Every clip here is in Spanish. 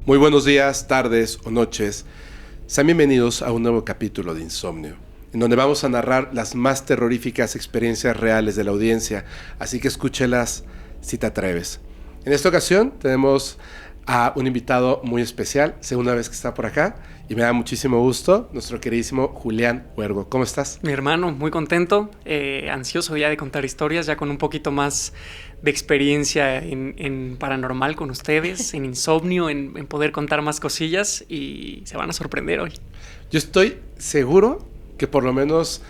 Muy buenos días, tardes o noches. Sean bienvenidos a un nuevo capítulo de Insomnio, en donde vamos a narrar las más terroríficas experiencias reales de la audiencia, así que escúchelas si te atreves. En esta ocasión tenemos a un invitado muy especial, segunda vez que está por acá, y me da muchísimo gusto, nuestro queridísimo Julián Huergo. ¿Cómo estás? Mi hermano, muy contento, ansioso ya de contar historias, ya con un poquito más de experiencia en paranormal con ustedes, en insomnio, en poder contar más cosillas, y se van a sorprender hoy. Yo estoy seguro que por lo menos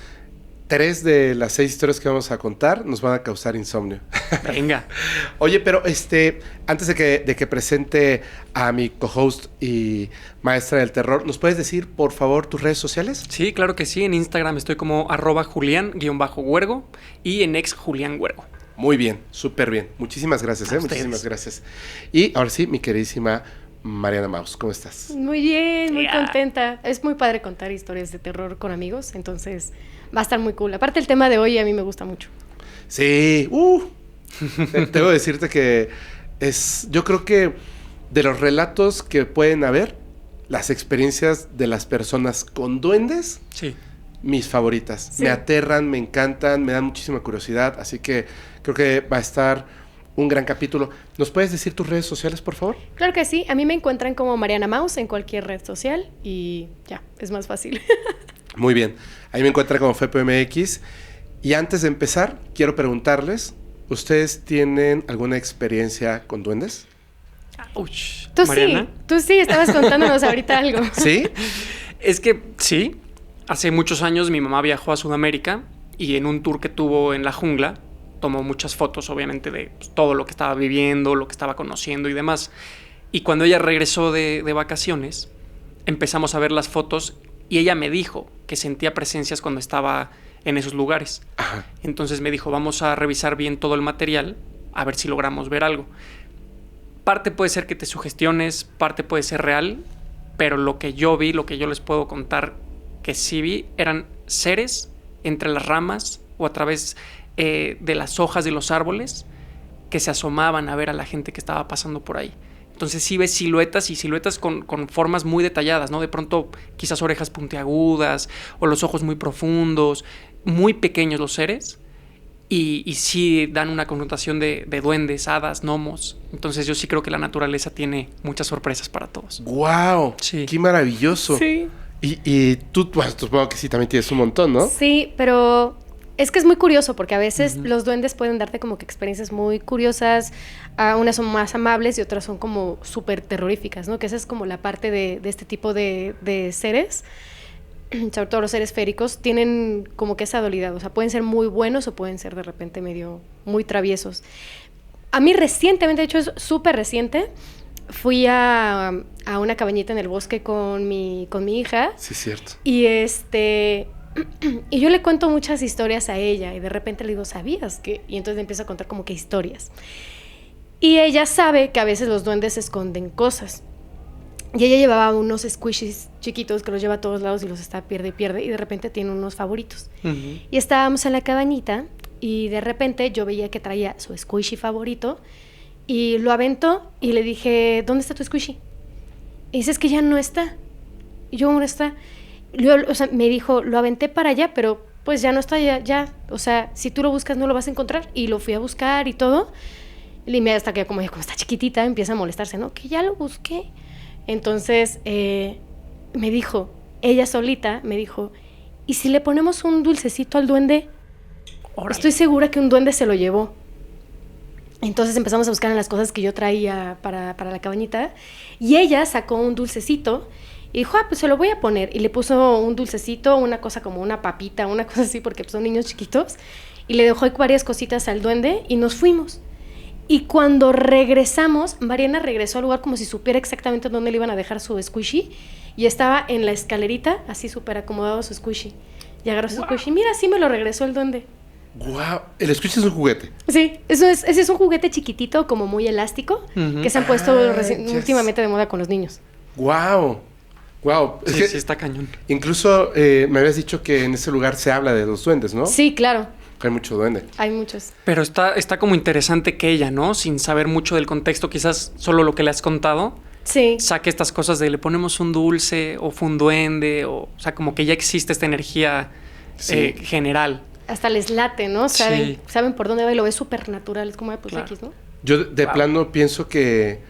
3 de las 6 historias que vamos a contar nos van a causar insomnio. Venga. Oye, pero antes de que presente a mi co-host y maestra del terror, ¿nos puedes decir, por favor, tus redes sociales? Sí, claro que sí. En Instagram estoy como @Julián_Huergo y en ex Julián Huergo. Muy bien, súper bien. Muchísimas gracias, muchísimas gracias. Y ahora sí, mi queridísima Mariana Maus, ¿cómo estás? Muy bien, muy contenta. Es muy padre contar historias de terror con amigos, entonces va a estar muy cool. Aparte, el tema de hoy a mí me gusta mucho. Sí, debo decirte que yo creo que de los relatos que pueden haber, las experiencias de las personas con duendes, sí, mis favoritas. Sí. Me aterran, me encantan, me dan muchísima curiosidad, así que creo que va a estar un gran capítulo. ¿Nos puedes decir tus redes sociales, por favor? Claro que sí, a mí me encuentran como Mariana Maus en cualquier red social y ya, es más fácil. Muy bien, ahí me encuentran como FepoMX. Y antes de empezar, quiero preguntarles, ¿ustedes tienen alguna experiencia con duendes? Ouch. Mariana. Tú sí, estabas contándonos ahorita algo. ¿Sí? Es que sí, hace muchos años mi mamá viajó a Sudamérica y en un tour que tuvo en la jungla tomó muchas fotos, obviamente, de todo lo que estaba viviendo, lo que estaba conociendo y demás. Y cuando ella regresó de vacaciones, empezamos a ver las fotos y ella me dijo que sentía presencias cuando estaba en esos lugares. Ajá. Entonces me dijo, vamos a revisar bien todo el material, a ver si logramos ver algo. Parte puede ser que te sugestiones, parte puede ser real, pero lo que yo vi, lo que yo les puedo contar que sí vi, eran seres entre las ramas o a través de las hojas de los árboles que se asomaban a ver a la gente que estaba pasando por ahí. Entonces sí ves siluetas y siluetas con formas muy detalladas, ¿no? De pronto quizás orejas puntiagudas o los ojos muy profundos, muy pequeños los seres y sí dan una connotación de duendes, hadas, gnomos. Entonces yo sí creo que la naturaleza tiene muchas sorpresas para todos. ¡Guau! Sí. ¡Qué maravilloso! Sí. Y tú, bueno, supongo que sí, también tienes un montón, ¿no? Sí, pero es que es muy curioso porque a veces los duendes pueden darte como que experiencias muy curiosas, unas son más amables y otras son como súper terroríficas, ¿no? Que esa es como la parte de este tipo de seres, sobre todo los seres féricos, tienen como que esa dualidad, o sea, pueden ser muy buenos o pueden ser de repente medio muy traviesos. A mí recientemente, de hecho es súper reciente, fui a una cabañita en el bosque con mi hija. Sí, cierto. Y y yo le cuento muchas historias a ella y de repente le digo, ¿sabías que? Y entonces le empiezo a contar como que historias. Y ella sabe que a veces los duendes esconden cosas. Y ella llevaba unos squishies chiquitos que los lleva a todos lados y los está pierde y pierde y de repente tiene unos favoritos. Y estábamos en la cabañita y de repente yo veía que traía su squishy favorito y lo aventó y le dije, ¿dónde está tu squishy? Y dice, es que ya no está. Y yo, ¿dónde está? O sea, me dijo, lo aventé para allá, pero pues ya no está, ya. O sea, si tú lo buscas no lo vas a encontrar. Y lo fui a buscar y todo. Y hasta que como está chiquitita, empieza a molestarse, ¿no? Que ya lo busqué. Entonces, me dijo, ella solita, me dijo, ¿y si le ponemos un dulcecito al duende? Órale. Estoy segura que un duende se lo llevó. Entonces empezamos a buscar en las cosas que yo traía para la cabañita. Y ella sacó un dulcecito y dijo, pues se lo voy a poner. Y le puso un dulcecito, una cosa como una papita, una cosa así, porque pues, son niños chiquitos. Y le dejó varias cositas al duende y nos fuimos. Y cuando regresamos, Mariana regresó al lugar como si supiera exactamente dónde le iban a dejar su squishy. Y estaba en la escalerita, así súper acomodado su squishy. Y agarró su squishy. Mira, sí me lo regresó el duende. ¡Guau! El squishy es un juguete. Sí, ese es un juguete chiquitito, como muy elástico, que se han puesto últimamente de moda con los niños. ¡Guau! ¡Guau! Sí, sí, está cañón. Incluso me habías dicho que en ese lugar se habla de los duendes, ¿no? Sí, claro. Hay mucho duende. Hay muchos. Pero está como interesante que ella, ¿no? Sin saber mucho del contexto, quizás solo lo que le has contado, Sí. saque estas cosas de le ponemos un dulce o fue un duende, o sea, como que ya existe esta energía general. Hasta les late, ¿no? Saben por dónde va y lo ves súper natural. Es como, pues Claro. X, ¿no? Yo de plano pienso que,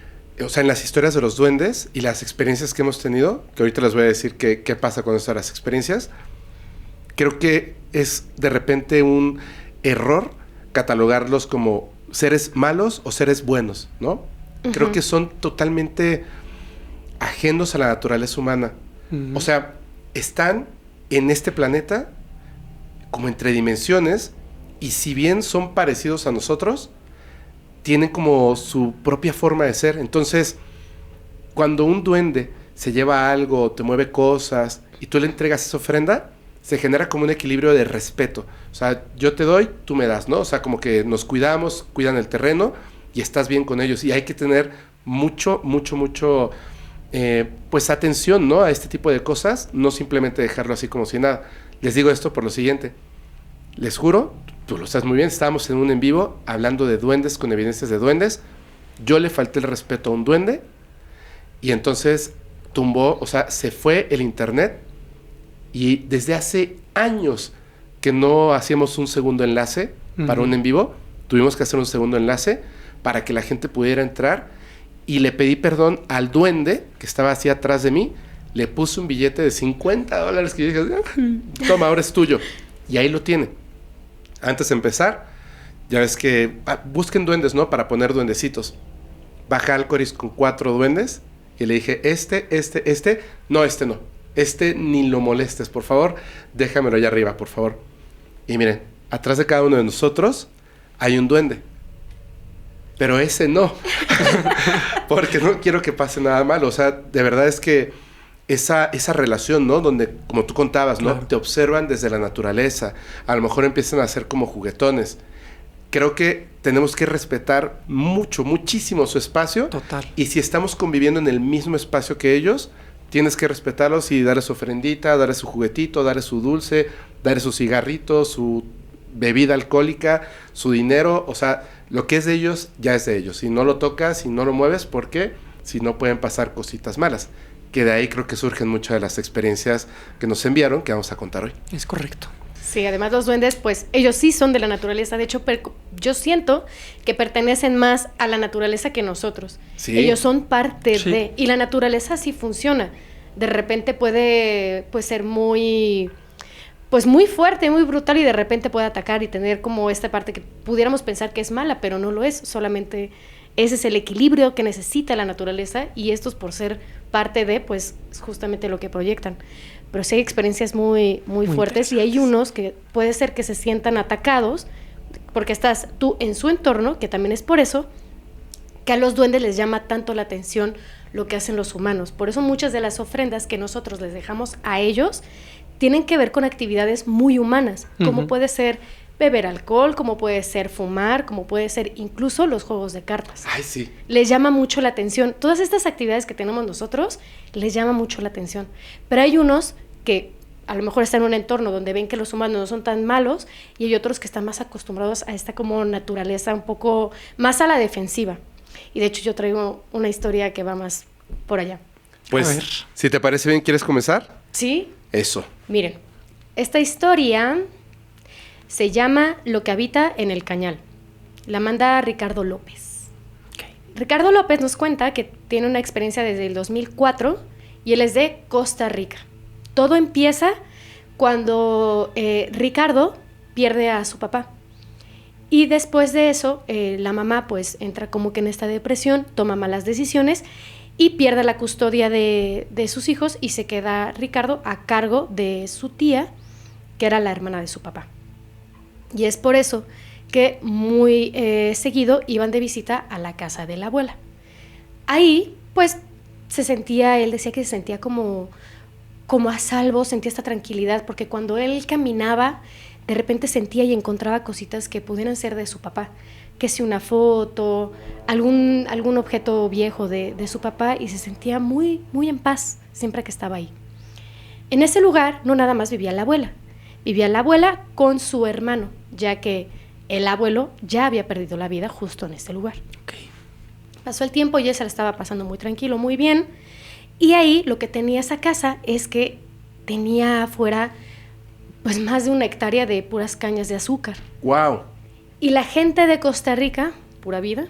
o sea, en las historias de los duendes y las experiencias que hemos tenido, que ahorita les voy a decir qué pasa con estas las experiencias, creo que es de repente un error catalogarlos como seres malos o seres buenos, ¿no? Creo que son totalmente ajenos a la naturaleza humana. O sea, están en este planeta como entre dimensiones, y si bien son parecidos a nosotros, tienen como su propia forma de ser. Entonces, cuando un duende se lleva algo, te mueve cosas, y tú le entregas esa ofrenda, se genera como un equilibrio de respeto. O sea, yo te doy, tú me das, ¿no? O sea, como que nos cuidamos, cuidan el terreno, y estás bien con ellos. Y hay que tener mucho, pues atención, ¿no? A este tipo de cosas, no simplemente dejarlo así como si nada. Les digo esto por lo siguiente. Les juro, tú lo sabes muy bien, estábamos en un en vivo hablando de duendes con evidencias de duendes. Yo le falté el respeto a un duende y entonces tumbó, o sea, se fue el internet, y desde hace años que no hacíamos un segundo enlace para un en vivo, tuvimos que hacer un segundo enlace para que la gente pudiera entrar, y le pedí perdón al duende que estaba así atrás de mí, le puse un billete de $50 que yo dije, toma, ahora es tuyo, y ahí lo tiene. Antes de empezar, ya ves que busquen duendes, ¿no? Para poner duendecitos. Bajé al Alcoris con 4 duendes y le dije, no, este ni lo molestes, por favor, déjamelo allá arriba, por favor. Y miren, atrás de cada uno de nosotros hay un duende, pero ese no, porque no quiero que pase nada malo. O sea, de verdad es que esa relación, ¿no? Donde, como tú contabas, ¿no? Claro. Te observan desde la naturaleza, a lo mejor empiezan a ser como juguetones. Creo que tenemos que respetar muchísimo su espacio. Total. Y si estamos conviviendo en el mismo espacio que ellos, tienes que respetarlos y darles su ofrendita, darles su juguetito, darles su dulce, darles su cigarrito, su bebida alcohólica, su dinero. O sea, lo que es de ellos, ya es de ellos. Si no lo tocas, si no lo mueves, ¿por qué? Si no, pueden pasar cositas malas. Que de ahí creo que surgen muchas de las experiencias que nos enviaron, que vamos a contar hoy. Es correcto. Sí, además los duendes, pues ellos sí son de la naturaleza. De hecho, yo siento que pertenecen más a la naturaleza que nosotros. Sí. Ellos son parte Sí. de... Y la naturaleza sí funciona. De repente puede pues, ser muy fuerte, muy brutal, y de repente puede atacar y tener como esta parte que pudiéramos pensar que es mala, pero no lo es. Solamente ese es el equilibrio que necesita la naturaleza, y estos, por ser parte de, pues es justamente lo que proyectan. Pero sí hay experiencias muy fuertes, y hay unos que puede ser que se sientan atacados porque estás tú en su entorno, que también es por eso que a los duendes les llama tanto la atención lo que hacen los humanos. Por eso muchas de las ofrendas que nosotros les dejamos a ellos tienen que ver con actividades muy humanas, como puede ser beber alcohol, como puede ser fumar, como puede ser incluso los juegos de cartas. Ay, sí. Les llama mucho la atención. Todas estas actividades que tenemos nosotros les llama mucho la atención. Pero hay unos que a lo mejor están en un entorno donde ven que los humanos no son tan malos, y hay otros que están más acostumbrados a esta como naturaleza un poco más a la defensiva. Y de hecho yo traigo una historia que va más por allá. A Pues, ver. si te parece bien, ¿quieres comenzar? ¿Sí? Eso. Miren, esta historia se llama Lo que habita en el cañal. La manda Ricardo López. Ricardo López nos cuenta que tiene una experiencia desde el 2004 y él es de Costa Rica. Todo empieza cuando Ricardo pierde a su papá. Y después de eso, la mamá pues entra como que en esta depresión, toma malas decisiones y pierde la custodia de sus hijos, y se queda Ricardo a cargo de su tía, que era la hermana de su papá. Y es por eso que muy seguido iban de visita a la casa de la abuela. Ahí, pues, él decía que se sentía como a salvo, sentía esta tranquilidad, porque cuando él caminaba, de repente sentía y encontraba cositas que pudieran ser de su papá, que si una foto, algún objeto viejo de su papá, y se sentía muy en paz siempre que estaba ahí. En ese lugar no nada más vivía la abuela con su hermano, ya que el abuelo ya había perdido la vida justo en este lugar. Ok. Pasó el tiempo y él se la estaba pasando muy tranquilo, muy bien. Y ahí lo que tenía esa casa es que tenía afuera pues más de 1 hectárea de puras cañas de azúcar. ¡Wow! Y la gente de Costa Rica, pura vida,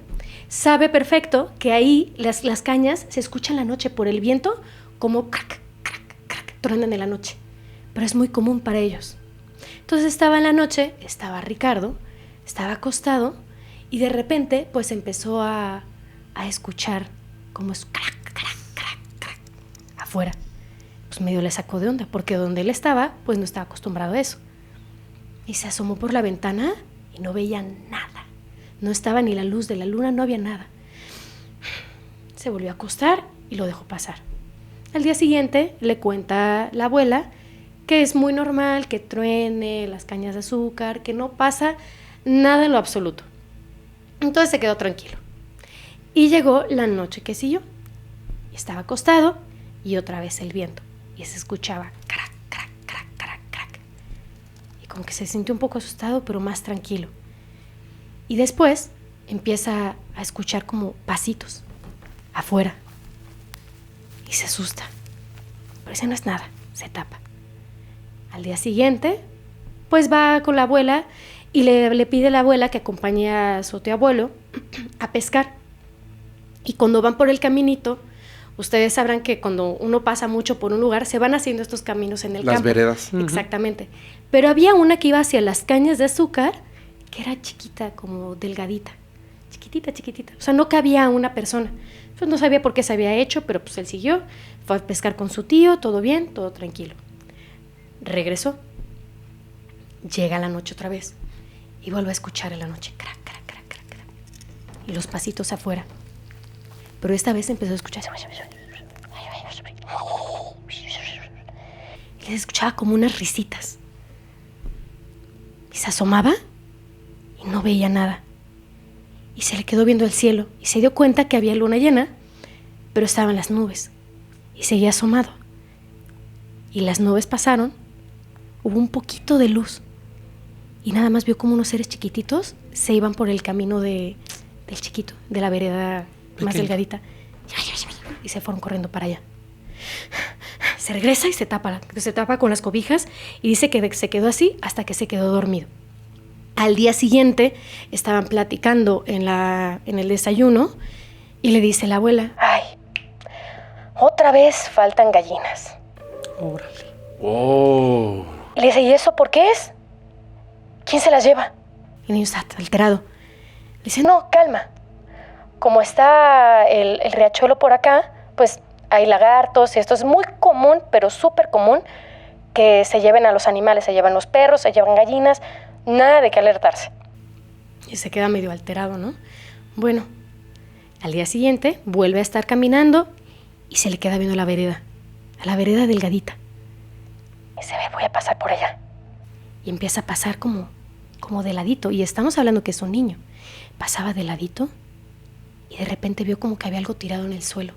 sabe perfecto que ahí las cañas se escuchan en la noche por el viento como crack, crack, crack, truenan en la noche. Pero es muy común para ellos. Entonces estaba en la noche, estaba Ricardo, estaba acostado y de repente pues empezó a escuchar como es crack, crack, crack, crack afuera. Pues medio le sacó de onda porque donde él estaba pues no estaba acostumbrado a eso. Y se asomó por la ventana y no veía nada. No estaba ni la luz de la luna, no había nada. Se volvió a acostar y lo dejó pasar. Al día siguiente le cuenta la abuela que es muy normal que truene las cañas de azúcar, que no pasa nada en lo absoluto. Entonces se quedó tranquilo. Y llegó la noche que siguió. Y estaba acostado y otra vez el viento. Y se escuchaba crack, crack, crack, crack, crack. Y como que se sintió un poco asustado, pero más tranquilo. Y después empieza a escuchar como pasitos afuera. Y se asusta. Pero ese no es nada, se tapa. Al día siguiente, pues va con la abuela y le pide a la abuela que acompañe a su tío abuelo a pescar. Y cuando van por el caminito, ustedes sabrán que cuando uno pasa mucho por un lugar, se van haciendo estos caminos en el campo. Las veredas. Exactamente. Pero había una que iba hacia las cañas de azúcar, que era chiquita, como delgadita. Chiquitita, chiquitita. O sea, no cabía una persona. Pues no sabía por qué se había hecho, pero pues él siguió. Fue a pescar con su tío, todo bien, todo tranquilo. Regresó. Llega la noche otra vez. Y vuelve a escuchar en la noche. Crac, crac, crac, crac, crac. Y los pasitos afuera. Pero esta vez empezó a escuchar. Y les escuchaba como unas risitas. Y se asomaba y no veía nada. Y se le quedó viendo el cielo. Y se dio cuenta que había luna llena, pero estaban las nubes. Y seguía asomado. Y las nubes pasaron. Hubo un poquito de luz. Y nada más vio como unos seres chiquititos se iban por el camino del chiquito, de la vereda más delgadita. Y se fueron corriendo para allá. Se regresa y se tapa con las cobijas y dice que se quedó así hasta que se quedó dormido. Al día siguiente estaban platicando en el desayuno y le dice la abuela: ay, otra vez faltan gallinas. Órale. ¡Oh! Y le dice: ¿y eso por qué es? ¿Quién se las lleva? Y el niño está alterado. Le dice: no, calma. Como está el riachuelo por acá, pues hay lagartos y esto es muy común, pero súper común, que se lleven a los animales, se llevan los perros, se llevan gallinas, nada de qué alertarse. Y se queda medio alterado, ¿no? Bueno, al día siguiente vuelve a estar caminando y se le queda viendo a la vereda delgadita. Y se ve: voy a pasar por allá. Y empieza a pasar como de ladito, y estamos hablando que es un niño. Pasaba de ladito y de repente vio como que había algo tirado en el suelo.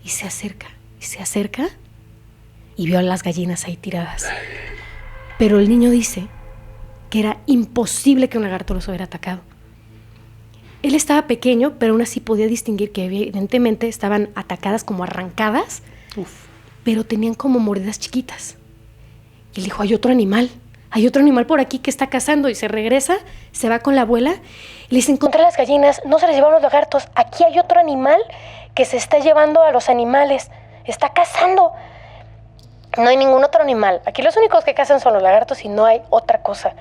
Y se acerca y vio a las gallinas ahí tiradas. Pero el niño dice que era imposible que un lagarto los hubiera atacado. Él estaba pequeño, pero aún así podía distinguir que evidentemente estaban atacadas, como arrancadas, pero tenían como mordidas chiquitas. Y él dijo: hay otro animal por aquí que está cazando. Y se regresa, se va con la abuela y le dice: encontré las gallinas, no se las llevaron los lagartos, aquí hay otro animal que se está llevando a los animales, está cazando. No hay ningún otro animal, aquí los únicos que cazan son los lagartos y no hay otra cosa.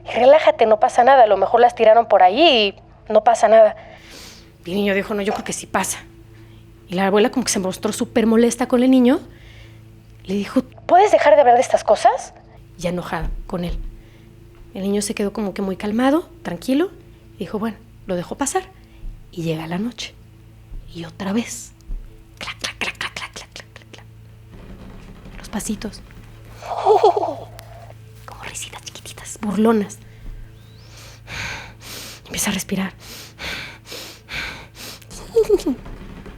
Y relájate, no pasa nada, a lo mejor las tiraron por ahí y no pasa nada. Y el niño dijo: no, yo creo que sí pasa. Y la abuela como que se mostró súper molesta con el niño. Le dijo: ¿puedes dejar de hablar de estas cosas? Ya enojada con él. El niño se quedó como que muy calmado, tranquilo. Y dijo: bueno, lo dejó pasar. Y llega la noche. Y otra vez. Clac, clac, clac, clac, clac, clac, clac, clac, clac. Los pasitos. Como risitas chiquititas, burlonas. Empieza a respirar.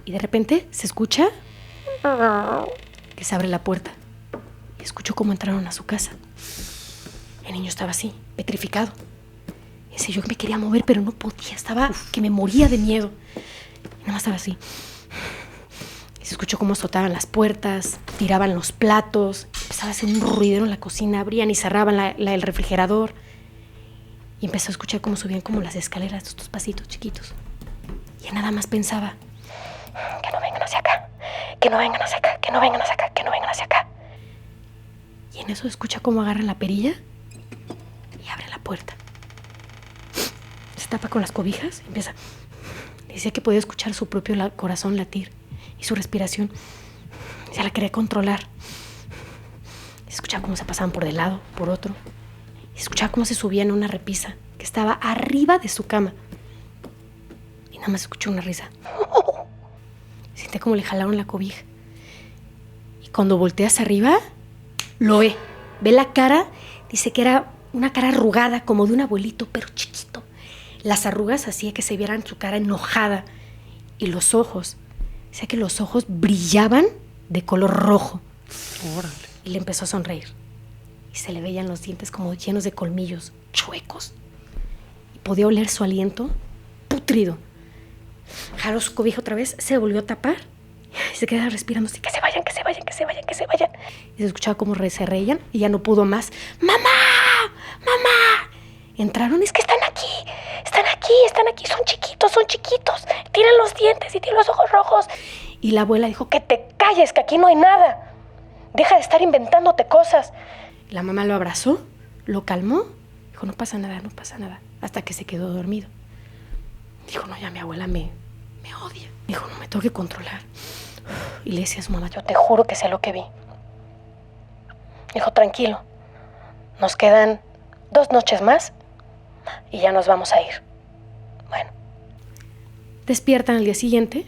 Y de repente se escucha que se abre la puerta. Y escuchó cómo entraron a su casa. El niño estaba así, petrificado. Y dice: yo me quería mover, pero no podía. Estaba que me moría de miedo. Nada más estaba así. Y se escuchó cómo azotaban las puertas, tiraban los platos, empezaba a hacer un ruidero en la cocina, abrían y cerraban el refrigerador. Y empezó a escuchar cómo subían como las escaleras de estos pasitos chiquitos. Y nada más pensaba, que no vengan hacia acá, que no vengan hacia acá, que no vengan hacia acá, que no vengan hacia acá. Y en eso escucha cómo agarran la perilla y abre la puerta. Se tapa con las cobijas y empieza. Decía que podía escuchar su propio corazón latir y su respiración. Se la quería controlar. Escuchaba cómo se pasaban por de lado, por otro. Escuchaba cómo se subían a una repisa que estaba arriba de su cama. Y nada más escuchó una risa. Siente como le jalaron la cobija. Y cuando voltea hacia arriba, lo ve. Ve la cara, dice que era una cara arrugada, como de un abuelito, pero chiquito. Las arrugas hacía que se vieran su cara enojada. Y los ojos, decía que los ojos brillaban de color rojo. Órale. Y le empezó a sonreír. Y se le veían los dientes como llenos de colmillos, chuecos. Y podía oler su aliento pútrido. Jaló su cobija otra vez, se volvió a tapar y se quedaba respirando así, que se vayan, que se vayan, que se vayan, que se vayan. Y se escuchaba como se reían y ya no pudo más. ¡Mamá! ¡Mamá! Entraron, es que están aquí, son chiquitos, tienen los dientes y tienen los ojos rojos. Y la abuela dijo, que te calles, que aquí no hay nada. Deja de estar inventándote cosas. La mamá lo abrazó, lo calmó, dijo, no pasa nada, hasta que se quedó dormido. Dijo, no, ya mi abuela me odia. Dijo, no, me tengo que controlar. Y le decía a su mamá, yo te juro que sé lo que vi. Dijo, tranquilo, nos quedan 2 noches más y ya nos vamos a ir. Bueno. Despiertan al día siguiente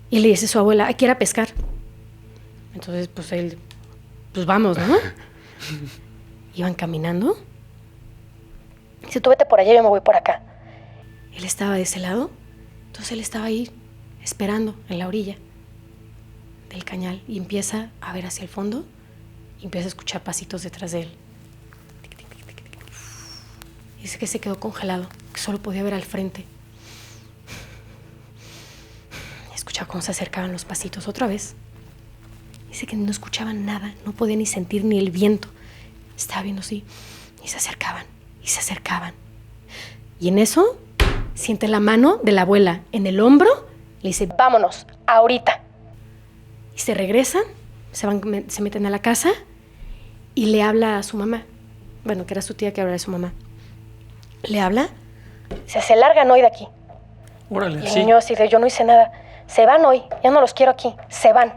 y le dice a su abuela, hay que ir a pescar. Entonces, pues él, pues vamos, ¿no? Iban caminando. Dice, tú vete por allá, yo me voy por acá. Él estaba de ese lado, entonces él estaba ahí esperando en la orilla del cañal y empieza a ver hacia el fondo y empieza a escuchar pasitos detrás de él. Tic, tic, tic, tic, tic. Dice que se quedó congelado, que solo podía ver al frente. Escuchaba cómo se acercaban los pasitos otra vez. Dice que no escuchaban nada, no podía ni sentir ni el viento. Estaba viendo así y se acercaban y se acercaban. Y en eso siente la mano de la abuela en el hombro, le dice, vámonos, ahorita. Y se regresan, se meten a la casa y le habla a su mamá. Bueno, que era su tía que hablaba de su mamá. Le habla, se largan hoy de aquí. Órale, y el niño así de, yo no hice nada. Se van hoy, ya no los quiero aquí. Se van.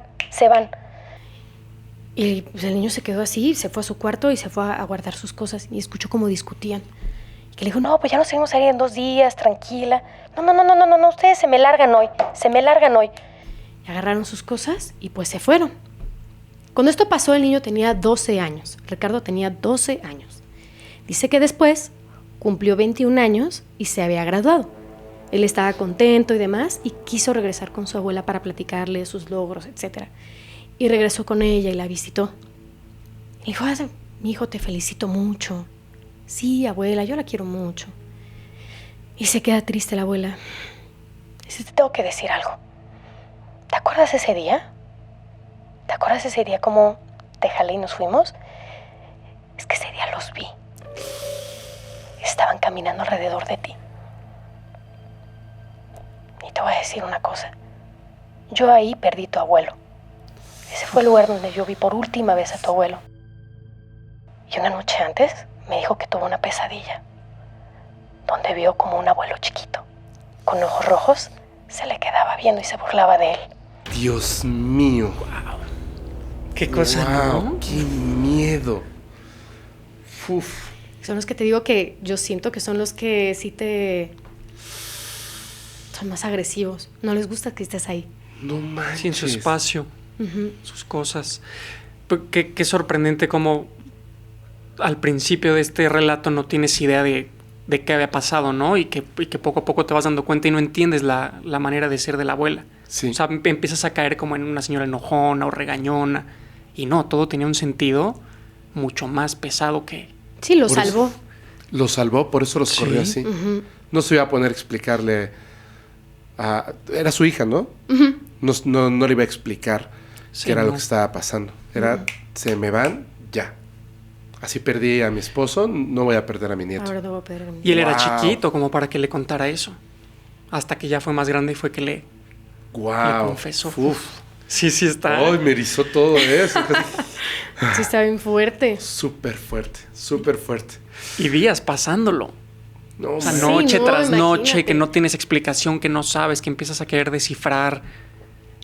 Y pues, el niño se quedó así, se fue a su cuarto y se fue a guardar sus cosas. Y escuchó cómo discutían. Que le dijo, no, pues ya nos seguimos a ir en 2 días, tranquila. No, ustedes se me largan hoy. Y agarraron sus cosas y pues se fueron. Cuando esto pasó, el niño tenía 12 años. Ricardo tenía 12 años. Dice que después cumplió 21 años y se había graduado. Él estaba contento y demás y quiso regresar con su abuela para platicarle sus logros, etc. Y regresó con ella y la visitó. Y dijo, mi hijo, te felicito mucho. Sí, abuela, yo la quiero mucho. Y se queda triste la abuela. Dice, te tengo que decir algo. ¿Te acuerdas ese día? Cómo te jalé y nos fuimos? Es que ese día los vi. Estaban caminando alrededor de ti. Y te voy a decir una cosa. Yo ahí perdí a tu abuelo. Ese fue el lugar donde yo vi por última vez a tu abuelo. Y una noche antes me dijo que tuvo una pesadilla, donde vio como un abuelo chiquito, con ojos rojos, se le quedaba viendo y se burlaba de él. Dios mío. Wow. Qué cosa, Wow, ¿no? qué miedo. Uf. Son los que te digo que yo siento que son los que sí son más agresivos. No les gusta que estés ahí. No manches. Sí, en su espacio, Uh-huh. sus cosas. Qué sorprendente como al principio de este relato no tienes idea de qué había pasado, ¿no? Y que poco a poco te vas dando cuenta y no entiendes la manera de ser de la abuela. Sí. O sea, empiezas a caer como en una señora enojona o regañona. Y no, todo tenía un sentido mucho más pesado que... Sí, lo Por salvó. eso- Lo salvó, por eso los Sí. corrió así. Uh-huh. No se iba a poner a explicarle Era su hija, ¿no? Ujú. No le iba a explicar Sí, qué era lo no. que estaba pasando. Era, se me van, ya. Así perdí a mi esposo, no voy a perder a mi nieto. Ahora no voy a poder Y él era Wow. chiquito como para que le contara eso. Hasta que ya fue más grande y fue que le Wow. confesó. Uf. Sí, sí está. Ay, me erizó todo eso. Sí, está bien fuerte. Súper fuerte, súper fuerte. Y días pasándolo. No, O sea, Sí, noche no, tras noche, imagínate. que no tienes explicación, que no sabes, que empiezas a querer descifrar.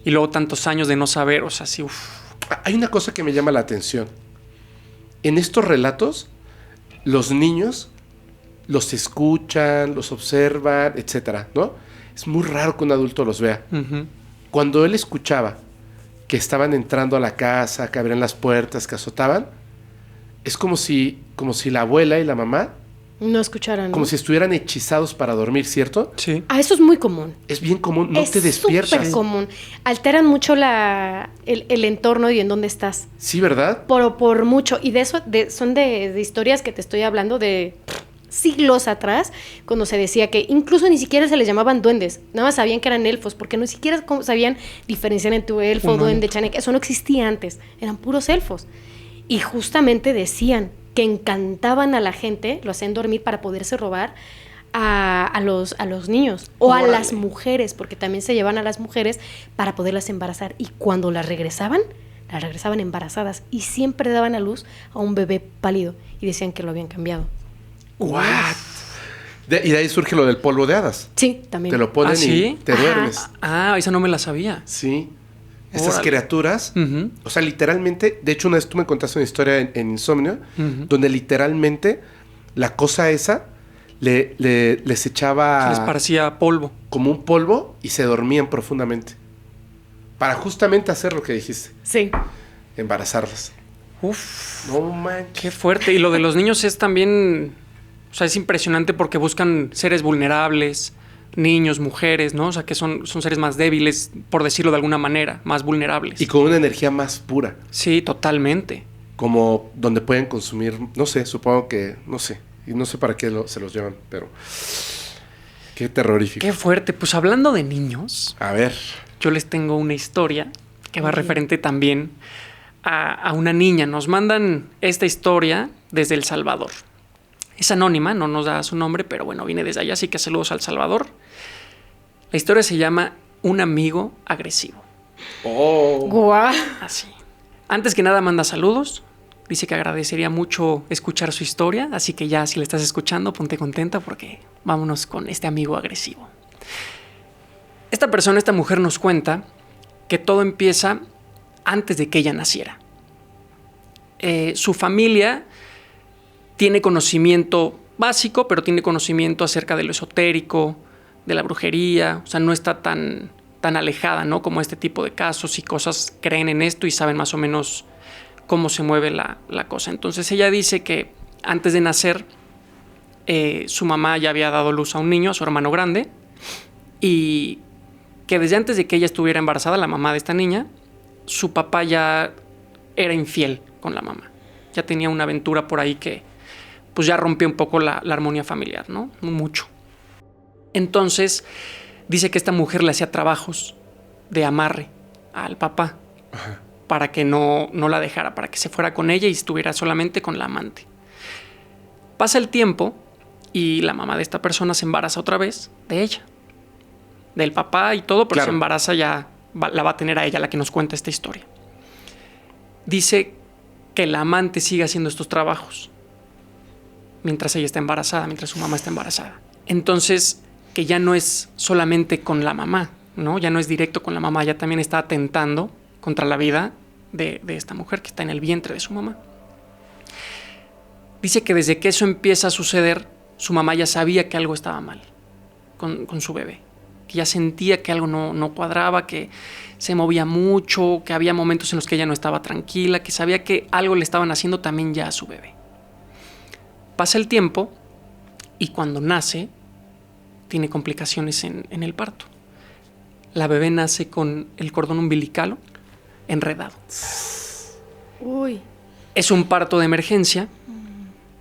Y luego tantos años de no saber. O sea, sí, uff. Hay una cosa que me llama la atención. En estos relatos, los niños los escuchan, los observan, etcétera, ¿no? Es muy raro que un adulto los vea. Cuando él escuchaba que estaban entrando a la casa, que abrían las puertas, que azotaban, es como si la abuela y la mamá, No escucharan, ¿no? como si estuvieran hechizados para dormir, ¿cierto? Sí. Ah, eso es muy común. Es bien común, no es te despiertas. súper común. Alteran mucho el entorno y en dónde estás. Sí, ¿verdad? Por mucho. Y de eso, son de historias que te estoy hablando de siglos atrás, cuando se decía que incluso ni siquiera se les llamaban duendes, nada más sabían que eran elfos, porque ni siquiera sabían diferenciar entre elfo, Humano. duende, chaneque. Eso no existía antes, eran puros elfos. Y justamente decían que encantaban a la gente, lo hacían dormir para poderse robar a los niños o a Órale. las mujeres, porque también se llevan a las mujeres para poderlas embarazar. Y cuando las regresaban embarazadas y siempre daban a luz a un bebé pálido y decían que lo habían cambiado. What? Y de ahí surge lo del polvo de hadas. Sí, también. Te lo ponen ¿Ah, sí? y te Ajá. duermes. Ah, esa no me la sabía. Sí. Estas Órale. criaturas, Ujú. o sea, literalmente, de hecho una vez tú me contaste una historia en Insomnio, Ujú. donde literalmente la cosa esa les echaba Les parecía polvo. como un polvo y se dormían profundamente. Para justamente hacer lo que dijiste, Sí. embarazarlas. Uf, No manches. qué fuerte. Y lo de los niños es también, o sea, es impresionante porque buscan seres vulnerables, niños, mujeres, ¿no? O sea, que son seres más débiles, por decirlo de alguna manera, más vulnerables. Y con una energía más pura, Sí, totalmente. como donde pueden consumir, no sé, supongo que, no sé, y no sé para qué se los llevan, pero qué terrorífico. Qué fuerte. Pues hablando de niños, A ver, yo les tengo una historia que va Ujú. referente también a una niña. Nos mandan esta historia desde El Salvador. Es anónima, no nos da su nombre, pero bueno, viene desde allá, así que saludos al Salvador. La historia se llama Un amigo agresivo. Guau. Así. Antes que nada manda saludos. Dice que agradecería mucho escuchar su historia, así que ya si le estás escuchando, ponte contenta porque vámonos con este amigo agresivo. Esta mujer nos cuenta que todo empieza antes de que ella naciera. Su familia tiene conocimiento básico, pero tiene conocimiento acerca de lo esotérico, de la brujería, o sea, no está tan alejada, ¿no? Como este tipo de casos y cosas creen en esto y saben más o menos cómo se mueve la cosa. Entonces ella dice que antes de nacer, su mamá ya había dado luz a un niño, a su hermano grande, y que desde antes de que ella estuviera embarazada, la mamá de esta niña, su papá ya era infiel con la mamá. Ya tenía una aventura por ahí que pues ya rompió un poco la armonía familiar, ¿no? Mucho. Entonces, dice que esta mujer le hacía trabajos de amarre al papá. Ajá. Para que no la dejara, para que se fuera con ella y estuviera solamente con la amante. Pasa el tiempo y la mamá de esta persona se embaraza otra vez de ella. Del papá y todo, pero Claro. se embaraza ya, la va a tener a ella, la que nos cuenta esta historia. Dice que la amante sigue haciendo estos trabajos mientras ella está embarazada, mientras su mamá está embarazada. Entonces, que ya no es solamente con la mamá, ¿no? Ya no es directo con la mamá, ya también está atentando contra la vida de esta mujer que está en el vientre de su mamá. Dice que desde que eso empieza a suceder, su mamá ya sabía que algo estaba mal con su bebé, que ya sentía que algo no cuadraba, que se movía mucho, que había momentos en los que ella no estaba tranquila, que sabía que algo le estaban haciendo también ya a su bebé. Pasa el tiempo y cuando nace, tiene complicaciones en el parto. La bebé nace con el cordón umbilical enredado. Uy. Es un parto de emergencia,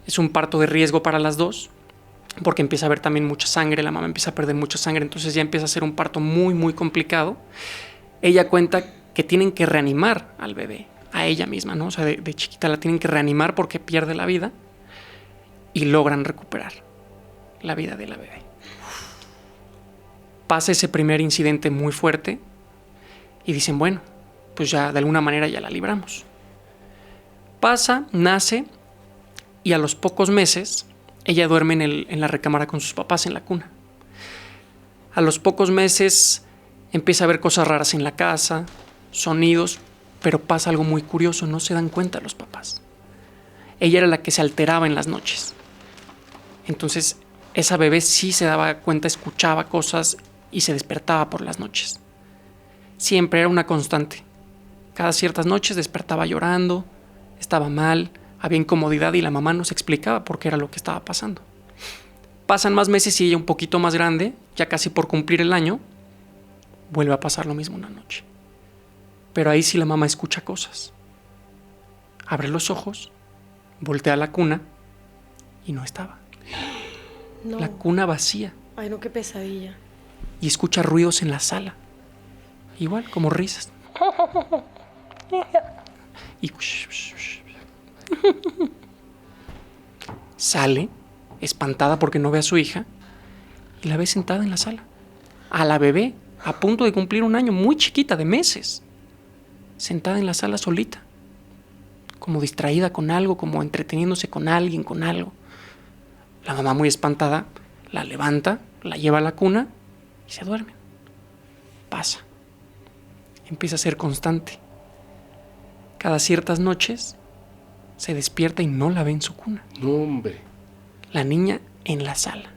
es un parto de riesgo para las dos. porque empieza a haber también mucha sangre, la mamá empieza a perder mucha sangre, entonces ya empieza a ser un parto muy, muy complicado. Ella cuenta que tienen que reanimar al bebé, a ella misma, ¿no? O sea, de chiquita la tienen que reanimar porque pierde la vida y logran recuperar la vida de la bebé. Pasa ese primer incidente muy fuerte y dicen, bueno, pues ya de alguna manera ya la libramos. Pasa, nace y a los pocos meses ella duerme en la recámara con sus papás en la cuna. A los pocos meses empieza a ver cosas raras en la casa, sonidos, pero pasa algo muy curioso, no se dan cuenta los papás. Ella era la que se alteraba en las noches. Entonces esa bebé sí se daba cuenta, escuchaba cosas y se despertaba por las noches. Siempre era una constante. Cada ciertas noches despertaba llorando, estaba mal, había incomodidad y la mamá no se explicaba por qué era lo que estaba pasando. Pasan más meses y ella un poquito más grande, ya casi por cumplir el año, vuelve a pasar lo mismo una noche. Pero ahí sí la mamá escucha cosas. Abre los ojos, voltea a la cuna y no estaba. No. La cuna vacía. Ay, no, qué pesadilla. Y escucha ruidos en la sala. Igual, como risas. Y sale, espantada porque no ve a su hija, y la ve sentada en la sala. A la bebé, a punto de cumplir un año, muy chiquita, de meses. Sentada en la sala solita. Como distraída con algo, como entreteniéndose con alguien, con algo. La mamá, muy espantada, la levanta, la lleva a la cuna y se duerme. Pasa. Empieza a ser constante. Cada ciertas noches se despierta y no la ve en su cuna. No, hombre. La niña en la sala.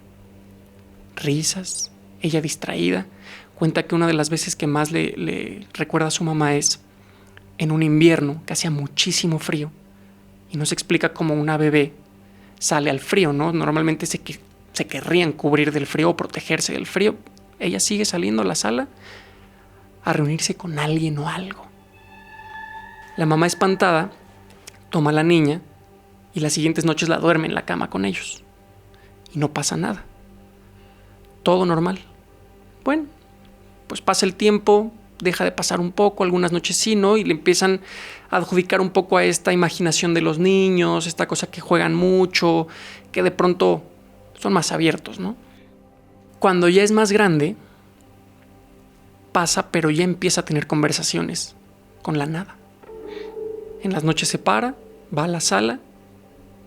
Risas, ella distraída. Cuenta que una de las veces que más le recuerda a su mamá es en un invierno que hacía muchísimo frío y no se explica cómo una bebé sale al frío, ¿no? Normalmente se querrían cubrir del frío o protegerse del frío. Ella sigue saliendo a la sala a reunirse con alguien o algo. La mamá, espantada, toma a la niña y las siguientes noches la duerme en la cama con ellos. Y no pasa nada. Todo normal. Bueno, pues pasa el tiempo, deja de pasar un poco, algunas noches sí, ¿no? Y le empiezan a adjudicar un poco a esta imaginación de los niños, esta cosa que juegan mucho, que de pronto son más abiertos, ¿no? Cuando ya es más grande, pasa, pero ya empieza a tener conversaciones con la nada. En las noches se para, va a la sala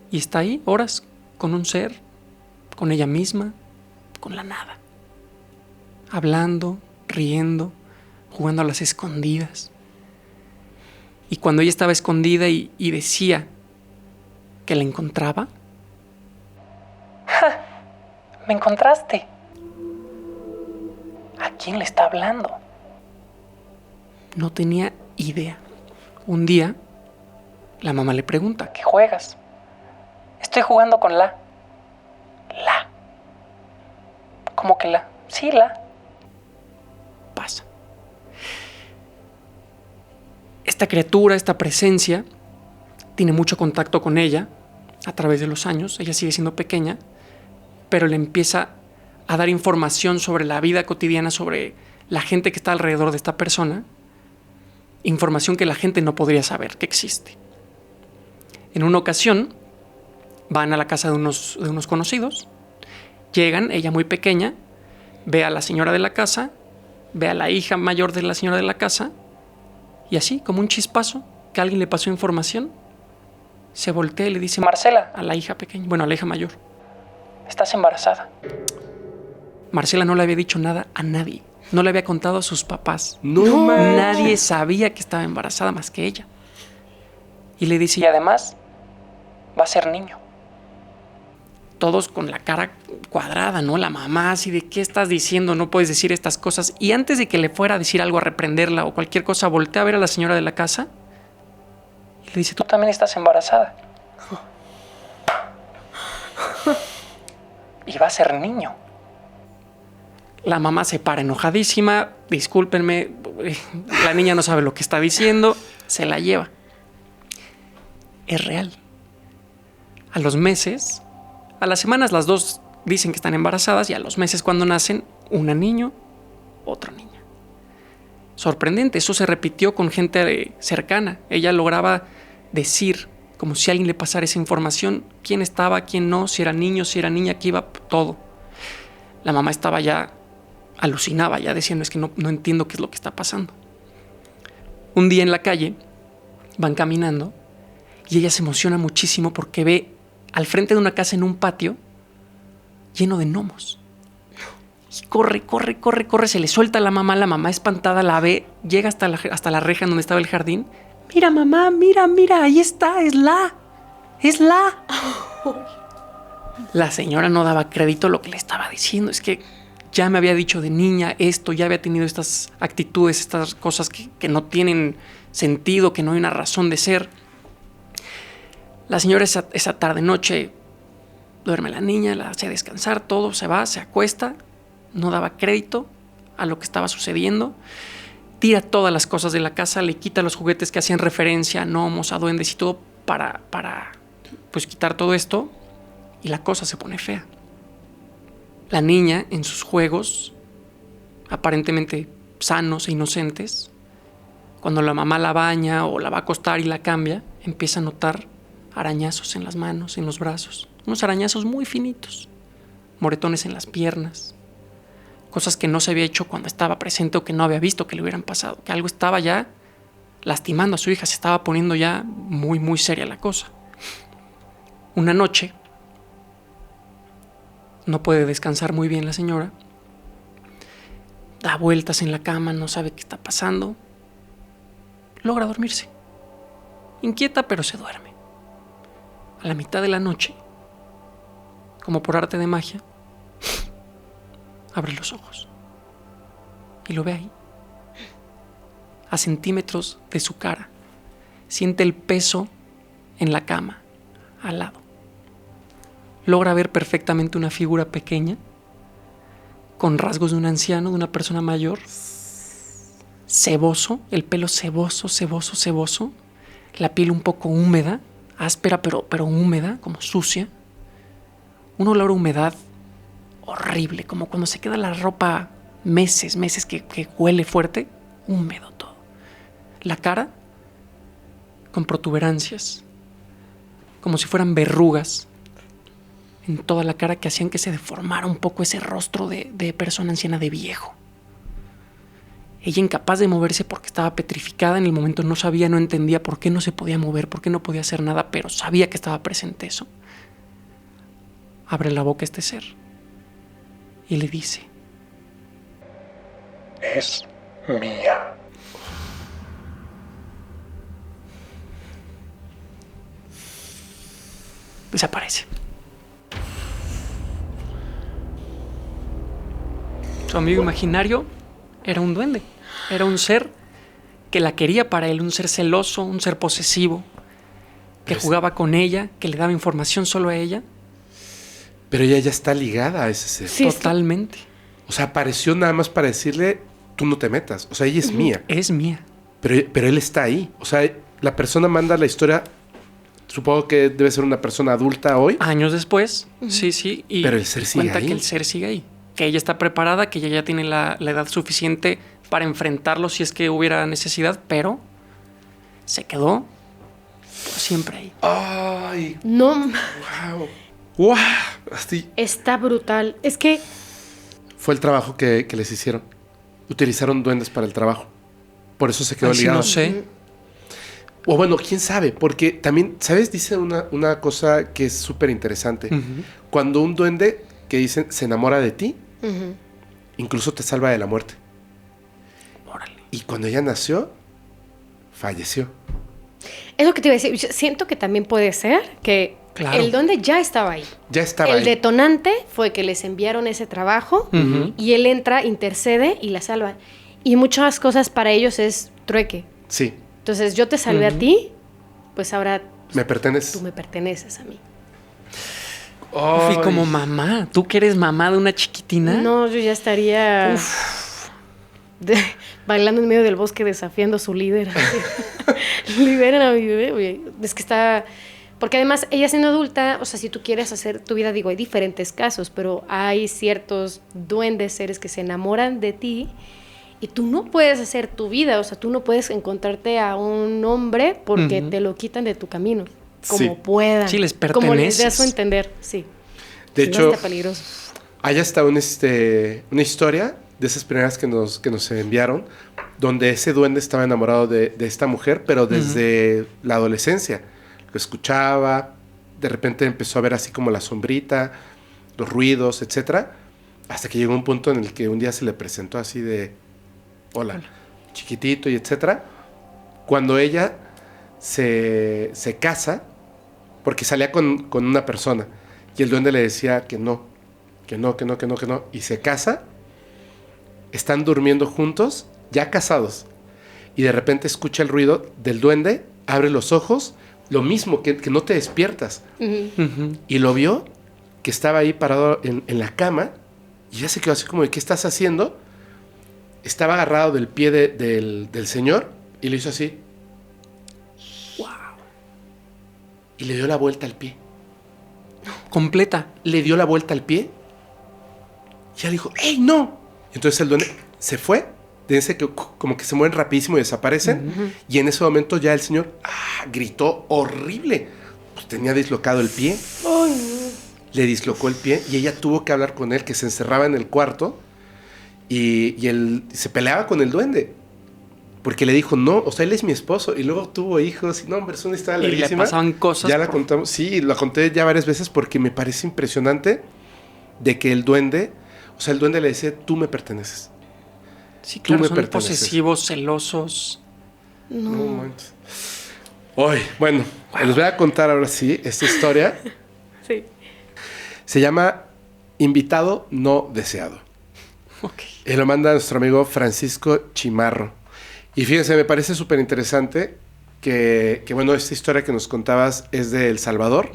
y está ahí horas con un ser, con ella misma, con la nada. Hablando, riendo, jugando a las escondidas. Y cuando ella estaba escondida y decía que la encontraba, ¡ja! ¿Me encontraste? ¿A quién le está hablando? No tenía idea. Un día, la mamá le pregunta, ¿qué juegas? Estoy jugando con la. La. ¿Cómo que la? Sí, la. Pasa. Esta criatura, esta presencia, tiene mucho contacto con ella a través de los años. Ella sigue siendo pequeña, pero le empieza a dar información sobre la vida cotidiana, sobre la gente que está alrededor de esta persona. Información que la gente no podría saber que existe. En una ocasión, van a la casa de unos conocidos, llegan, ella muy pequeña, ve a la señora de la casa, ve a la hija mayor de la señora de la casa, y así, como un chispazo, que alguien le pasó información, se voltea y le dice, Marcela, a la hija pequeña, bueno, a la hija mayor, estás embarazada. Marcela no le había dicho nada a nadie, no le había contado a sus papás. No manches. Nadie sabía que estaba embarazada más que ella. Y le dice, y además, va a ser niño. Todos con la cara cuadrada, ¿no? La mamá así de, ¿qué estás diciendo? No puedes decir estas cosas. Y antes de que le fuera a decir algo, a reprenderla o cualquier cosa, voltea a ver a la señora de la casa y le dice, tú también estás embarazada. Y va a ser niño. La mamá se para enojadísima, discúlpenme, la niña no sabe lo que está diciendo, se la lleva. Es real. A los meses, a las semanas, las dos dicen que están embarazadas y a los meses cuando nacen, una niño, otra niña. Sorprendente, eso se repitió con gente cercana. Ella lograba decir, como si a alguien le pasara esa información, quién estaba, quién no, si era niño, si era niña, qué iba, todo. La mamá estaba ya, alucinaba ya diciendo, es que no entiendo qué es lo que está pasando. Un día en la calle, van caminando y ella se emociona muchísimo porque ve al frente de una casa en un patio lleno de gnomos. Y corre, se le suelta a la mamá espantada la ve, llega hasta la reja en donde estaba el jardín. Mira, mamá, mira, ahí está, es la. La señora no daba crédito a lo que le estaba diciendo, es que ya me había dicho de niña esto, ya había tenido estas actitudes, estas cosas que no tienen sentido, que no hay una razón de ser. La señora esa tarde-noche duerme la niña, la hace descansar, todo, se va, se acuesta, no daba crédito a lo que estaba sucediendo, tira todas las cosas de la casa, le quita los juguetes que hacían referencia a gnomos, a duendes y todo para pues quitar todo esto, y la cosa se pone fea. La niña, en sus juegos, aparentemente sanos e inocentes, cuando la mamá la baña o la va a acostar y la cambia, empieza a notar arañazos en las manos, en los brazos, unos arañazos muy finitos, moretones en las piernas, cosas que no se había hecho cuando estaba presente o que no había visto que le hubieran pasado, que algo estaba ya lastimando a su hija, se estaba poniendo ya muy, muy seria la cosa. Una noche, no puede descansar muy bien la señora, da vueltas en la cama, no sabe qué está pasando, logra dormirse, inquieta pero se duerme. A la mitad de la noche, como por arte de magia, abre los ojos y lo ve ahí, a centímetros de su cara. Siente el peso en la cama, al lado. Logra ver perfectamente una figura pequeña, con rasgos de un anciano, de una persona mayor, ceboso, el pelo ceboso, la piel un poco húmeda, áspera pero húmeda, como sucia. Un olor a humedad horrible, como cuando se queda la ropa meses que huele fuerte, húmedo todo. La cara con protuberancias, como si fueran verrugas en toda la cara que hacían que se deformara un poco ese rostro de persona anciana, de viejo. Ella incapaz de moverse porque estaba petrificada en el momento, no sabía, no entendía por qué no se podía mover, por qué no podía hacer nada, pero sabía que estaba presente eso. Abre la boca este ser y le dice: es mía. Desaparece. Su amigo imaginario era un duende, era un ser que la quería para él, un ser celoso, un ser posesivo, que jugaba con ella, que le daba información solo a ella. Pero ella ya está ligada a ese ser. Sí, Totalmente. O sea, apareció nada más para decirle, tú no te metas. O sea, ella es mía. Es mía. Pero él está ahí. O sea, la persona manda la historia. Supongo que debe ser una persona adulta hoy. Años después, sí. Y pero el ser sigue cuenta ahí. que el ser sigue ahí. Que ella está preparada, que ella ya tiene la edad suficiente para enfrentarlo si es que hubiera necesidad, pero se quedó por siempre ahí. ¡Ay! No, ¡Wow! Así. está brutal. Es que Fue el trabajo que les hicieron. Utilizaron duendes para el trabajo. Por eso se quedó Ay, sí, ligado. no sé. O bueno, quién sabe. Porque también, ¿sabes? Dice una cosa que es súper interesante. Cuando un duende, que dicen, se enamora de ti, incluso te salva de la muerte. Órale. Y cuando ella nació, falleció. es lo que te iba a decir. Yo siento que también puede ser que Claro. el duende ya estaba ahí. Ya estaba El ahí. detonante fue que les enviaron ese trabajo y él entra, intercede y la salva. Y muchas cosas para ellos es trueque. Sí, Entonces yo te salvé a ti, pues ahora me perteneces. tú me perteneces a mí. Uf, y como mamá, tú que eres mamá de una chiquitina. No, yo ya estaría bailando en medio del bosque desafiando a su líder. Liberen a mi bebé. Oye, es que está Porque además, ella siendo adulta, o sea, si tú quieres hacer tu vida, digo, hay diferentes casos, pero hay ciertos duendes, seres que se enamoran de ti y tú no puedes hacer tu vida, o sea, tú no puedes encontrarte a un hombre porque te lo quitan de tu camino, como puedan. Sí, les como les dé a perteneces. su entender, sí. De Sí, hecho, está peligroso. hay hasta una historia de esas primeras que nos enviaron, donde ese duende estaba enamorado de esta mujer, pero desde la adolescencia. Lo escuchaba, de repente empezó a ver así como la sombrita, los ruidos, etcétera, hasta que llegó un punto en el que un día se le presentó así de, hola. Chiquitito y etcétera. Cuando ella se casa, porque salía con una persona, y el duende le decía que no, y se casa, están durmiendo juntos, ya casados, y de repente escucha el ruido del duende, abre los ojos, lo mismo, que no te despiertas. Y lo vio, que estaba ahí parado en la cama, y ella se quedó así como de, ¿qué estás haciendo? Estaba agarrado del pie del señor, y le hizo así. ¡Wow! Y le dio la vuelta al pie. Completa. Le dio la vuelta al pie, y ella dijo, ¡ey, no! Y entonces el duende se fue. Fíjense que como que se mueven rapidísimo y desaparecen. Y en ese momento ya el señor gritó horrible. Pues tenía dislocado el pie. Ay, no. Le dislocó el pie y ella tuvo que hablar con él, que se encerraba en el cuarto y él se peleaba con el duende. Porque le dijo, no, o sea, él es mi esposo. Y luego tuvo hijos. Y no, hombre, es una historia Y larguísima. le pasaban cosas. Ya la contamos. Sí, la conté ya varias veces porque me parece impresionante de que el duende, o sea, el duende le decía, tú me perteneces. Sí, Tú claro, me son perteneces. posesivos, celosos. No manches. Hoy, bueno, les voy a contar ahora sí esta historia. Sí. Se llama Invitado no deseado. Ok. Y lo manda nuestro amigo Francisco Chimarro. Y fíjense, me parece súper interesante que, bueno, esta historia que nos contabas es de El Salvador,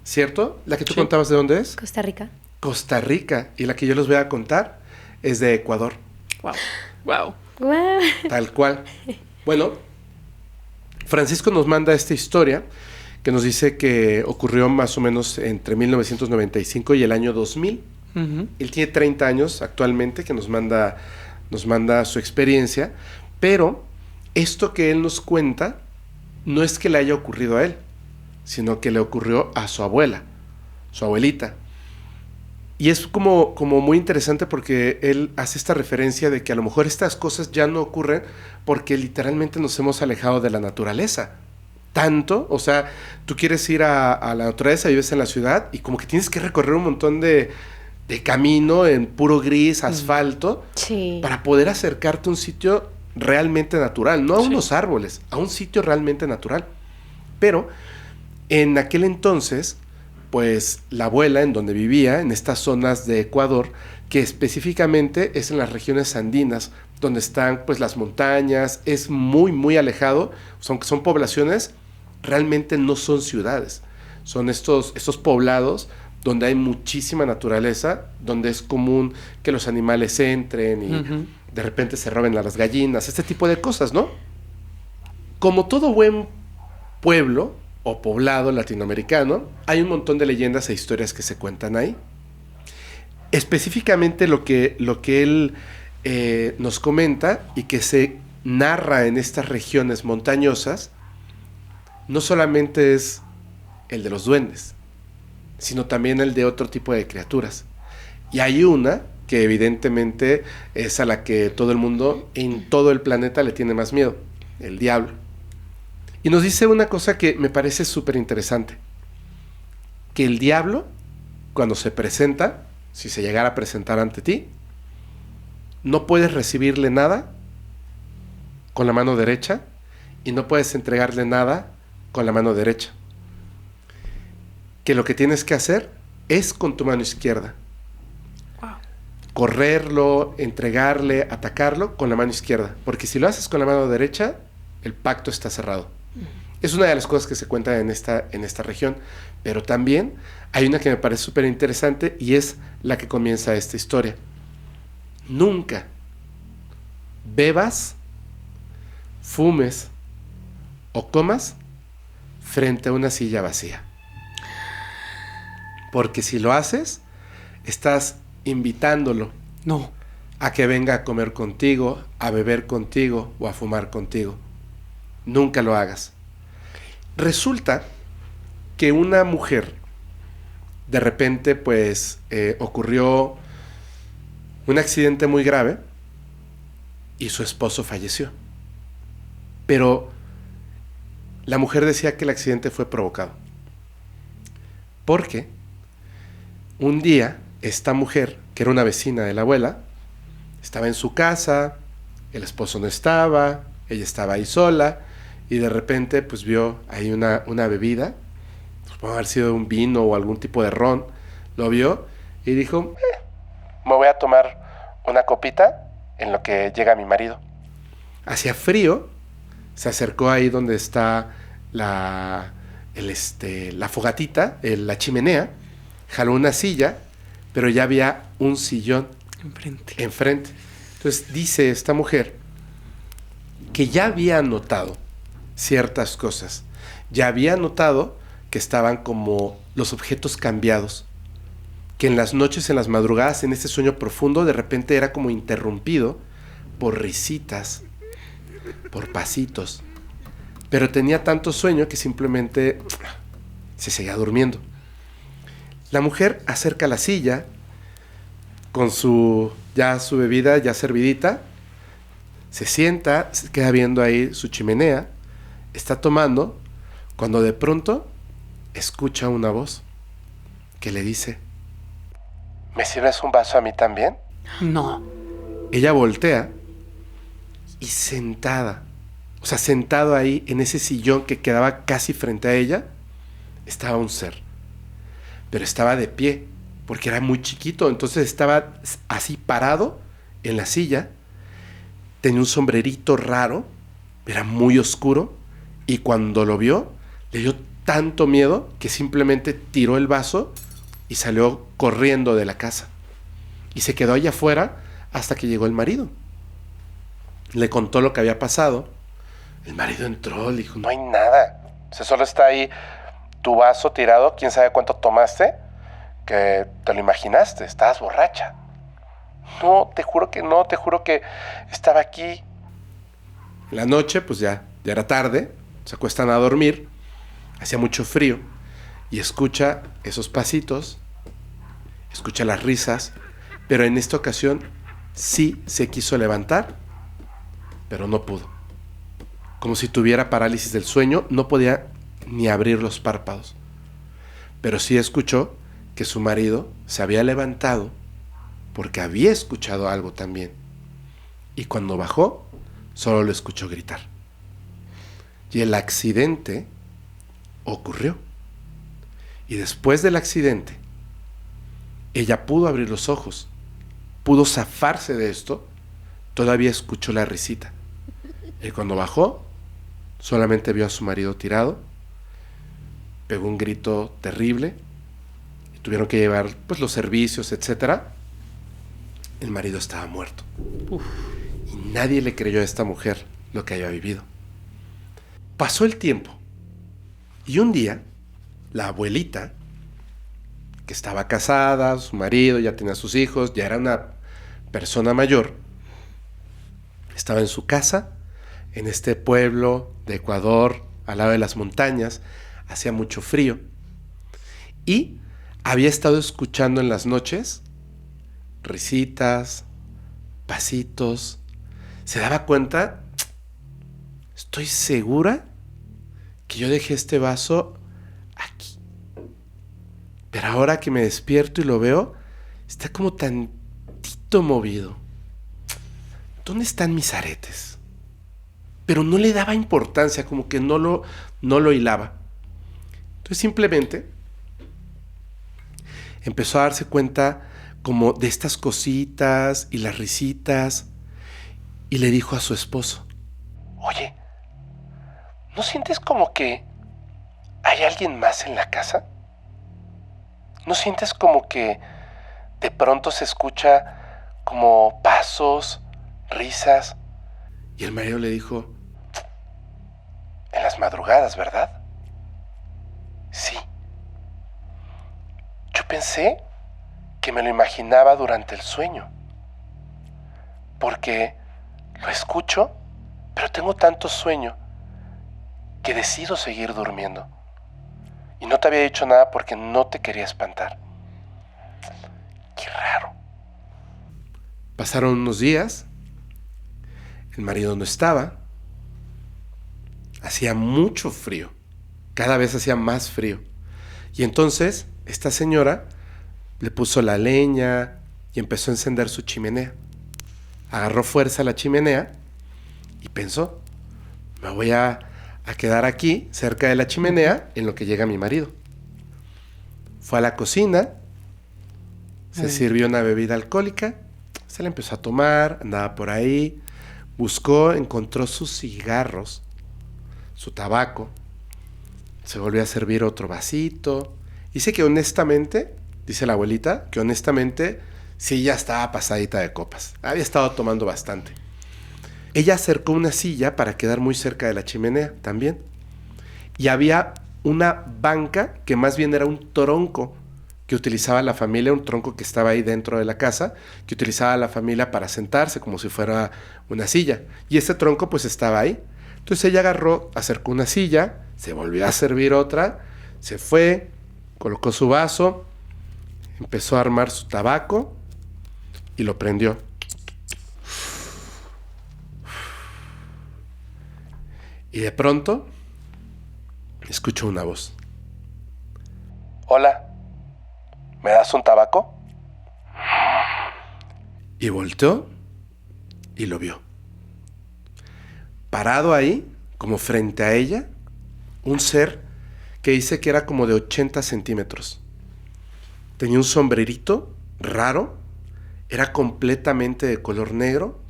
¿cierto? La que tú Sí. contabas, ¿de dónde es? Costa Rica. Costa Rica. Y la que yo les voy a contar es de Ecuador. Wow. Wow. Guau. Tal cual. Bueno, Francisco nos manda esta historia que nos dice que ocurrió más o menos entre 1995 y el año 2000. Él tiene 30 años actualmente, que nos manda su experiencia, pero esto que él nos cuenta no es que le haya ocurrido a él, sino que le ocurrió a su abuela, su abuelita. Y es como muy interesante porque él hace esta referencia de que a lo mejor estas cosas ya no ocurren porque literalmente nos hemos alejado de la naturaleza. Tanto, o sea, tú quieres ir a la naturaleza, vives en la ciudad y como que tienes que recorrer un montón de camino en puro gris, asfalto, Sí. para poder acercarte a un sitio realmente natural, no a Sí. unos árboles, a un sitio realmente natural. Pero en aquel entonces, pues la abuela en donde vivía, en estas zonas de Ecuador, que específicamente es en las regiones andinas, donde están pues las montañas, es muy muy alejado, aunque son poblaciones, realmente no son ciudades, son estos poblados donde hay muchísima naturaleza, donde es común que los animales entren y de repente se roben a las gallinas, este tipo de cosas, ¿no? Como todo buen pueblo o poblado latinoamericano, hay un montón de leyendas e historias que se cuentan ahí. Específicamente lo que él nos comenta y que se narra en estas regiones montañosas, no solamente es el de los duendes, sino también el de otro tipo de criaturas. Y hay una que evidentemente es a la que todo el mundo en todo el planeta le tiene más miedo, el diablo. Y nos dice una cosa que me parece súper interesante, que el diablo, cuando se presenta, si se llegara a presentar ante ti, no puedes recibirle nada con la mano derecha y no puedes entregarle nada con la mano derecha. Que lo que tienes que hacer es con tu mano izquierda. Wow. Correrlo, entregarle, atacarlo con la mano izquierda. Porque si lo haces con la mano derecha, el pacto está cerrado. Es una de las cosas que se cuentan en esta región. Pero también hay una que me parece súper interesante y es la que comienza esta historia. Nunca bebas, fumes o comas frente a una silla vacía. Porque si lo haces, estás invitándolo No. a que venga a comer contigo, a beber contigo o a fumar contigo. Nunca lo hagas. Resulta que una mujer, de repente, pues, ocurrió un accidente muy grave y su esposo falleció. Pero la mujer decía que el accidente fue provocado. Porque un día esta mujer, que era una vecina de la abuela, estaba en su casa, el esposo no estaba, ella estaba ahí sola, y de repente pues vio ahí una bebida, pues, puede haber sido un vino o algún tipo de ron, lo vio y dijo, me voy a tomar una copita en lo que llega mi marido. Hacía frío, se acercó ahí donde está la fogatita, la chimenea, jaló una silla, pero ya había un sillón enfrente. Entonces dice esta mujer que ya había notado ciertas cosas. Ya había notado que estaban como los objetos cambiados. Que en las noches, en las madrugadas, en ese sueño profundo, de repente era como interrumpido por risitas, por pasitos. Pero tenía tanto sueño que simplemente se seguía durmiendo. La mujer acerca la silla con su bebida ya servidita, se sienta, se queda viendo ahí su chimenea, está tomando, cuando de pronto escucha una voz que le dice, ¿me sirves un vaso a mí también? No. Ella voltea y sentado ahí en ese sillón que quedaba casi frente a ella, estaba un ser. Pero estaba de pie, porque era muy chiquito, entonces estaba así parado en la silla, tenía un sombrerito raro, era muy oscuro, y cuando lo vio, le dio tanto miedo que simplemente tiró el vaso y salió corriendo de la casa. Y se quedó allá afuera hasta que llegó el marido. Le contó lo que había pasado. El marido entró, le dijo, no hay nada, solo está ahí tu vaso tirado, quién sabe cuánto tomaste, que te lo imaginaste, estabas borracha. No, te juro que estaba aquí. En la noche, pues ya era tarde, se acuestan a dormir, hacía mucho frío, y escucha esos pasitos, escucha las risas, pero en esta ocasión sí se quiso levantar, pero no pudo. Como si tuviera parálisis del sueño, no podía ni abrir los párpados. Pero sí escuchó que su marido se había levantado porque había escuchado algo también. Y cuando bajó, solo lo escuchó gritar. Y el accidente ocurrió. Y después del accidente, ella pudo abrir los ojos, pudo zafarse de esto, todavía escuchó la risita. Y cuando bajó, solamente vio a su marido tirado, pegó un grito terrible, y tuvieron que llevar pues los servicios, etc. El marido estaba muerto. Uf. Y nadie le creyó a esta mujer lo que había vivido. Pasó el tiempo, y un día, la abuelita, que estaba casada, su marido ya tenía sus hijos, ya era una persona mayor, estaba en su casa, en este pueblo de Ecuador, al lado de las montañas, hacía mucho frío, y había estado escuchando en las noches risitas, pasitos. Se daba cuenta, estoy segura que yo dejé este vaso aquí, pero ahora que me despierto y lo veo, está como tantito movido. ¿Dónde están mis aretes? Pero no le daba importancia, como que no lo hilaba. Entonces simplemente empezó a darse cuenta como de estas cositas y las risitas, y le dijo a su esposo, oye, ¿no sientes como que hay alguien más en la casa? ¿No sientes como que de pronto se escucha como pasos, risas? Y el marido le dijo, en las madrugadas, ¿verdad? pensé que me lo imaginaba durante el sueño, porque lo escucho, pero tengo tanto sueño que decido seguir durmiendo. Y no te había dicho nada porque no te quería espantar. Qué raro. Pasaron unos días, el marido no estaba, hacía mucho frío, cada vez hacía más frío. Y entonces esta señora le puso la leña y empezó a encender su chimenea. Agarró fuerza a la chimenea y pensó, me voy a quedar aquí cerca de la chimenea en lo que llega mi marido. Fue a la cocina, se sirvió una bebida alcohólica, se la empezó a tomar, andaba por ahí, buscó, encontró sus cigarros, su tabaco, se volvió a servir otro vasito. Dice que honestamente, dice la abuelita, que honestamente sí ya estaba pasadita de copas, había estado tomando bastante. Ella acercó una silla para quedar muy cerca de la chimenea también. Y había una banca que más bien era un tronco que utilizaba la familia, un tronco que estaba ahí dentro de la casa, que utilizaba la familia para sentarse como si fuera una silla. Y ese tronco pues estaba ahí. Entonces ella agarró, acercó una silla, se volvió a servir otra, se fue, colocó su vaso, empezó a armar su tabaco y lo prendió. Y de pronto escuchó una voz. Hola, ¿me das un tabaco? Y volteó y lo vio. Parado ahí, como frente a ella, un ser que dice que era como de 80 centímetros. Tenía un sombrerito raro, era completamente de color negro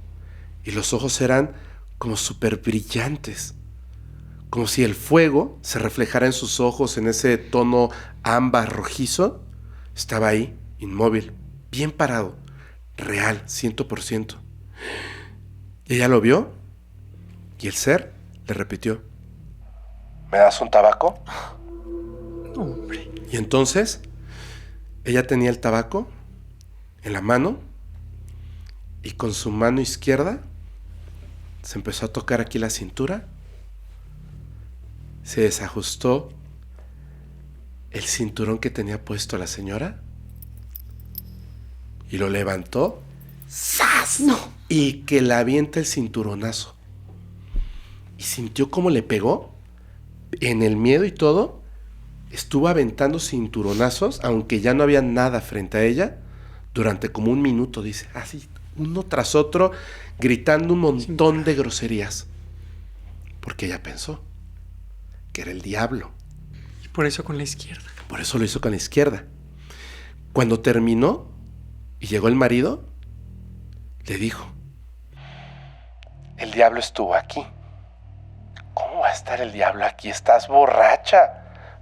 y los ojos eran como súper brillantes. Como si el fuego se reflejara en sus ojos en ese tono ámbar rojizo. Estaba ahí, inmóvil, bien parado, real, 100%. Y ella lo vio y el ser le repitió, ¿me das un tabaco? Hombre. Y entonces ella tenía el tabaco en la mano y con su mano izquierda se empezó a tocar aquí la cintura. Se desajustó el cinturón que tenía puesto la señora y lo levantó. ¡Sas! No. Y que le avienta el cinturonazo. Y sintió cómo le pegó. En el miedo y todo, estuvo aventando cinturonazos, aunque ya no había nada frente a ella, durante como 1 minuto, dice, así, uno tras otro, gritando un montón de groserías. Porque ella pensó que era el diablo. Y por eso con la izquierda. Por eso lo hizo con la izquierda. Cuando terminó y llegó el marido, le dijo, el diablo estuvo aquí. ¿Cómo va a estar el diablo aquí? Estás borracha.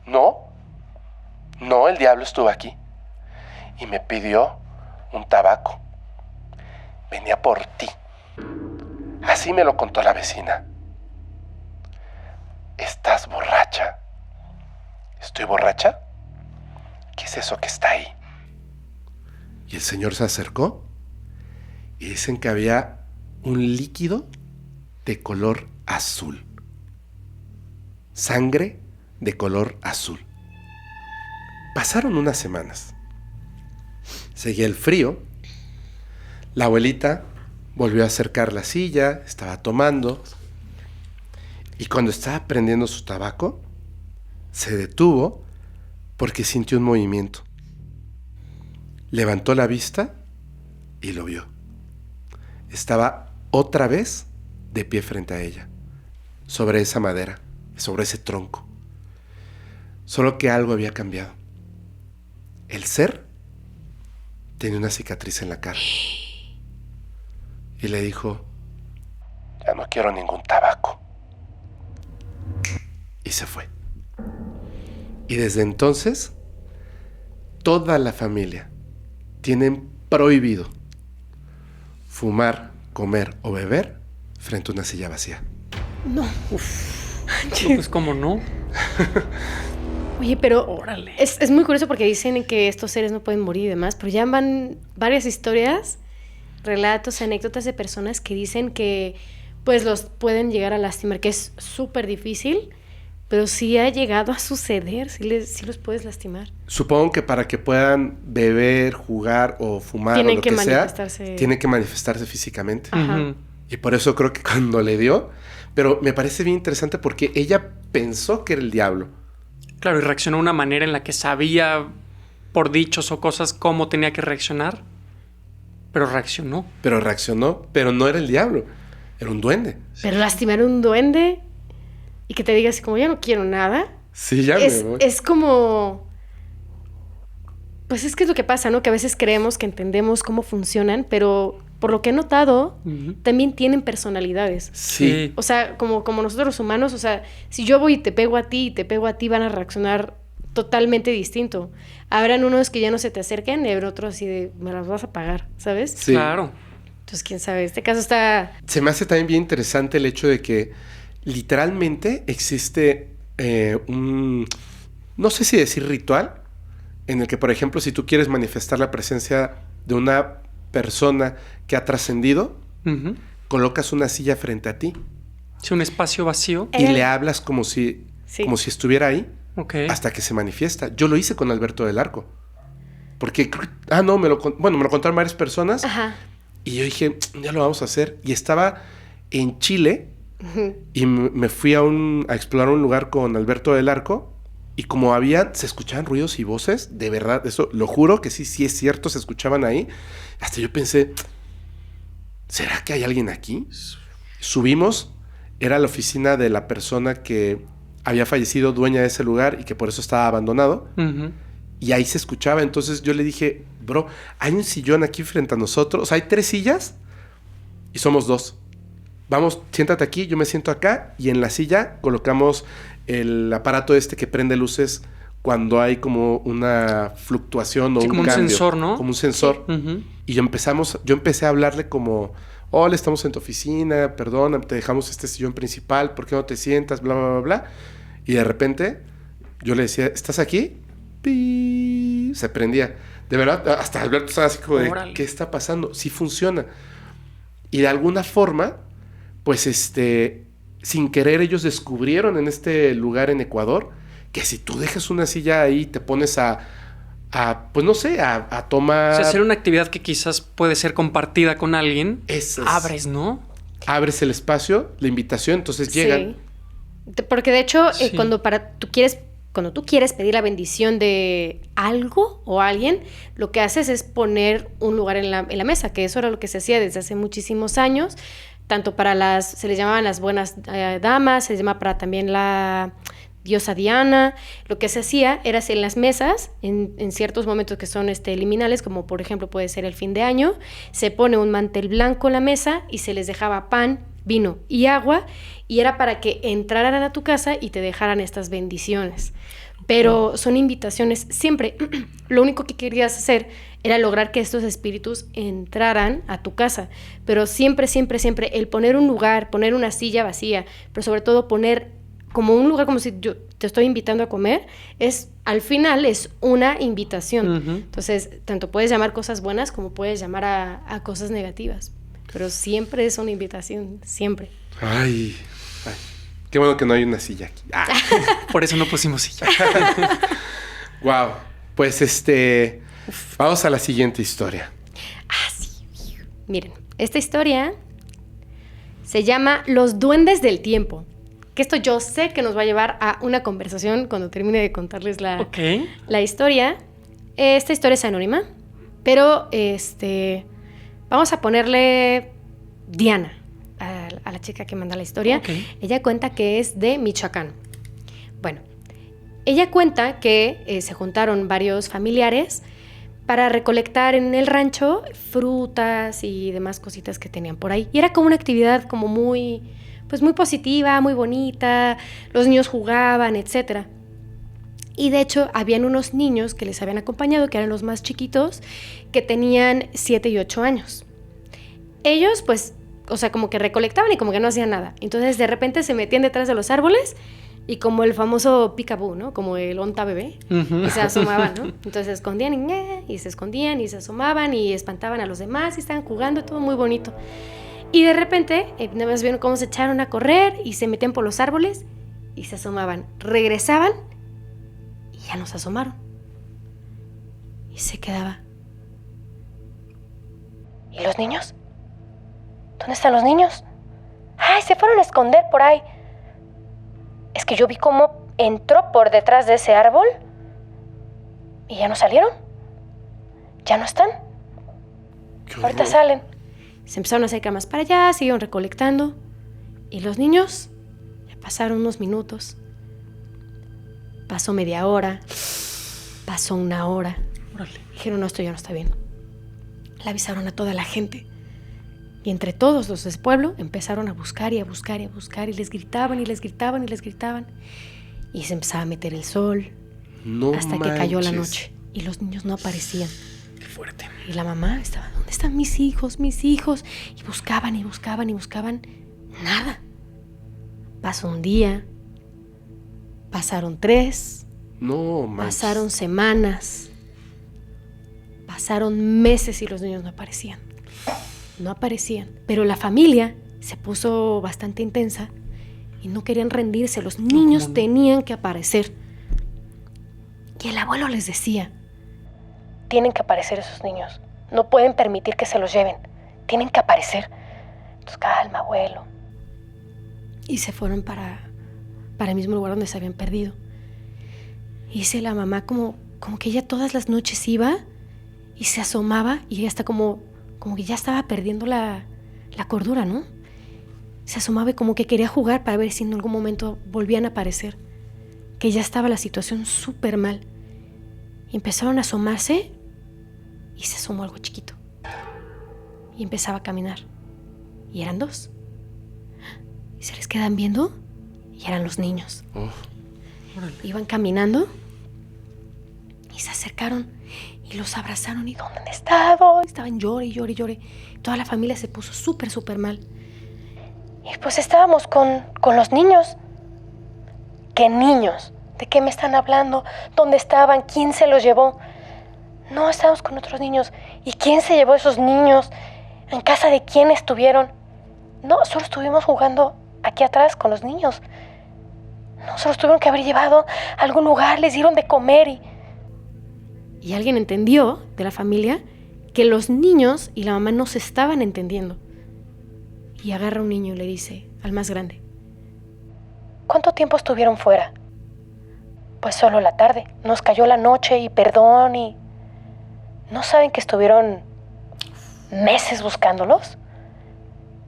No, el diablo estuvo aquí. Y me pidió un tabaco. Venía por ti. Así me lo contó la vecina. ¿Estás borracha? ¿Estoy borracha? ¿Qué es eso que está ahí? Y el señor se acercó y dicen que había un líquido de color azul. Sangre de color azul. Pasaron unas semanas. Seguía el frío. La abuelita volvió a acercar la silla, estaba tomando. Y cuando estaba prendiendo su tabaco, se detuvo porque sintió un movimiento. Levantó la vista y lo vio. Estaba otra vez de pie frente a ella, sobre esa madera, sobre ese tronco. Solo que algo había cambiado. El ser tenía una cicatriz en la cara. Y le dijo, ya no quiero ningún tabaco. Y se fue. Y desde entonces, toda la familia tienen prohibido fumar, comer o beber frente a una silla vacía. No. No, pues cómo no. Oye, pero Órale. es muy curioso porque dicen que estos seres no pueden morir y demás, pero ya van varias historias, relatos, anécdotas de personas que dicen que pues los pueden llegar a lastimar, que es súper difícil, pero sí ha llegado a suceder, sí los puedes lastimar. Supongo que para que puedan beber, jugar o fumar Tienen o lo que que sea, manifestarse. tienen que manifestarse físicamente. Ajá. Ujú. Y por eso creo que cuando le dio, pero me parece bien interesante porque ella pensó que era el diablo. Claro, y reaccionó de una manera en la que sabía por dichos o cosas cómo tenía que reaccionar, pero reaccionó. Pero reaccionó, pero no era el diablo, era un duende. Pero lastimar a un duende y que te diga así como, ya no quiero nada, Sí, ya es, me voy. es como... Pues es que es lo que pasa, ¿no? Que a veces creemos que entendemos cómo funcionan, pero por lo que he notado, también tienen personalidades. Sí. O sea, como nosotros los humanos, o sea, si yo voy y te pego a ti y te pego a ti, van a reaccionar totalmente distinto. Habrán unos que ya no se te acerquen y habrá otros así de, me las vas a pagar, ¿sabes? Sí. Claro. Entonces, quién sabe, este caso está... Se me hace también bien interesante el hecho de que literalmente existe no sé si decir ritual, en el que, por ejemplo, si tú quieres manifestar la presencia de una persona que ha trascendido, Ujú. colocas una silla frente a ti Sí, un espacio vacío. y le hablas como si estuviera ahí Ok. hasta que se manifiesta. Yo lo hice con Alberto del Arco. Porque, no, me lo contaron varias personas. Ajá. Y yo dije, ya lo vamos a hacer. Y estaba en Chile Ujú. y me fui a explorar un lugar con Alberto del Arco. Y como se escuchaban ruidos y voces, de verdad, eso lo juro que sí es cierto, se escuchaban ahí. Hasta yo pensé, ¿será que hay alguien aquí? Subimos, era la oficina de la persona que había fallecido, dueña de ese lugar y que por eso estaba abandonado. Ujú. Y ahí se escuchaba. Entonces yo le dije, bro, hay un sillón aquí frente a nosotros. O sea, hay 3 sillas y somos 2. Vamos, siéntate aquí, yo me siento acá. Y en la silla colocamos el aparato que prende luces cuando hay como una fluctuación o Sí, un como un cambio. sensor, ¿no? Como un sensor. Ujú. Y yo empecé a hablarle como, hola, estamos en tu oficina, perdona, te dejamos este sillón principal, ¿por qué no te sientas? Bla, bla, bla, bla. Y de repente yo le decía, ¿estás aquí? ¡Pi! Se prendía. De verdad, hasta Alberto estaba así como de, Órale. ¿qué está pasando? Sí funciona. Y de alguna forma, pues sin querer ellos descubrieron en este lugar en Ecuador que si tú dejas una silla ahí, te pones pues no sé, a tomar... O sea, hacer una actividad que quizás puede ser compartida con alguien, Eso es. abres, ¿no? Abres el espacio, la invitación, entonces llegan. Sí. Porque de hecho, Sí. cuando tú quieres pedir la bendición de algo o alguien, lo que haces es poner un lugar en la mesa, que eso era lo que se hacía desde hace muchísimos años, tanto para se les llamaban las buenas damas, se les llama para también la diosa Diana. Lo que se hacía era en las mesas, en ciertos momentos que son liminales, como por ejemplo puede ser el fin de año, se pone un mantel blanco en la mesa y se les dejaba pan, vino y agua, y era para que entraran a tu casa y te dejaran estas bendiciones. Pero son invitaciones siempre. Lo único que querías hacer era lograr que estos espíritus entraran a tu casa. Pero siempre, siempre, siempre el poner un lugar, poner una silla vacía, pero sobre todo poner como un lugar como si yo te estoy invitando a comer, al final es una invitación. Ujú. Entonces, tanto puedes llamar cosas buenas como puedes llamar a cosas negativas. Pero siempre es una invitación, siempre. Ay, qué bueno que no hay una silla aquí. Por eso no pusimos silla. Wow. Pues vamos a la siguiente historia. Miren, esta historia se llama Los Duendes del Tiempo. Que esto yo sé que nos va a llevar a una conversación cuando termine de contarles Ok. la historia. Esta historia es anónima, pero vamos a ponerle Diana a la chica que manda la historia. Ok. Ella cuenta que es de Michoacán. Bueno, ella cuenta que se juntaron varios familiares para recolectar en el rancho frutas y demás cositas que tenían por ahí. Y era como una actividad como muy positiva, muy bonita. Los niños jugaban, etc. Y de hecho, habían unos niños que les habían acompañado, que eran los más chiquitos, que tenían 7 y 8 años. Ellos, pues, o sea, como que recolectaban y como que no hacían nada. Entonces, de repente se metían detrás de los árboles Y como el famoso peekaboo, ¿no? Como el onta bebé. Y se asomaban, ¿no? Entonces se escondían y se escondían y se asomaban y espantaban a los demás y estaban jugando, todo muy bonito. Y de repente, nada más vieron cómo se echaron a correr y se metían por los árboles y se asomaban. Regresaban y ya no se asomaron. Y se quedaba. ¿Y los niños? ¿Dónde están los niños? ¡Ay, se fueron a esconder por ahí! Es que yo vi cómo entró por detrás de ese árbol y ya no salieron. Ya no están. Ahorita salen. Se empezaron a acercar más para allá, siguieron recolectando. Y los niños ya pasaron unos minutos. Pasó media hora. Pasó una hora. Órale. Dijeron, no, esto ya no está bien. Le avisaron a toda la gente. Y entre todos los del pueblo empezaron a buscar y a buscar y a buscar. Y les gritaban y les gritaban y les gritaban. Y se empezaba a meter el sol. No hasta manches. que cayó la noche. Y los niños no aparecían. Qué fuerte. Y la mamá estaba, ¿dónde están mis hijos, mis hijos? Y buscaban y buscaban y buscaban. Nada. Pasó un día. Pasaron 3. No manches. Pasaron semanas. Pasaron meses y los niños no aparecían. No aparecían. Pero la familia se puso bastante intensa y no querían rendirse. Los niños tenían que aparecer. Y el abuelo les decía, tienen que aparecer esos niños. No pueden permitir que se los lleven. Tienen que aparecer. Entonces, calma, abuelo. Y se fueron para el mismo lugar donde se habían perdido. Y dice la mamá como que ella todas las noches iba y se asomaba y ella está como que ya estaba perdiendo la cordura, ¿no? Se asomaba y como que quería jugar para ver si en algún momento volvían a aparecer. Que ya estaba la situación súper mal. Y empezaron a asomarse y se asomó algo chiquito. Y empezaba a caminar. Y eran 2. Y se les quedan viendo y eran los niños. Oh. Iban caminando y se acercaron y los abrazaron. ¿Y dónde han estado? Estaban llore y llore y llore. Toda la familia se puso súper, súper mal. Y pues estábamos con los niños. ¿Qué niños? ¿De qué me están hablando? ¿Dónde estaban? ¿Quién se los llevó? No, estábamos con otros niños. ¿Y quién se llevó a esos niños? ¿En casa de quién estuvieron? No, solo estuvimos jugando aquí atrás con los niños. No, se los tuvieron que haber llevado a algún lugar, les dieron de comer y alguien entendió de la familia que los niños y la mamá no se estaban entendiendo. Y agarra a un niño y le dice al más grande, ¿cuánto tiempo estuvieron fuera? Pues solo la tarde. Nos cayó la noche y perdón y... ¿No saben que estuvieron meses buscándolos?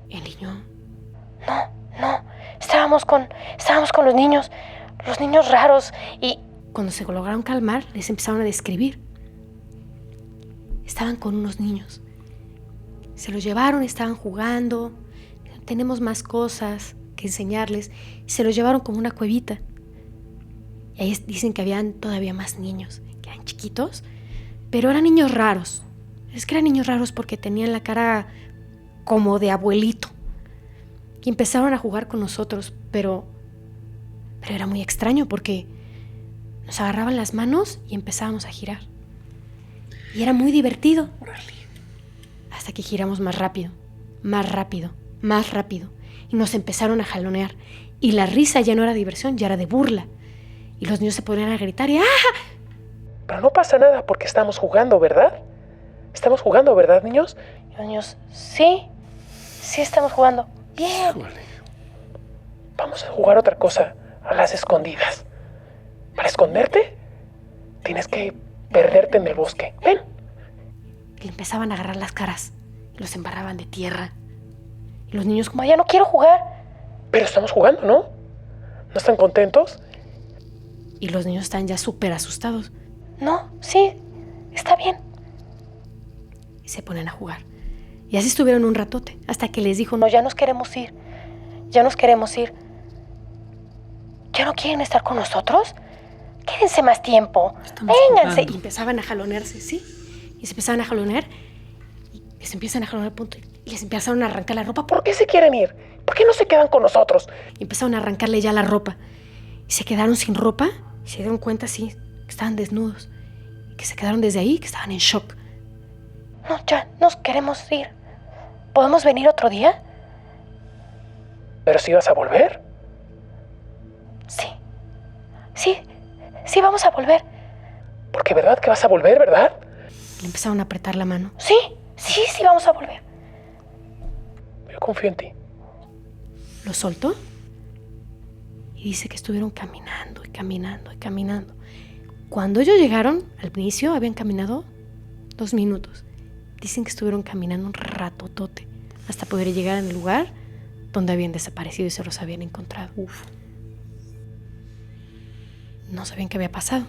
Y el niño... No. Estábamos con los niños raros y... Cuando se lograron calmar, les empezaron a describir. Estaban con unos niños. Se los llevaron, estaban jugando. Tenemos más cosas que enseñarles. Se los llevaron como una cuevita. Y ahí dicen que habían todavía más niños, que eran chiquitos, pero eran niños raros. Es que eran niños raros porque tenían la cara como de abuelito. Y empezaron a jugar con nosotros, pero era muy extraño porque nos agarraban las manos y empezábamos a girar. Y era muy divertido. Hasta que giramos más rápido, más rápido, más rápido. Y nos empezaron a jalonear. Y la risa ya no era diversión, ya era de burla. Y los niños se ponían a gritar y ¡ah! Pero no pasa nada porque estamos jugando, ¿verdad? Estamos jugando, ¿verdad, niños? Y los niños, sí estamos jugando. Bien. Híjole. Vamos a jugar otra cosa, a las escondidas. Para esconderte, tienes que perderte en el bosque. Ven. Y le empezaban a agarrar las caras. Y los embarraban de tierra. Y los niños como, ya no quiero jugar. Pero estamos jugando, ¿no? ¿No están contentos? Y los niños están ya súper asustados. No, sí, está bien. Y se ponen a jugar. Y así estuvieron un ratote, hasta que les dijo, no, ya nos queremos ir. ¿Ya no quieren estar con nosotros? Quédense más tiempo. Vénganse. Jugando. Y empezaban a jalonearse, ¿sí? Y se empezaban a jalonear. Y les empiezan a jalonear al punto. Y les empezaron a arrancar la ropa. ¿Por qué se quieren ir? ¿Por qué no se quedan con nosotros? Y empezaron a arrancarle ya la ropa. Y y se quedaron sin ropa y se dieron cuenta, sí, que estaban desnudos. Y que se quedaron desde ahí, que estaban en shock. No, ya, nos queremos ir. ¿Podemos venir otro día? ¿Pero si vas a volver? Sí. Sí, vamos a volver. Porque verdad que vas a volver, ¿verdad? Le empezaron a apretar la mano. Sí, vamos a volver. Yo confío en ti. Lo soltó y dice que estuvieron caminando y caminando y caminando. Cuando ellos llegaron, al inicio habían caminado 2 minutos. Dicen que estuvieron caminando un ratotote hasta poder llegar al lugar donde habían desaparecido y se los habían encontrado. No sabían qué había pasado.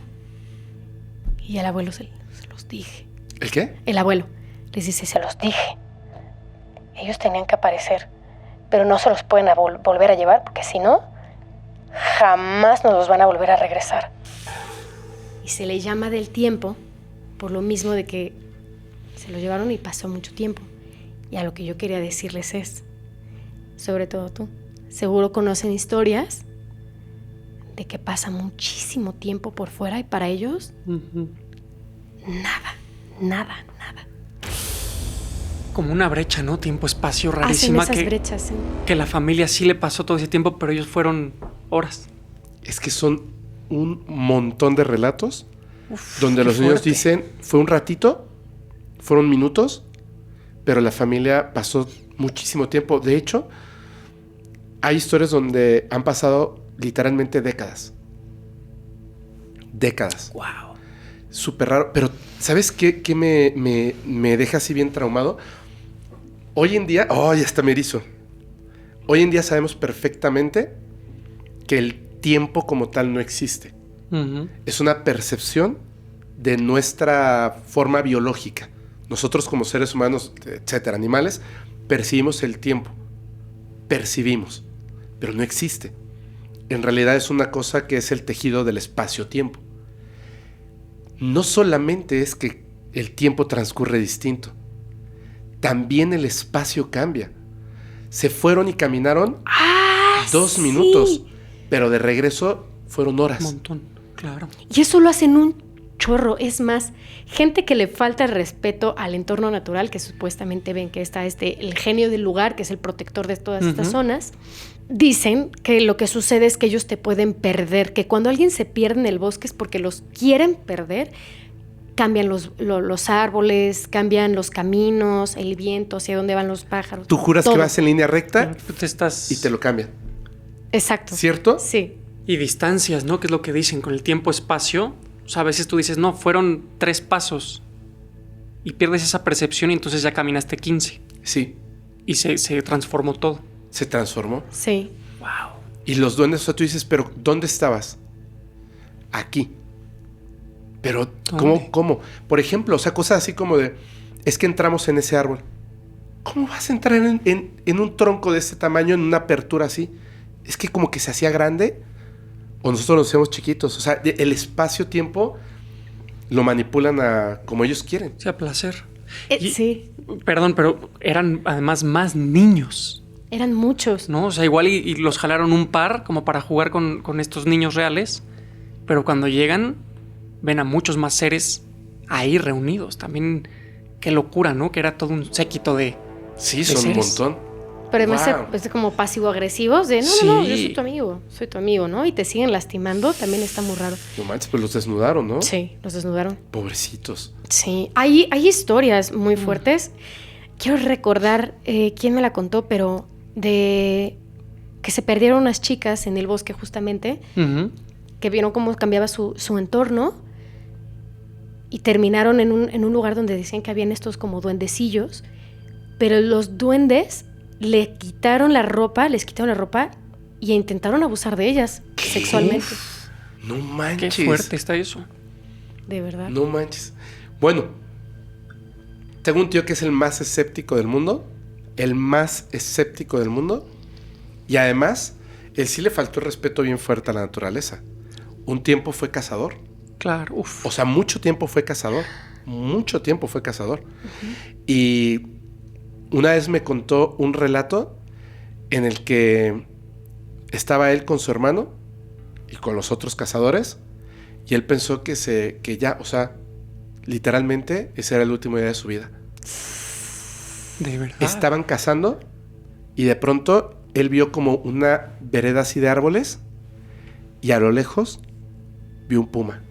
Y el abuelo se los dije. ¿El qué? El abuelo les dice, Se los dije. Ellos tenían que aparecer, pero no se los pueden volver a llevar porque si no, jamás nos los van a volver a regresar. y se le llama del tiempo por lo mismo de que se lo llevaron y pasó mucho tiempo. Y a lo que yo quería decirles es, sobre todo tú, seguro conocen historias de que pasa muchísimo tiempo por fuera y para ellos nada. Como una brecha, ¿no? Tiempo-espacio Hacen rarísima. esas brechas, ¿sí? Que la familia sí le pasó todo ese tiempo, pero ellos fueron horas. Es que son un montón de relatos donde qué los niños fuerte. dicen, fue un ratito, fueron minutos, pero la familia pasó muchísimo tiempo. De hecho, hay historias donde han pasado literalmente décadas. Décadas. Wow. Súper raro. Pero, ¿sabes qué me deja así bien traumado? Hoy en día... ¡Oh, ya está me erizo! Hoy en día sabemos perfectamente que el tiempo como tal no existe. Es una percepción de nuestra forma biológica. Nosotros como seres humanos, etcétera, animales, percibimos el tiempo. Percibimos. Pero no existe. En realidad es una cosa que es el tejido del espacio-tiempo. No solamente es que el tiempo transcurre distinto, también el espacio cambia. Se fueron y caminaron 2 minutos, pero de regreso fueron horas. Un montón, claro. Y eso lo hacen un chorro. Es más, gente que le falta el respeto al entorno natural, que supuestamente ven que está el genio del lugar, que es el protector de todas estas zonas, dicen que lo que sucede es que ellos te pueden perder, que cuando alguien se pierde en el bosque es porque los quieren perder. Cambian los árboles, cambian los caminos, el viento, hacia dónde van los pájaros. Tú juras todo. que vas en línea recta Te estás... y te lo cambian. Exacto. ¿Cierto? Sí. Y distancias, ¿no? Que es lo que dicen con el tiempo-espacio. O sea, a veces tú dices, no, fueron 3 pasos. Y pierdes esa percepción y entonces ya caminaste 15. Sí, Y se transformó todo. se transformó. Sí. Wow. Y los duendes, o sea, tú dices, pero ¿dónde estabas? Aquí. Pero, ¿Dónde? ¿cómo? Por ejemplo, o sea, cosas así como de, es que entramos en ese árbol. ¿Cómo vas a entrar en un tronco de este tamaño, en una apertura así? Es que como que se hacía grande, o nosotros nos hacemos chiquitos. O sea, el espacio-tiempo lo manipulan a como ellos quieren. Sí, a placer. Y- Sí. Perdón, pero eran además más niños, Eran muchos. ¿no? O sea, igual y los jalaron un par como para jugar con estos niños reales. Pero cuando llegan, ven a muchos más seres ahí reunidos. También, qué locura, ¿no? Que era todo un séquito de... Sí, de son un seres. montón. Pero además Wow. es como pasivo-agresivos de no, yo Sí. soy tu amigo, ¿no? Y te siguen lastimando, también está muy raro. No manches, pues los desnudaron, ¿no? Sí, los desnudaron. Pobrecitos. Sí, hay historias muy fuertes. Quiero recordar quién me la contó, pero de que se perdieron unas chicas en el bosque justamente, que vieron cómo cambiaba su entorno y terminaron en un lugar donde decían que habían estos como duendecillos, pero los duendes les quitaron la ropa y intentaron abusar de ellas sexualmente. No Qué manches. fuerte está eso. De verdad. No manches. Bueno, tengo un tío que es el más escéptico del mundo. El más escéptico del mundo. Y además, él sí le faltó el respeto bien fuerte a la naturaleza. Un tiempo fue cazador. Claro, uf. O sea, mucho tiempo fue cazador. Mucho tiempo fue cazador. Y una vez me contó un relato en el que estaba él con su hermano y con los otros cazadores. Y él pensó que ya, o sea, literalmente ese era el último día de su vida. De verdad. Estaban cazando y de pronto él vio como una vereda así de árboles y a lo lejos vio un puma.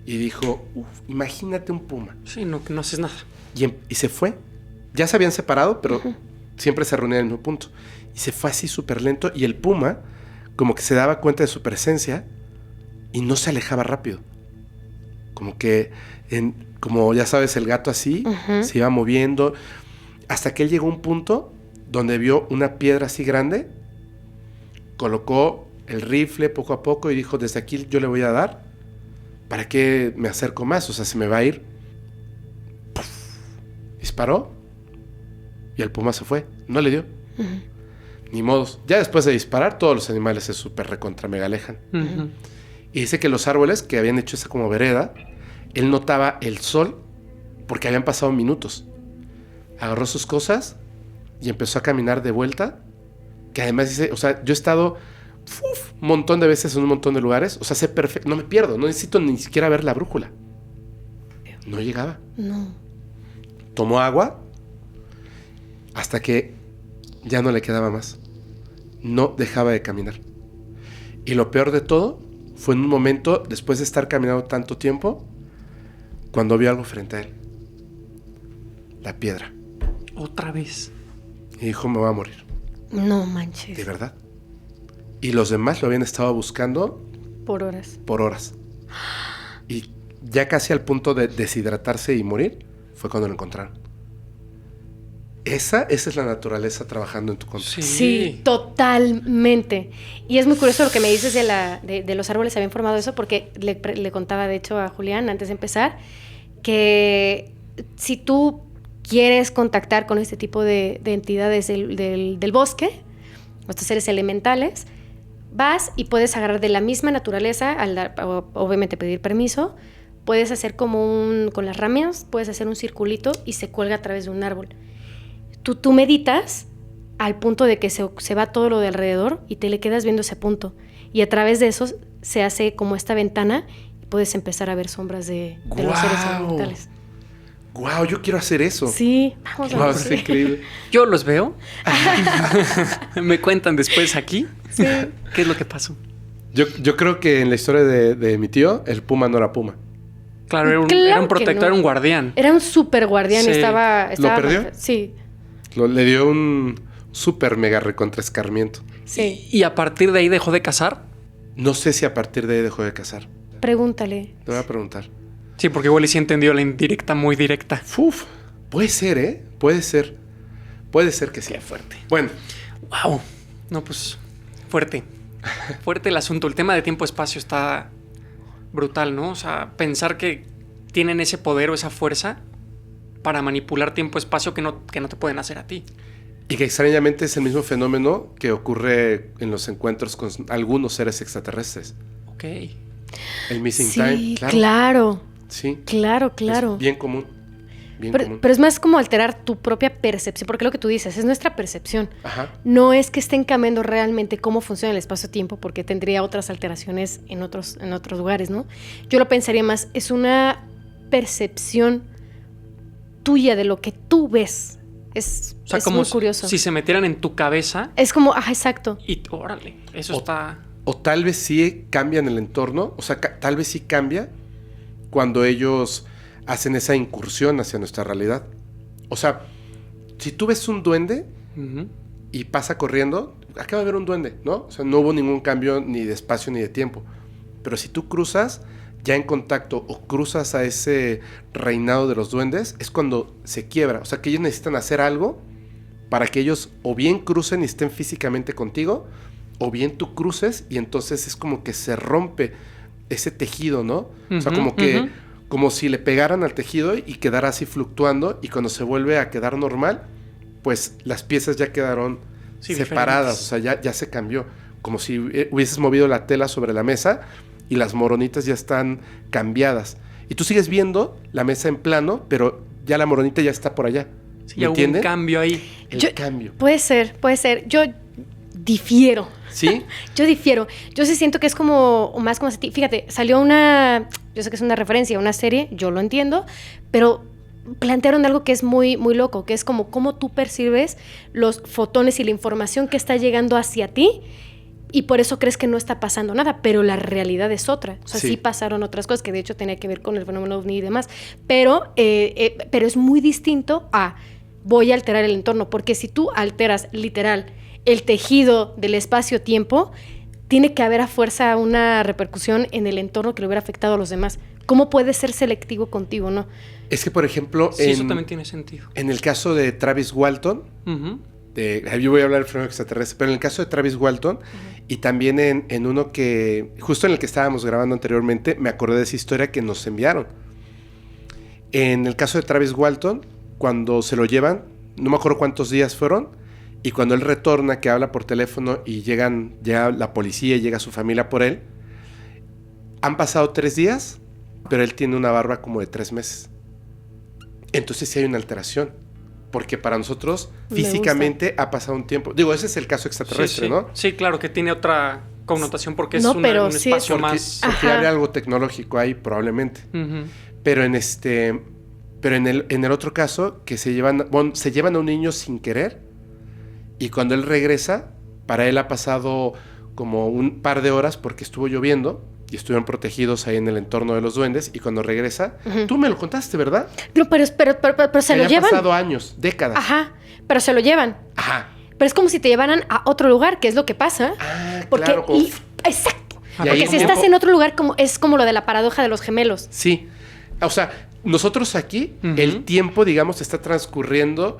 Y dijo, imagínate un puma. Sí, no haces nada. Y se fue. Ya se habían separado, pero siempre se reunían en el mismo punto. Y se fue así súper lento y el puma como que se daba cuenta de su presencia y no se alejaba rápido. Como que, como ya sabes, el gato así se iba moviendo hasta que él llegó a un punto donde vio una piedra así grande, colocó el rifle poco a poco y dijo, desde aquí yo le voy a dar. ¿Para qué me acerco más? O sea, se me va a ir. ¡Puf! Disparó y el puma se fue. No le dio. Ni modos. Ya después de disparar, todos los animales se súper recontra mega alejan. Y dice que los árboles que habían hecho esa como vereda, él notaba el sol porque habían pasado minutos. Agarró sus cosas y empezó a caminar de vuelta. Que además dice, o sea, yo he estado un montón de veces en un montón de lugares. O sea, sé perfecto, no me pierdo, no necesito ni siquiera ver la brújula. No llegaba. No. Tomó agua hasta que ya no le quedaba más. No dejaba de caminar. Y lo peor de todo fue en un momento, después de estar caminando tanto tiempo, cuando vio algo frente a él. La piedra. Otra vez. Y dijo, me voy a morir. No manches. De verdad. Y los demás lo habían estado buscando Por horas. por horas. Y ya casi al punto de deshidratarse y morir, fue cuando lo encontraron. Esa es la naturaleza trabajando en tu contra. Sí, totalmente. Y es muy curioso lo que me dices de los árboles habían formado eso, porque le contaba, de hecho, a Julián antes de empezar, que si tú quieres contactar con este tipo de entidades del bosque, o estos seres elementales, vas y puedes agarrar de la misma naturaleza, obviamente pedir permiso, puedes hacer como con las ramas, puedes hacer un circulito y se cuelga a través de un árbol. Tú meditas al punto de que se va todo lo de alrededor y te le quedas viendo ese punto. Y a través de eso se hace como esta ventana y puedes empezar a ver sombras de los seres elementales. ¡Guau! Yo quiero hacer eso. Sí, vamos a ¡Guau! ver. Es increíble. Yo los veo. Me cuentan después aquí. Sí. ¿Qué es lo que pasó? Yo creo que en la historia de mi tío, el puma no era puma. Claro, era un Claro que protector, no. era un guardián. Era un super guardián. Sí. Estaba ¿Lo perdió? Sí, Le dio un súper mega recontraescarmiento. sí. Y a partir de ahí dejó de cazar. No sé si a partir de ahí dejó de cazar. Pregúntale. Le voy a preguntar. Sí, porque igual y sí entendió la indirecta muy directa. Uf, puede ser, ¿eh? Puede ser. Puede ser que sí. Qué fuerte. Bueno, Wow. No, pues fuerte. Fuerte el asunto. El tema de tiempo-espacio está brutal, ¿no? O sea, pensar que tienen ese poder o esa fuerza para manipular tiempo-espacio que no te pueden hacer a ti. y que extrañamente es el mismo fenómeno que ocurre en los encuentros con algunos seres extraterrestres. Ok. El missing Sí, time, claro. claro. Sí. Claro. Es bien común. Bien común. Pero es más como alterar tu propia percepción, porque lo que tú dices es nuestra percepción. Ajá. No es que estén cambiando realmente cómo funciona el espacio-tiempo, porque tendría otras alteraciones en otros lugares, ¿no? Yo lo pensaría más, es una percepción tuya de lo que tú ves. Es como muy curioso. si se metieran en tu cabeza Es como, exacto. y órale, eso está... O tal vez sí cambian el entorno, o sea, tal vez sí cambia cuando ellos hacen esa incursión hacia nuestra realidad. O sea, si tú ves un duende Ujú. y pasa corriendo, acaba de haber un duende, ¿no? O sea, no hubo ningún cambio ni de espacio ni de tiempo. Pero si tú cruzas ya en contacto o cruzas a ese reinado de los duendes, es cuando se quiebra. O sea, que ellos necesitan hacer algo para que ellos o bien crucen y estén físicamente contigo, o bien tú cruces y entonces es como que se rompe ese tejido, ¿no? O sea, como que... Ujú. Como si le pegaran al tejido y quedara así fluctuando, y cuando se vuelve a quedar normal, pues las piezas ya quedaron Sí, separadas, diferentes. o sea, ya se cambió. Como si hubieses movido la tela sobre la mesa y las moronitas ya están cambiadas. Y tú sigues viendo la mesa en plano, pero ya la moronita ya está por allá. Sí, ¿Me ya hubo un entiendes? cambio ahí. El cambio. Puede ser. Yo difiero. ¿Sí? Yo difiero. Yo sí siento que es como más como así. Fíjate, salió yo sé que es una referencia a una serie, yo lo entiendo, pero plantearon algo que es muy, muy loco, que es como cómo tú percibes los fotones y la información que está llegando hacia ti. Y por eso crees que no está pasando nada, pero la realidad es otra. O sea, sí pasaron otras cosas que de hecho tenía que ver con el fenómeno ovni y demás. Pero es muy distinto a voy a alterar el entorno. Porque si tú alteras literal el tejido del espacio-tiempo, tiene que haber a fuerza una repercusión en el entorno que le hubiera afectado a los demás. ¿Cómo puedes ser selectivo contigo, no? Es que, por ejemplo, Sí, eso también tiene sentido. en el caso de Travis Walton, yo voy a hablar del fenómeno extraterrestre, pero en el caso de Travis Walton, y también en uno que, justo en el que estábamos grabando anteriormente, me acordé de esa historia que nos enviaron. En el caso de Travis Walton, cuando se lo llevan, no me acuerdo cuántos días fueron, y cuando él retorna, que habla por teléfono y llega la policía y llega su familia por él, han pasado 3 días, pero él tiene una barba como de 3 meses. Entonces sí hay una alteración. Porque para nosotros físicamente ha pasado un tiempo. Digo, ese es el caso extraterrestre, sí. ¿no? Sí, claro, que tiene otra connotación porque es No, un pero sí espacio es más... Porque hay algo tecnológico ahí, probablemente. Pero en el otro caso, que se llevan a un niño sin querer, y cuando él regresa, para él ha pasado como un par de horas porque estuvo lloviendo y estuvieron protegidos ahí en el entorno de los duendes, y cuando regresa, tú me lo contaste, ¿verdad? No, pero se lo llevan. Han pasado años, décadas. Ajá, pero se lo llevan. Ajá. Pero es como si te llevaran a otro lugar, que es lo que pasa. Porque, claro. Exacto. Y porque si estás en otro lugar, es como lo de la paradoja de los gemelos. Sí. O sea, nosotros aquí, el tiempo, digamos, está transcurriendo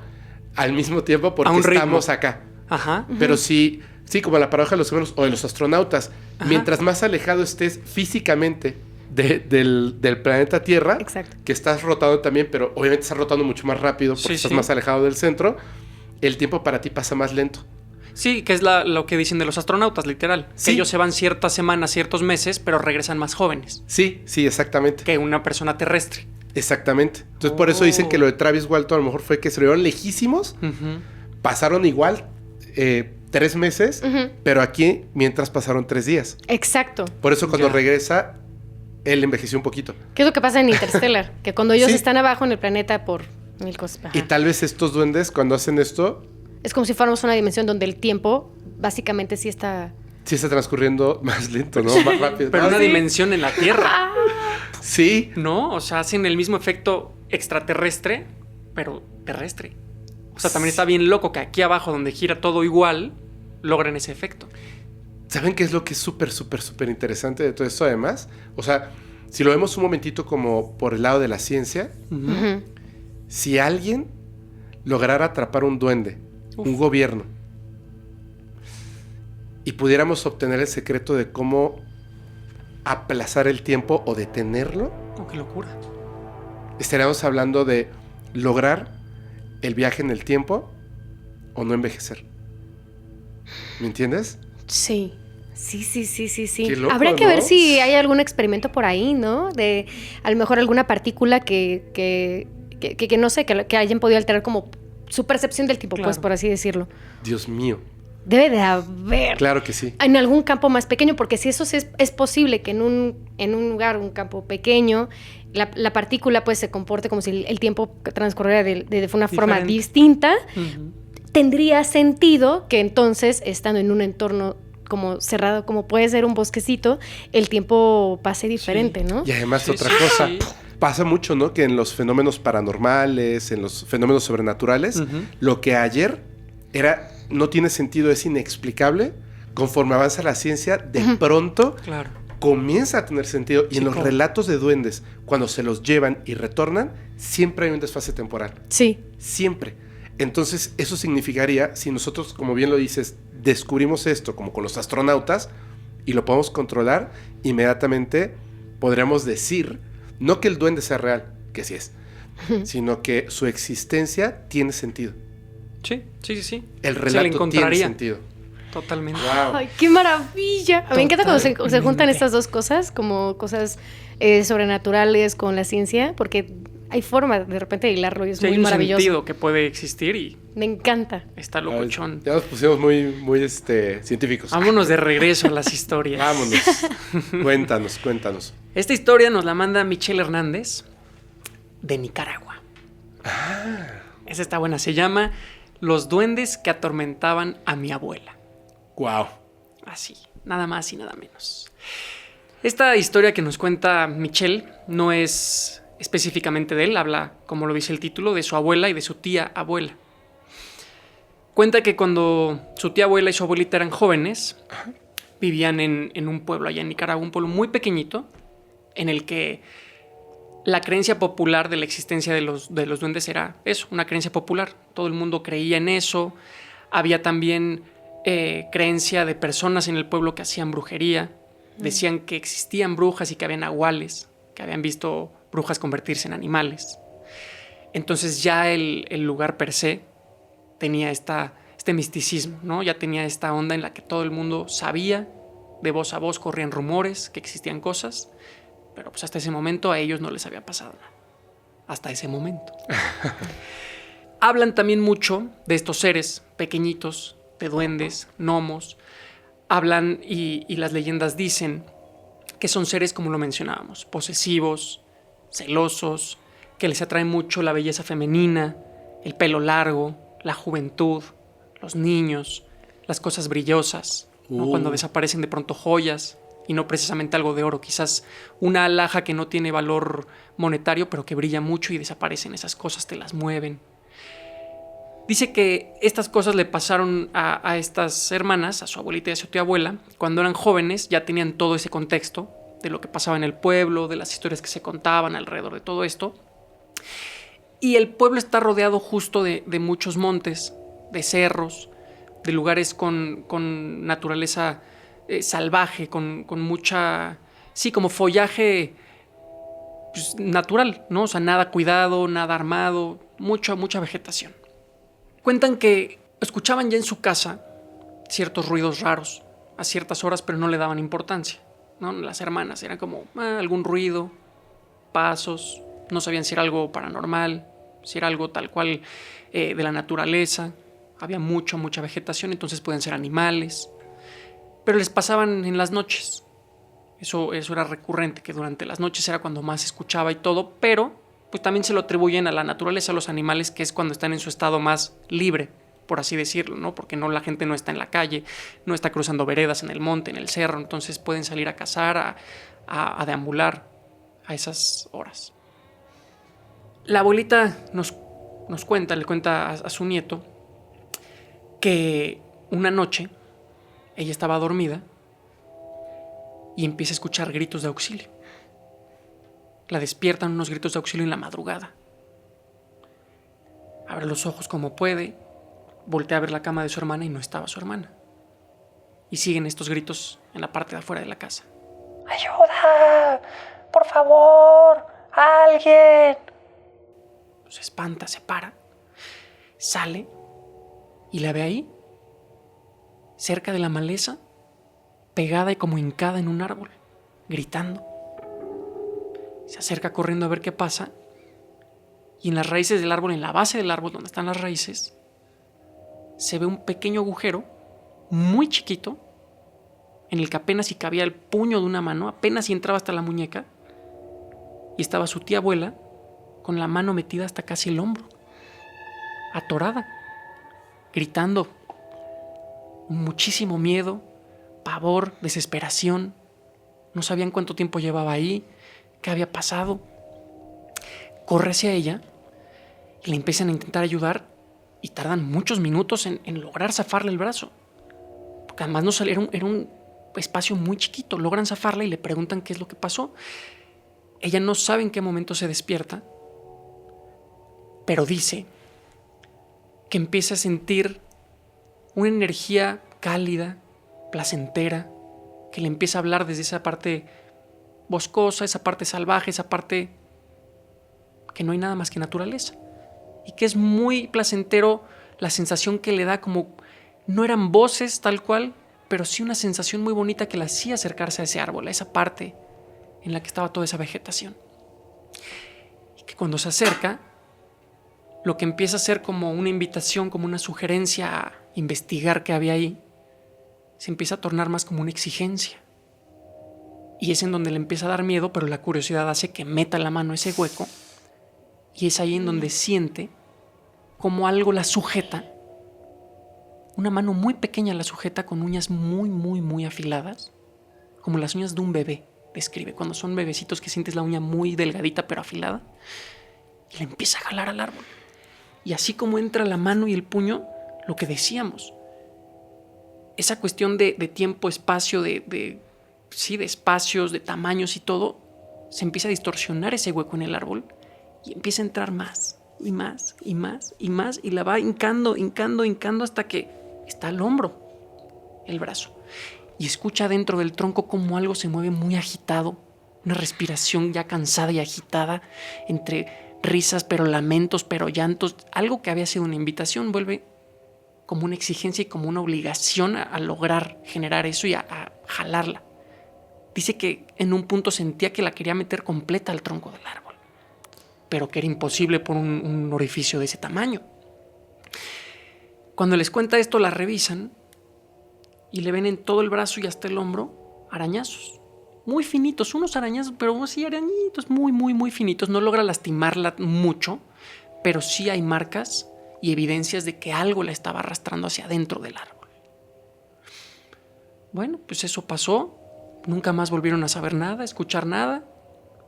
al mismo tiempo porque estamos acá. Ajá. Pero sí, como la paradoja de los gemelos o de los astronautas. Ajá. Mientras más alejado estés físicamente del planeta Tierra, exacto, que estás rotando también, pero obviamente estás rotando mucho más rápido porque estás más alejado del centro, el tiempo para ti pasa más lento. Sí, que es lo que dicen de los astronautas, literal. Sí. Que ellos se van ciertas semanas, ciertos meses, pero regresan más jóvenes. Sí, exactamente. Que una persona terrestre. Exactamente. Entonces, por eso dicen que lo de Travis Walton a lo mejor fue que se lo llevaron lejísimos, pasaron igual 3 meses, pero aquí mientras pasaron 3 días. Exacto. Por eso cuando regresa, él envejeció un poquito. ¿Qué es lo que pasa en Interstellar? Que cuando ellos están abajo en el planeta por 1000 cosas. Y tal vez estos duendes, cuando hacen esto... Es como si fuéramos una dimensión donde el tiempo básicamente sí está transcurriendo más lento, ¿no? Más rápido. Pero una dimensión en la Tierra. Sí. ¿No? O sea, hacen el mismo efecto extraterrestre, pero terrestre. O sea, también está bien loco que aquí abajo, donde gira todo igual, logren ese efecto. ¿Saben qué es lo que es súper, súper, súper interesante de todo esto además? O sea, si lo vemos un momentito como por el lado de la ciencia, si alguien lograra atrapar un duende, un gobierno, y pudiéramos obtener el secreto de cómo aplazar el tiempo o detenerlo, ¡oh, qué locura! Estaríamos hablando de lograr el viaje en el tiempo o no envejecer. ¿Me entiendes? Sí. Qué loco, habrá que ¿no? ver si hay algún experimento por ahí, ¿no? De a lo mejor alguna partícula que no sé, que hayan podido alterar como su percepción del tiempo, pues, por así decirlo. Dios mío. Debe de haber. Claro que sí. En algún campo más pequeño, porque si eso es posible que en un lugar, un campo pequeño, la partícula pues se comporte como si el tiempo transcurriera de una forma distinta, tendría sentido que entonces, estando en un entorno como cerrado, como puede ser un bosquecito, el tiempo pase diferente, ¿no? Y además otra cosa, pasa mucho, ¿no? Que en los fenómenos paranormales, en los fenómenos sobrenaturales, lo que ayer no tiene sentido, es inexplicable, conforme avanza la ciencia, de pronto comienza a tener sentido. Y en los relatos de duendes, cuando se los llevan y retornan, siempre hay un desfase temporal. Sí. Siempre. Entonces, eso significaría, si nosotros, como bien lo dices, descubrimos esto, como con los astronautas, y lo podemos controlar, inmediatamente podríamos decir, no que el duende sea real, que sí es, sino que su existencia tiene sentido. Sí. El relato tiene sentido. Totalmente. Wow. ¡Ay, qué maravilla! Me encanta cuando se juntan estas dos cosas, como cosas sobrenaturales con la ciencia, porque hay forma de repente de hilarlo y es Sí, muy hay un maravilloso. sentido que puede existir y Me encanta. está locochón. Ya nos pusimos muy científicos. Vámonos de regreso a las historias. Vámonos. Cuéntanos. Esta historia nos la manda Michelle Hernández de Nicaragua. Esa está buena. Se llama Los duendes que atormentaban a mi abuela. Wow. Así, nada más y nada menos. Esta historia que nos cuenta Michelle no es específicamente de él, habla, como lo dice el título, de su abuela y de su tía abuela. Cuenta que cuando su tía abuela y su abuelita eran jóvenes, vivían en un pueblo allá en Nicaragua, un pueblo muy pequeñito, en el que la creencia popular de la existencia de los duendes era eso, una creencia popular. Todo el mundo creía en eso. Había también creencia de personas en el pueblo que hacían brujería. Decían que existían brujas y que habían nahuales, que habían visto brujas convertirse en animales. Entonces ya el lugar per se tenía este misticismo, ¿no? Ya tenía esta onda en la que todo el mundo sabía, de voz a voz corrían rumores que existían cosas, pero pues hasta ese momento a ellos no les había pasado nada. Hasta ese momento. Hablan también mucho de estos seres pequeñitos, de duendes, gnomos. Hablan y las leyendas dicen que son seres, como lo mencionábamos, posesivos, celosos, que les atrae mucho la belleza femenina, el pelo largo, la juventud, los niños, las cosas brillosas, ¿no? Cuando desaparecen de pronto joyas y no precisamente algo de oro, quizás una alhaja que no tiene valor monetario pero que brilla mucho y desaparecen esas cosas, te las mueven. Dice que estas cosas le pasaron a estas hermanas, a su abuelita y a su tía abuela, cuando eran jóvenes, ya tenían todo ese contexto de lo que pasaba en el pueblo, de las historias que se contaban alrededor de todo esto. Y el pueblo está rodeado justo de muchos montes, de cerros, de lugares con naturaleza salvaje, con mucha, sí, como follaje pues, natural, ¿no? O sea, nada cuidado, nada armado, mucha vegetación. Cuentan que escuchaban ya en su casa ciertos ruidos raros a ciertas horas, pero no le daban importancia, ¿no? Las hermanas eran como algún ruido, pasos, no sabían si era algo paranormal, si era algo tal cual de la naturaleza. Había mucha vegetación, entonces pueden ser animales, pero les pasaban en las noches. Eso era recurrente, que durante las noches era cuando más se escuchaba y todo, pero pues también se lo atribuyen a la naturaleza, a los animales, que es cuando están en su estado más libre, por así decirlo, ¿no? Porque la gente no está en la calle, no está cruzando veredas en el monte, en el cerro, entonces pueden salir a cazar, a deambular a esas horas. La abuelita le cuenta a su nieto que una noche ella estaba dormida y empieza a escuchar gritos de auxilio. La despiertan unos gritos de auxilio en la madrugada. Abre los ojos como puede, voltea a ver la cama de su hermana y no estaba su hermana. Y siguen estos gritos en la parte de afuera de la casa. ¡Ayuda! ¡Por favor! ¡Alguien! Se espanta, se para, sale y la ve ahí, cerca de la maleza, pegada y como hincada en un árbol, gritando. Se acerca corriendo a ver qué pasa y en las raíces del árbol, en la base del árbol donde están las raíces, se ve un pequeño agujero muy chiquito en el que apenas si cabía el puño de una mano, apenas si entraba hasta la muñeca, y estaba su tía abuela con la mano metida hasta casi el hombro, atorada, gritando, muchísimo miedo, pavor, desesperación. No sabían cuánto tiempo llevaba ahí, qué había pasado. Corre hacia ella y le empiezan a intentar ayudar y tardan muchos minutos en lograr zafarle el brazo. Porque además no salieron, era un espacio muy chiquito. Logran zafarla y le preguntan qué es lo que pasó. Ella no sabe en qué momento se despierta, pero dice que empieza a sentir una energía cálida, placentera, que le empieza a hablar desde esa parte boscosa, esa parte salvaje, esa parte que no hay nada más que naturaleza. Y que es muy placentero la sensación que le da, como no eran voces tal cual, pero sí una sensación muy bonita que la hacía acercarse a ese árbol, a esa parte en la que estaba toda esa vegetación. Y que cuando se acerca, lo que empieza a ser como una invitación, como una sugerencia a investigar qué había ahí, se empieza a tornar más como una exigencia. Y es en donde le empieza a dar miedo, pero la curiosidad hace que meta la mano a ese hueco. Y es ahí en donde siente como algo la sujeta. Una mano muy pequeña la sujeta con uñas muy, muy, muy afiladas. Como las uñas de un bebé, describe. Cuando son bebecitos que sientes la uña muy delgadita pero afilada. Y le empieza a jalar al árbol. Y así como entra la mano y el puño, lo que decíamos. Esa cuestión de tiempo, espacio, de espacios, de tamaños y todo, se empieza a distorsionar ese hueco en el árbol y empieza a entrar más y más y más y más y la va hincando hasta que está al hombro, el brazo. Y escucha dentro del tronco como algo se mueve muy agitado, una respiración ya cansada y agitada, entre risas, pero lamentos, pero llantos. Algo que había sido una invitación vuelve como una exigencia y como una obligación a lograr generar eso y a jalarla. Dice que en un punto sentía que la quería meter completa al tronco del árbol, pero que era imposible por un orificio de ese tamaño. Cuando les cuenta esto, la revisan y le ven en todo el brazo y hasta el hombro arañazos. Muy finitos, unos arañazos, pero sí arañitos, muy, muy, muy finitos. No logra lastimarla mucho, pero sí hay marcas y evidencias de que algo la estaba arrastrando hacia adentro del árbol. Bueno, pues eso pasó. Nunca más volvieron a saber nada, escuchar nada.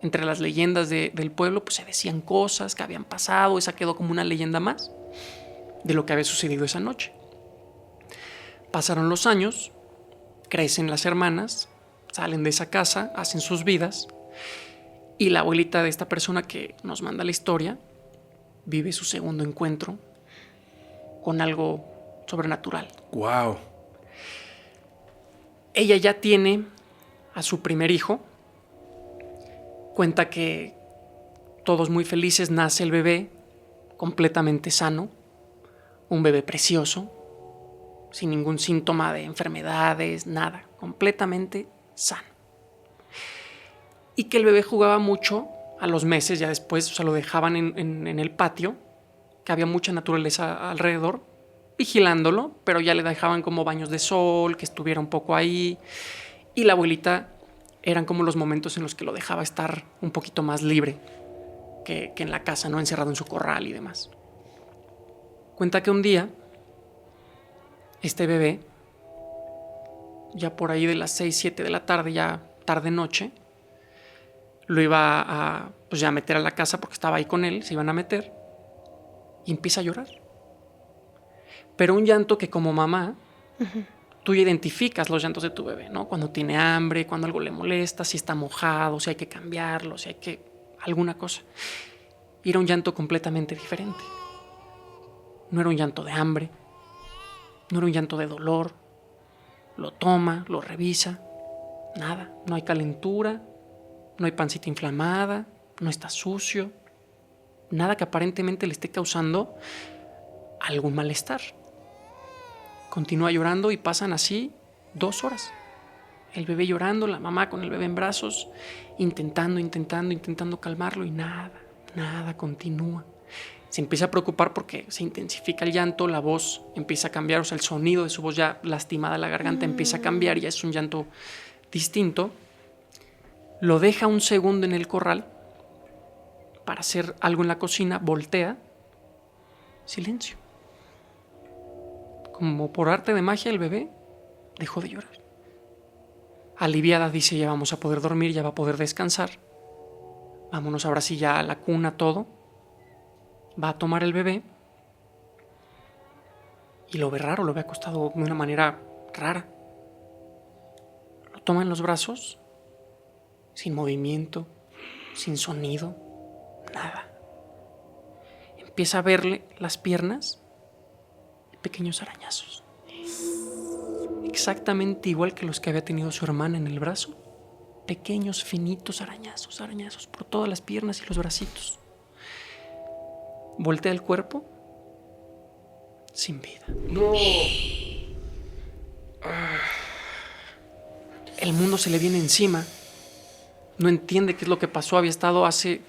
Entre las leyendas del pueblo pues se decían cosas que habían pasado. Esa quedó como una leyenda más de lo que había sucedido esa noche. Pasaron los años, crecen las hermanas, salen de esa casa, hacen sus vidas. Y la abuelita de esta persona que nos manda la historia vive su segundo encuentro con algo sobrenatural. Wow. Ella ya tiene a su primer hijo. Cuenta que todos muy felices, nace el bebé completamente sano, un bebé precioso, sin ningún síntoma de enfermedades, nada, completamente sano. Y que el bebé jugaba mucho a los meses, ya después, o sea, lo dejaban en el patio, que había mucha naturaleza alrededor, vigilándolo, pero ya le dejaban como baños de sol, que estuviera un poco ahí. Y la abuelita eran como los momentos en los que lo dejaba estar un poquito más libre que en la casa, ¿no? Encerrado en su corral y demás. Cuenta que un día, este bebé, ya por ahí de las 6, 7 de la tarde, ya tarde-noche, lo iba a, pues ya a meter a la casa porque estaba ahí con él, se iban a meter, y empieza a llorar. Pero un llanto que como mamá, tú identificas los llantos de tu bebé, ¿no? Cuando tiene hambre, cuando algo le molesta, si está mojado, si hay que cambiarlo, si hay que alguna cosa. Y era un llanto completamente diferente. No era un llanto de hambre, no era un llanto de dolor. Lo toma, lo revisa, nada. No hay calentura, no hay pancita inflamada, no está sucio. Nada que aparentemente le esté causando algún malestar. Continúa llorando y pasan así 2 horas. El bebé llorando, la mamá con el bebé en brazos, intentando calmarlo y nada, continúa. Se empieza a preocupar porque se intensifica el llanto, la voz empieza a cambiar, o sea, el sonido de su voz ya lastimada, la garganta empieza a cambiar, ya es un llanto distinto. Lo deja un segundo en el corral para hacer algo en la cocina, voltea, silencio. Como por arte de magia, el bebé dejó de llorar. Aliviada dice, ya vamos a poder dormir, ya va a poder descansar. Vámonos ahora sí ya a la cuna, todo. Va a tomar el bebé y lo ve raro, lo ve acostado de una manera rara. Lo toma en los brazos, sin movimiento, sin sonido, nada. Empieza a verle las piernas, pequeños arañazos. Exactamente igual que los que había tenido su hermana en el brazo. Pequeños, finitos arañazos por todas las piernas y los bracitos. Voltea el cuerpo sin vida. No. El mundo se le viene encima. No entiende qué es lo que pasó. Había estado hace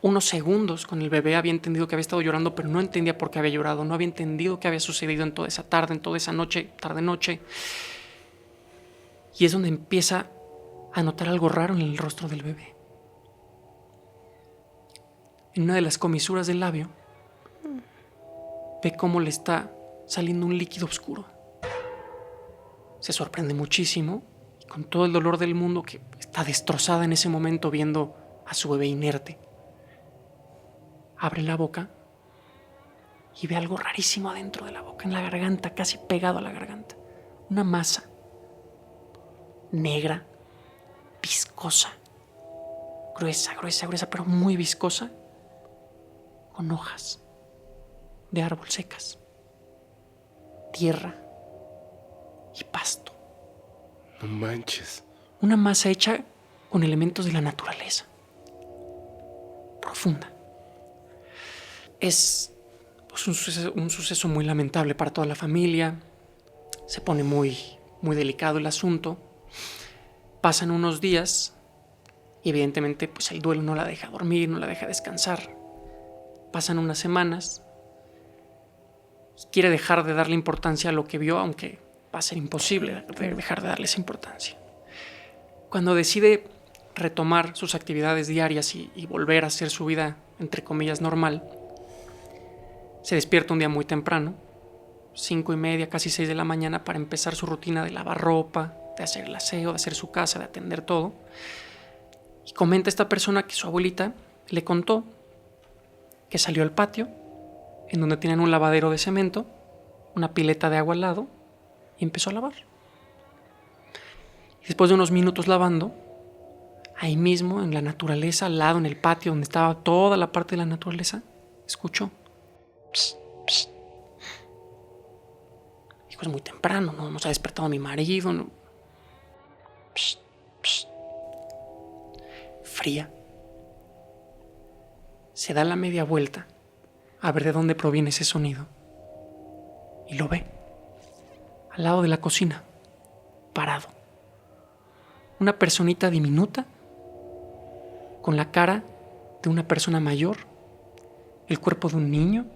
unos segundos con el bebé, había entendido que había estado llorando, pero no entendía por qué había llorado, no había entendido qué había sucedido en toda esa tarde, en toda esa noche, tarde-noche. Y es donde empieza a notar algo raro en el rostro del bebé. En una de las comisuras del labio, ve cómo le está saliendo un líquido oscuro. Se sorprende muchísimo y con todo el dolor del mundo, que está destrozada en ese momento viendo a su bebé inerte, abre la boca y ve algo rarísimo adentro de la boca, en la garganta, casi pegado a la garganta. Una masa negra, viscosa, gruesa, pero muy viscosa, con hojas de árbol secas, tierra y pasto. No manches. Una masa hecha con elementos de la naturaleza, profunda. Es pues, un suceso muy lamentable para toda la familia. Se pone muy, muy delicado el asunto. Pasan unos días y evidentemente pues, el duelo no la deja dormir, no la deja descansar. Pasan unas semanas y quiere dejar de darle importancia a lo que vio, aunque va a ser imposible dejar de darle esa importancia. Cuando decide retomar sus actividades diarias y volver a hacer su vida, entre comillas, normal, se despierta un día muy temprano, 5:30, casi 6 de la mañana, para empezar su rutina de lavar ropa, de hacer el aseo, de hacer su casa, de atender todo. Y comenta esta persona que su abuelita le contó que salió al patio, en donde tenían un lavadero de cemento, una pileta de agua al lado, y empezó a lavar. Y después de unos minutos lavando, ahí mismo, en la naturaleza, al lado, en el patio, donde estaba toda la parte de la naturaleza, escuchó: psst, psst. Dijo, es muy temprano, no se ha despertado mi marido, no. Psst, psst. Fría. Se da la media vuelta a ver de dónde proviene ese sonido. Y lo ve, al lado de la cocina, parado. Una personita diminuta, con la cara de una persona mayor, el cuerpo de un niño,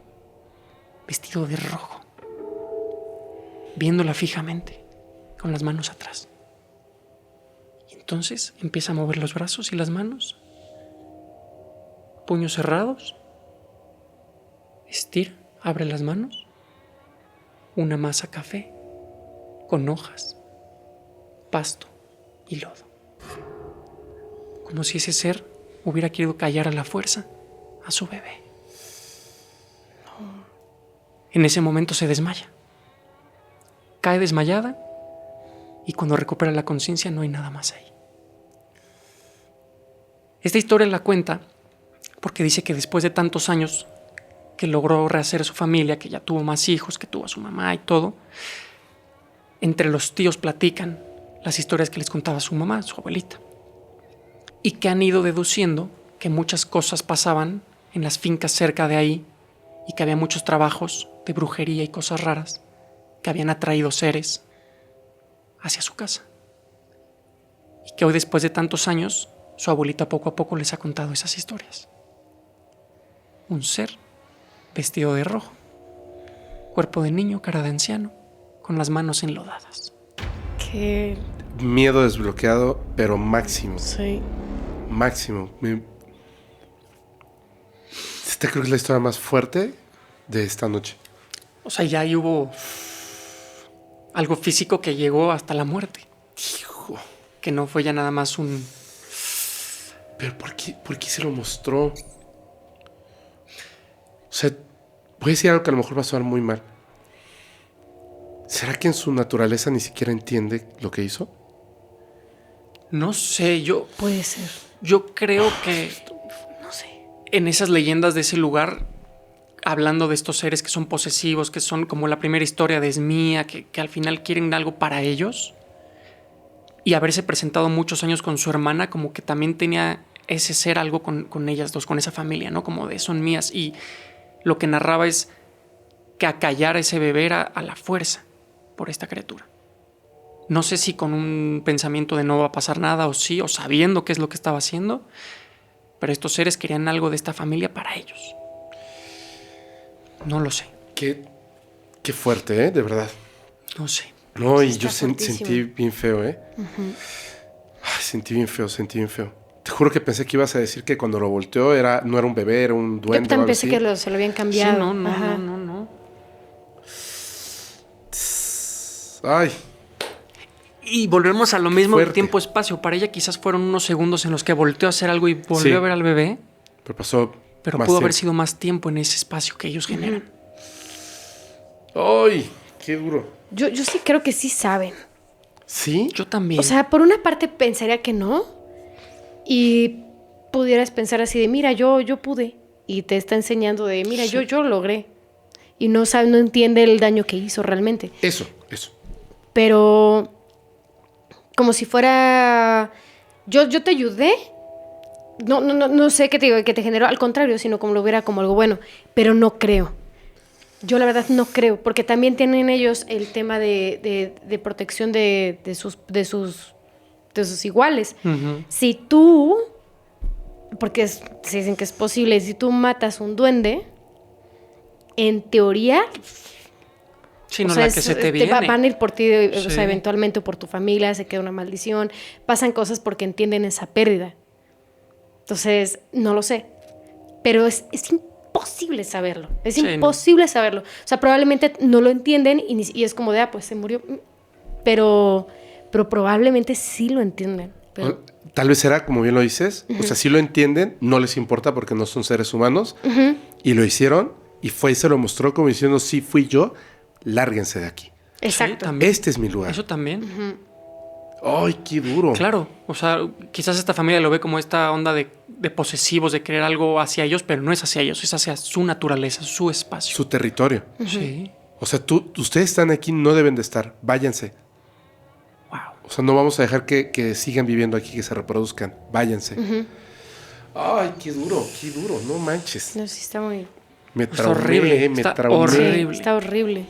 vestido de rojo, viéndola fijamente, con las manos atrás. Y entonces empieza a mover los brazos y las manos, puños cerrados, estira, abre las manos, una masa café con hojas, pasto y lodo. Como si ese ser hubiera querido callar a la fuerza a su bebé. En ese momento se desmaya. Cae desmayada y cuando recupera la conciencia no hay nada más ahí. Esta historia la cuenta porque dice que después de tantos años que logró rehacer su familia, que ya tuvo más hijos, que tuvo a su mamá y todo, entre los tíos platican las historias que les contaba su mamá, su abuelita, y que han ido deduciendo que muchas cosas pasaban en las fincas cerca de ahí y que había muchos trabajos de brujería y cosas raras que habían atraído seres hacia su casa. Y que hoy, después de tantos años, su abuelita poco a poco les ha contado esas historias. Un ser vestido de rojo, cuerpo de niño, cara de anciano, con las manos enlodadas. Qué... Miedo desbloqueado, pero máximo. Sí. Máximo. Esta creo que es la historia más fuerte de esta noche. O sea, ya ahí hubo algo físico que llegó hasta la muerte. Hijo. Que no fue ya nada más un... ¿Pero por qué se lo mostró? O sea, voy a decir algo que a lo mejor va a sonar muy mal. ¿Será que en su naturaleza ni siquiera entiende lo que hizo? No sé, Puede ser. yo creo que No sé. en esas leyendas de ese lugar, hablando de estos seres que son posesivos, que son como la primera historia de Esmía, que al final quieren algo para ellos, y haberse presentado muchos años con su hermana, como que también tenía ese ser algo con ellas dos, con esa familia, ¿no? Como de son mías. Y lo que narraba es que acallar a ese bebé era a la fuerza por esta criatura. No sé si con un pensamiento de no va a pasar nada o sí, o sabiendo qué es lo que estaba haciendo, pero estos seres querían algo de esta familia para ellos. No lo sé. Qué fuerte, ¿eh? De verdad. No sé. No, y Está yo fuertísimo. sentí bien feo, ¿eh? Ay, sentí bien feo. Te juro que pensé que ibas a decir que cuando lo volteó no era un bebé, era un Yo duende o también algo pensé así. que se lo habían Sí, cambiado. no. Ay, Y volvemos a lo mismo Fuerte. del tiempo-espacio. Para ella quizás fueron unos segundos en los que volteó a hacer algo y volvió Sí. a ver al bebé, pero pasó pero más pudo haber tiempo. sido más tiempo en ese espacio que ellos generan. Ay, qué duro. Yo sí creo que sí saben. ¿Sí? Yo también. O sea, por una parte pensaría que no. Y pudieras pensar así de, mira, yo pude. Y te está enseñando de, mira, Sí. yo logré. Y no sabe, no entiende el daño que hizo realmente. Eso. Pero como si fuera, yo te ayudé. No sé qué te generó, al contrario, sino como lo hubiera como algo bueno. Pero no creo. Yo la verdad no creo, porque también tienen ellos el tema de protección de sus iguales. Ujú. Si tú, porque se dicen que es posible, si tú matas un duende, en teoría, Sí, o no, sea, la que se te viene. van a ir por ti, o Sí. sea, eventualmente por tu familia, se queda una maldición, pasan cosas porque entienden esa pérdida. Entonces, no lo sé, pero es imposible saberlo, es Sí, no. imposible saberlo. O sea, probablemente no lo entienden y es como de, pues se murió, pero probablemente sí lo entienden. Pero, Tal vez será, como bien lo dices, o sea, sí lo entienden, no les importa porque no son seres humanos, y lo hicieron, y fue y se lo mostró como diciendo, sí, fui yo, lárguense de aquí. exacto. también. Este es mi lugar. Eso también. Ay, qué duro. Claro, o sea, quizás esta familia lo ve como esta onda de posesivos, de querer algo hacia ellos, pero no es hacia ellos, es hacia su naturaleza, su espacio. Su territorio. Sí. O sea, ustedes están aquí, no deben de estar, váyanse. Wow. O sea, no vamos a dejar que sigan viviendo aquí, que se reproduzcan. Váyanse. Ay, qué duro, no manches. No, sí, está muy... Me Está traumé, horrible, me está traumé. horrible. Sí, está horrible.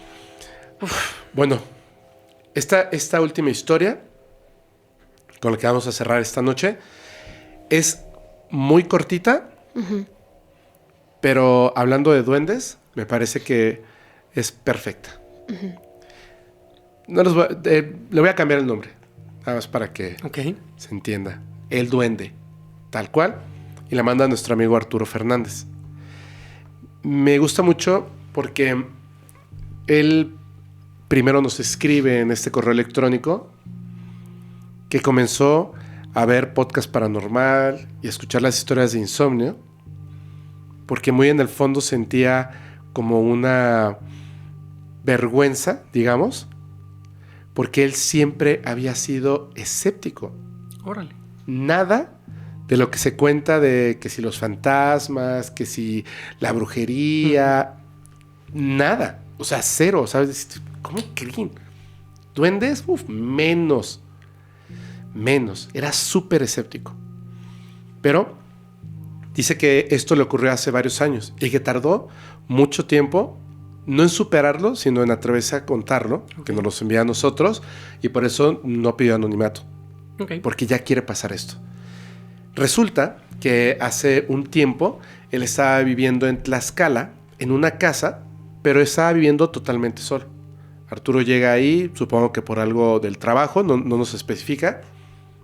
Bueno, esta última historia con la que vamos a cerrar esta noche es muy cortita, pero hablando de duendes, me parece que es perfecta. No le voy a cambiar el nombre, nada más para que Ok. se entienda. El duende, tal cual, y la manda nuestro amigo Arturo Fernández. Me gusta mucho porque él primero nos escribe en este correo electrónico que comenzó a ver podcast paranormal y a escuchar las historias de insomnio porque muy en el fondo sentía como una vergüenza, digamos, porque él siempre había sido escéptico. Órale. Nada de lo que se cuenta de que si los fantasmas, que si la brujería, nada. O sea, cero, ¿sabes? ¿Cómo creen? Duendes, menos. Era súper escéptico. Pero dice que esto le ocurrió hace varios años y que tardó mucho tiempo, no en superarlo, sino en atreverse a contarlo, que nos los envía a nosotros, y por eso no pidió anonimato. Ok. Porque ya quiere pasar esto. Resulta que hace un tiempo él estaba viviendo en Tlaxcala, en una casa, pero estaba viviendo totalmente solo. Arturo llega ahí, supongo que por algo del trabajo, no nos especifica.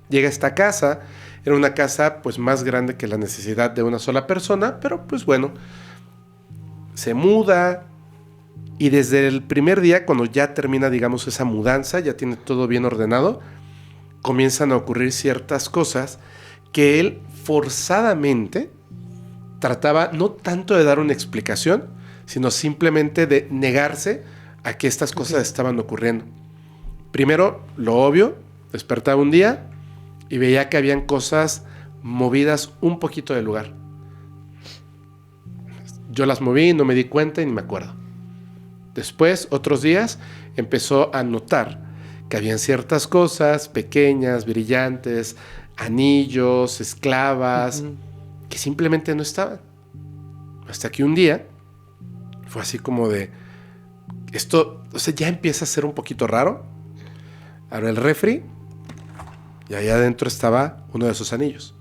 Llega a esta casa, era una casa pues más grande que la necesidad de una sola persona, pero pues bueno, se muda y desde el primer día, cuando ya termina digamos esa mudanza, ya tiene todo bien ordenado, comienzan a ocurrir ciertas cosas que él forzadamente trataba no tanto de dar una explicación, sino simplemente de negarse a que estas cosas estaban ocurriendo. Primero, lo obvio, despertaba un día y veía que habían cosas movidas un poquito del lugar. Yo las moví, no me di cuenta y ni me acuerdo. Después, otros días, empezó a notar que habían ciertas cosas pequeñas, brillantes, anillos, esclavas, que simplemente no estaban. Hasta que un día fue así como de, esto, o sea, ya empieza a ser un poquito raro. Abre el refri y ahí adentro estaba uno de esos anillos.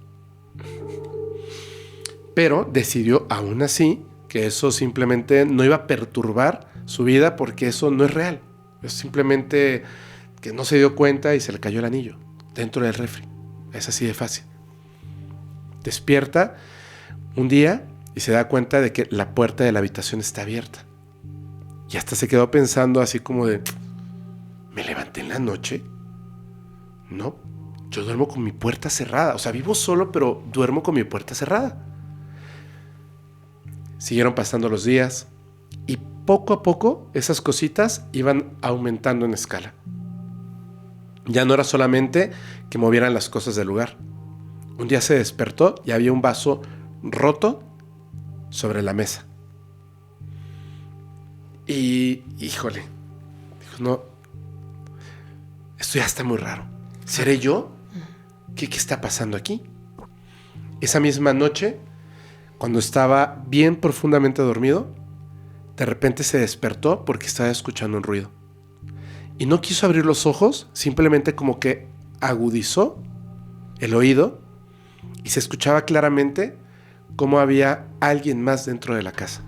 Pero decidió aún así que eso simplemente no iba a perturbar su vida porque eso no es real. Es simplemente que no se dio cuenta y se le cayó el anillo dentro del refri. Es así de fácil. Despierta un día y se da cuenta de que la puerta de la habitación está abierta. Y hasta se quedó pensando así como de, ¿me levanté en la noche? No, yo duermo con mi puerta cerrada. O sea, vivo solo, pero duermo con mi puerta cerrada. Siguieron pasando los días y poco a poco esas cositas iban aumentando en escala. Ya no era solamente que movieran las cosas del lugar. Un día se despertó y había un vaso roto sobre la mesa. Y, híjole, dijo, no, esto ya está muy raro. ¿Seré yo? ¿Qué está pasando aquí? Esa misma noche, cuando estaba bien profundamente dormido, de repente se despertó porque estaba escuchando un ruido. Y no quiso abrir los ojos, simplemente como que agudizó el oído y se escuchaba claramente cómo había alguien más dentro de la casa.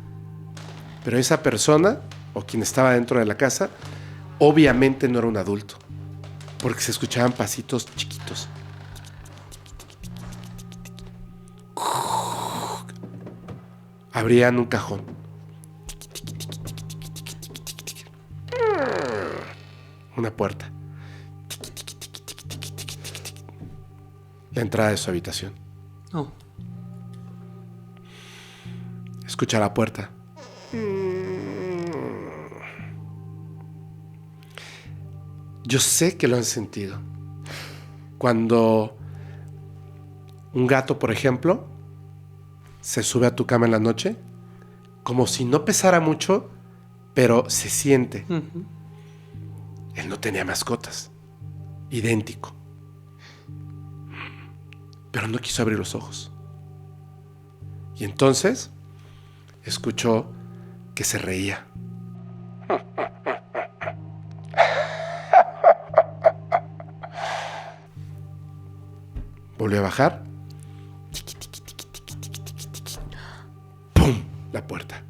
Pero esa persona, o quien estaba dentro de la casa, obviamente no era un adulto, porque se escuchaban pasitos chiquitos. Abrían un cajón. Una puerta. La entrada de su habitación. Oh. Escucha la puerta. Yo sé que lo han sentido. Cuando un gato, por ejemplo, se sube a tu cama en la noche, como si no pesara mucho, pero se siente. Uh-huh. Él no tenía mascotas. Idéntico. Pero no quiso abrir los ojos. Y entonces escuchó que se reía. Volvió a bajar. ¡Pum! La puerta.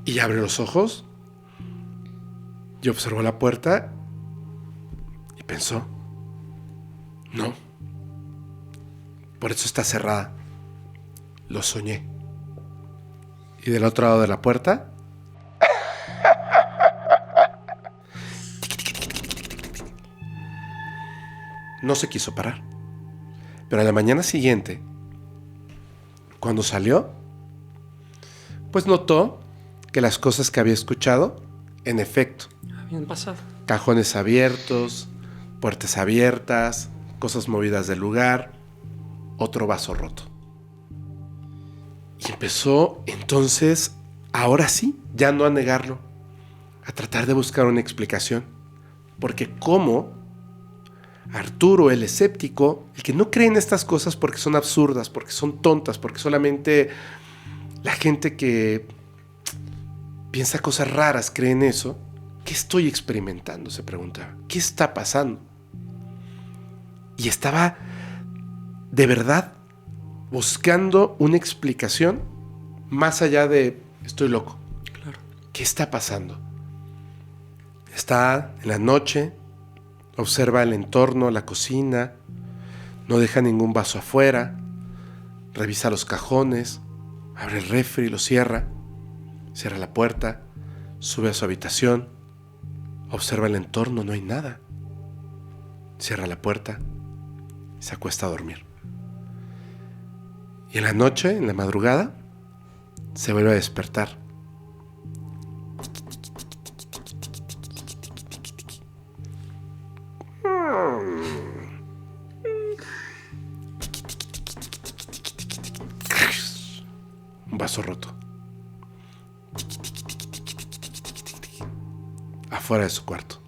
Y abre los ojos y observó la puerta y pensó, no, por eso está cerrada. Lo soñé. Y del otro lado de la puerta, no se quiso parar. Pero a la mañana siguiente, cuando salió, pues notó que las cosas que había escuchado, en efecto, Habían pasado. cajones abiertos, puertas abiertas, cosas movidas del lugar, otro vaso roto. Y empezó entonces, ahora sí, ya no a negarlo, a tratar de buscar una explicación. Porque como Arturo, el escéptico, el que no cree en estas cosas porque son absurdas, porque son tontas, porque solamente la gente que piensa cosas raras cree en eso, ¿qué estoy experimentando?, se preguntaba. ¿Qué está pasando? Y estaba de verdad buscando una explicación más allá de estoy loco. Claro. ¿Qué está pasando? Está en la noche, observa el entorno, la cocina, no deja ningún vaso afuera, revisa los cajones, abre el refri, lo cierra la puerta, sube a su habitación, observa el entorno, no hay nada. Cierra la puerta, se acuesta a dormir. Y en la noche, en la madrugada, se vuelve a despertar. Un vaso roto. Afuera de su cuarto.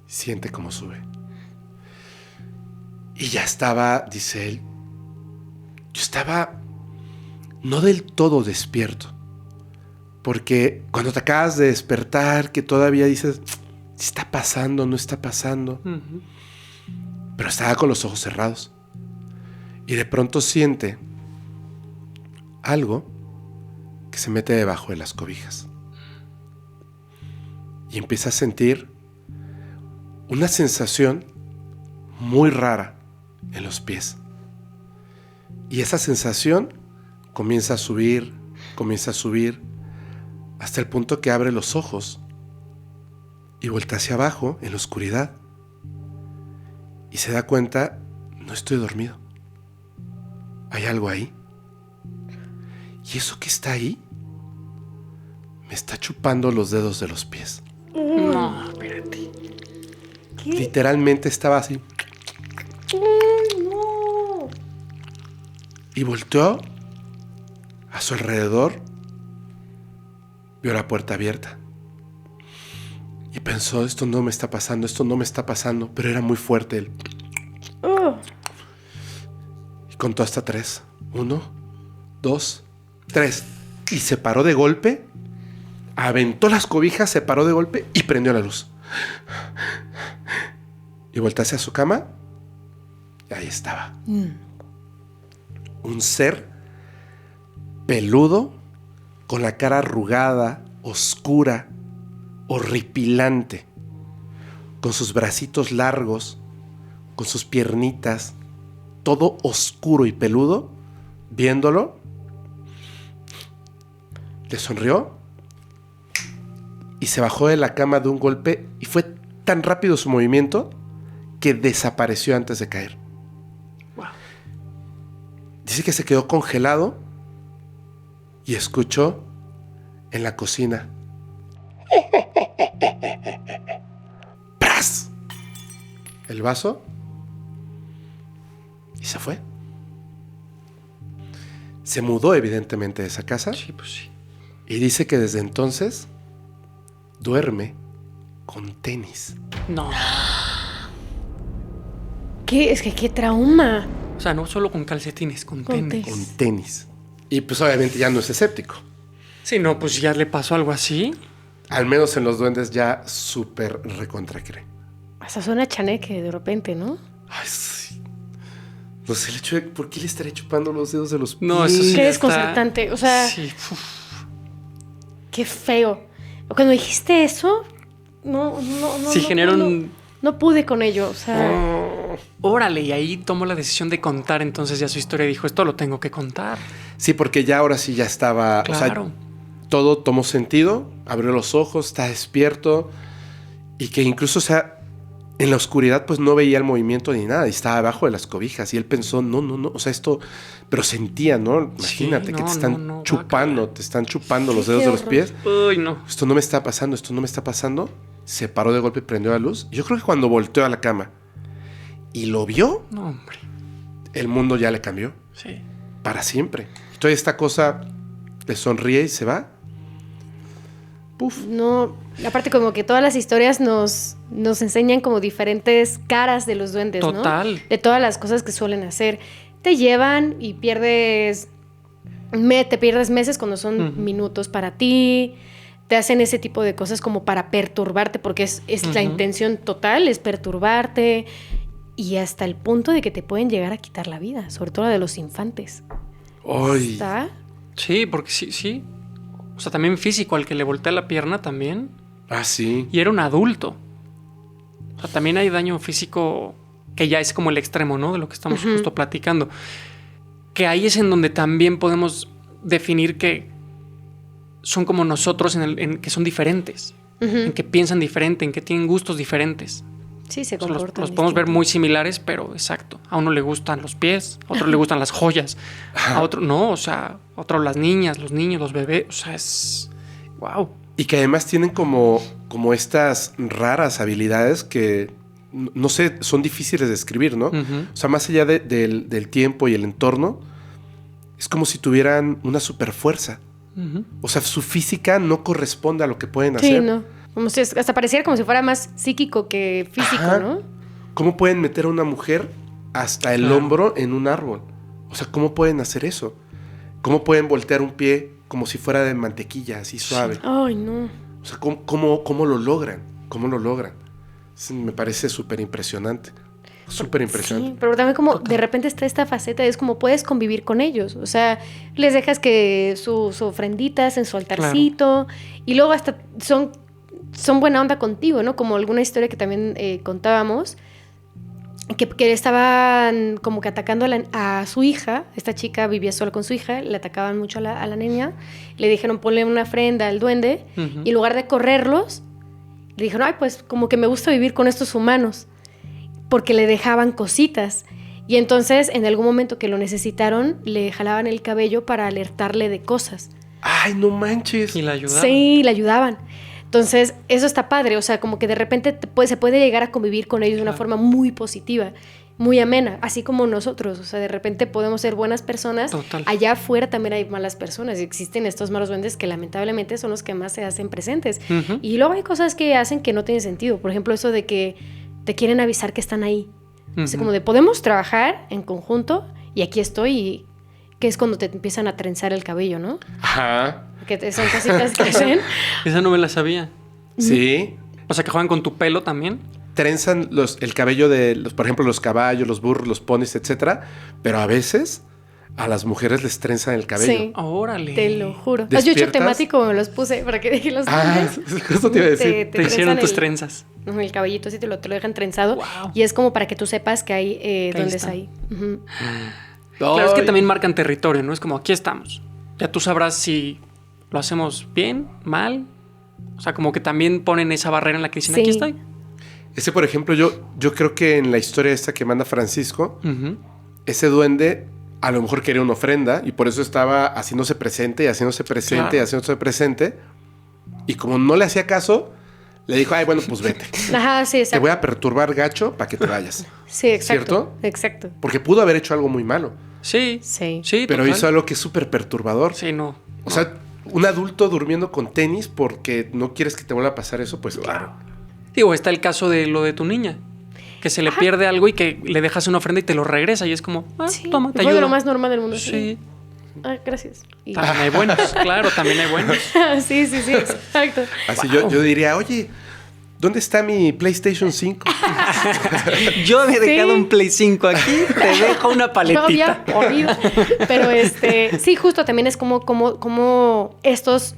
Siente cómo sube. Y ya estaba, dice él, yo estaba no del todo despierto. Porque cuando te acabas de despertar, que todavía dices, ¿Sí está pasando? ¿No está pasando? Ujú. Pero estaba con los ojos cerrados. Y de pronto siente algo que se mete debajo de las cobijas. Y empieza a sentir una sensación muy rara en los pies. Y esa sensación comienza a subir, hasta el punto que abre los ojos y voltea hacia abajo en la oscuridad. Y se da cuenta, no estoy dormido. Hay algo ahí. Y eso que está ahí me está chupando los dedos de los pies. No, espérate. Literalmente estaba así. No. Y volteó a su alrededor. Vio la puerta abierta. Y pensó, esto no me está pasando. Pero era muy fuerte él. Y contó hasta 3. 1, 2, 3. Y se paró de golpe. Aventó las cobijas, se paró de golpe y prendió la luz. Y volteó hacia su cama. Y ahí estaba. Un ser peludo, con la cara arrugada, oscura, horripilante, con sus bracitos largos, con sus piernitas, todo oscuro y peludo. Viéndolo, le sonrió y se bajó de la cama de un golpe, y fue tan rápido su movimiento que desapareció antes de caer. Wow. Dice que se quedó congelado y escuchó en la cocina. ¡Pras! El vaso, y se fue. Se mudó evidentemente de esa casa. Sí, pues sí. Y dice que desde entonces duerme con tenis. No. ¿Qué? Es que qué trauma. O sea, no solo con calcetines, con Con tenis. tenis. Con tenis. Y pues obviamente ya no es escéptico. Sí, no, pues ya le pasó algo así. Al menos en los duendes ya súper recontra cree. Hasta suena chaneque de repente, ¿no? Ay, sí. No sé el hecho de por qué le estaría chupando los dedos de los pies. No, eso sí. Qué ya desconcertante. O sea, Sí, uf. qué feo. Cuando dijiste eso, no. Sí, no, genera no, un... no pude con ello. O sea, Órale, y ahí tomó la decisión de contar entonces ya su historia. Dijo, esto lo tengo que contar. Sí, porque ya ahora sí ya estaba. Claro. O sea, todo tomó sentido. Abrió los ojos, está despierto. Y que incluso, o sea, en la oscuridad pues no veía el movimiento ni nada. Y estaba abajo de las cobijas. Y él pensó, no. O sea, esto... Pero sentía, ¿no? Imagínate Sí, que no, te están no, chupando. guácala. Te están chupando los Qué dedos de los horror. pies. Uy, no. Esto no me está pasando. Se paró de golpe y prendió la luz. Yo creo que cuando volteó a la cama y lo vio, No, hombre. el mundo ya le cambió Sí. para siempre. Y toda esta cosa le sonríe y se va. Puf. no. Aparte, como que todas las historias nos enseñan como diferentes caras de los duendes, ¿no? Total. De todas las cosas que suelen hacer. Te llevan y pierdes meses cuando son Ujú. minutos para ti. Te hacen ese tipo de cosas como para perturbarte, porque es la Ujú. intención total, es perturbarte. Y hasta el punto de que te pueden llegar a quitar la vida, sobre todo la de los infantes. Ay. ¿Está? Sí, porque sí. O sea, también físico, al que le voltea la pierna también. Ah, sí. Y era un adulto. O sea, también hay daño físico que ya es como el extremo, ¿no? De lo que estamos Ujú. justo platicando. Que ahí es en donde también podemos definir que son como nosotros, en que son diferentes. Ujú. En que piensan diferente, en que tienen gustos diferentes. Sí, se O sea, los comportan. podemos ver distinto. muy similares, pero exacto. A uno le gustan los pies, a otro le gustan las joyas, a otro no, o sea, a otro las niñas, los niños, los bebés. O sea, es... ¡Wow! Y que además tienen como estas raras habilidades que, no sé, son difíciles de describir, ¿no? Ujú. O sea, más allá del tiempo y el entorno, es como si tuvieran una super fuerza. Ujú. O sea, su física no corresponde a lo que pueden Sí, hacer. no. Como si hasta pareciera como si fuera más psíquico que físico, Ajá. ¿no? ¿Cómo pueden meter a una mujer hasta el Claro. hombro en un árbol? O sea, ¿cómo pueden hacer eso? ¿Cómo pueden voltear un pie como si fuera de mantequilla, así suave? Ay, no. O sea, ¿cómo lo logran? cómo lo logran. Sí, me parece súper impresionante. Súper impresionante. Sí, pero también como de repente está esta faceta, es como puedes convivir con ellos, o sea, les dejas que sus ofrenditas en su altarcito, y luego hasta son buena onda contigo, ¿no? Como alguna historia que también contábamos, que estaban como que atacando a su hija. Esta chica vivía sola con su hija, le atacaban mucho a la niña, le dijeron ponle una ofrenda al duende, y en lugar de correrlos, le dijeron, ay, pues como que me gusta vivir con estos humanos, porque le dejaban cositas. Y entonces, en algún momento que lo necesitaron, le jalaban el cabello para alertarle de cosas. ¡Ay, no manches! Y la ayudaban. Sí, le ayudaban. Entonces, eso está padre. O sea, como que de repente se puede llegar a convivir con ellos de una forma muy positiva, muy amena, así como nosotros. O sea, de repente podemos ser buenas personas. Total. Allá afuera también hay malas personas. Y existen estos malos duendes que lamentablemente son los que más se hacen presentes. Ujú. Y luego hay cosas que hacen que no tienen sentido. Por ejemplo, eso de que te quieren avisar que están ahí. Así como de, podemos trabajar en conjunto y aquí estoy, y que es cuando te empiezan a trenzar el cabello, ¿no? Ajá. Que son cositas que hacen. Esa no me la sabía. Sí. O sea, que juegan con tu pelo también. Trenzan el cabello de, por ejemplo, los caballos, los burros, los ponis, etcétera. Pero a veces a las mujeres les trenzan el cabello. Sí. Órale. Te lo juro. ¿Despiertas? Yo he hecho temático, me los puse para que deje los duendes. Justo te iba a decir. Te hicieron trenzan tus trenzas. El cabellito así te lo dejan trenzado. Wow. Y es como para que tú sepas que hay duendes están. ahí. Ujú. Claro, es que Ay. también marcan territorio, ¿no? Es como, aquí estamos. Ya tú sabrás si lo hacemos bien, mal. O sea, como que también ponen esa barrera en la que dicen, Sí. aquí estoy. Ese, por ejemplo, yo creo que en la historia esta que manda Francisco, Ujú. ese duende a lo mejor quería una ofrenda y por eso estaba haciéndose presente y haciéndose presente Claro. y haciéndose presente. Y como no le hacía caso, le dijo, ay, bueno, pues vete. Ajá, sí, Te exacto. voy a perturbar gacho para que te vayas. Sí, exacto. ¿Cierto? Exacto. Porque pudo haber hecho algo muy malo, Sí. Sí. Sí, pero total. hizo algo que es súper perturbador. Sí, no. O sea, un adulto durmiendo con tenis porque no quieres que te vuelva a pasar eso, pues claro. Digo, está el caso de lo de tu niña. Que se le pierde algo y que le dejas una ofrenda y te lo regresa. Y es como, Sí. toma, te Fue ayudo. de lo más normal del mundo. Sí. Ah, gracias. Y- También hay buenos. Claro, también hay buenos. sí, exacto. Así yo diría, oye, ¿dónde está mi PlayStation 5? Yo había Sí. dejado un Play 5 aquí, te dejo una Yo paletita. había corrido. Pero sí, justo también es como estos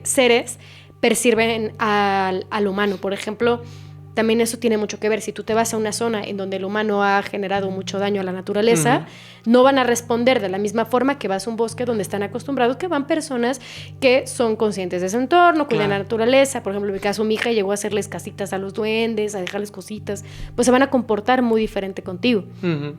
seres perciben al humano. Por ejemplo, también eso tiene mucho que ver. Si tú te vas a una zona en donde el humano ha generado mucho daño a la naturaleza, no van a responder de la misma forma que vas a un bosque donde están acostumbrados, que van personas que son conscientes de su entorno, cuidan Claro. la naturaleza. Por ejemplo, en mi caso, mi hija llegó a hacerles casitas a los duendes, a dejarles cositas. Pues se van a comportar muy diferente contigo. Ujú.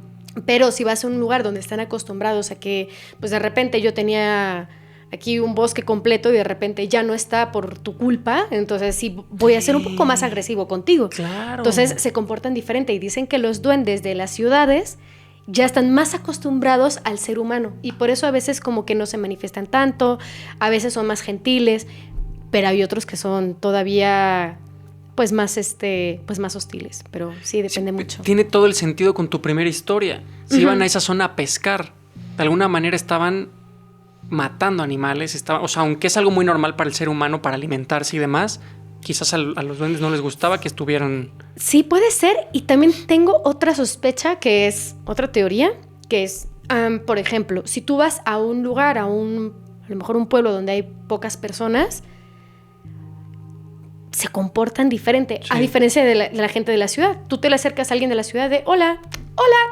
Pero si vas a un lugar donde están acostumbrados a que, pues de repente yo tenía aquí un bosque completo y de repente ya no está por tu culpa, entonces sí voy a ser un poco más agresivo contigo. Claro. Entonces se comportan diferente y dicen que los duendes de las ciudades ya están más acostumbrados al ser humano y por eso a veces como que no se manifiestan tanto, a veces son más gentiles, pero hay otros que son todavía pues más hostiles, pero sí depende mucho. Tiene todo el sentido con tu primera historia. Si iban a esa zona a pescar, de alguna manera estaban matando animales, o sea, aunque es algo muy normal para el ser humano para alimentarse y demás, quizás a los duendes no les gustaba que estuvieran... Sí, puede ser. Y también tengo otra sospecha, que es otra teoría, que es, por ejemplo, si tú vas a un lugar, a lo mejor un pueblo donde hay pocas personas, se comportan diferente, a Sí. diferencia de la gente de la ciudad. Tú te le acercas a alguien de la ciudad de, hola,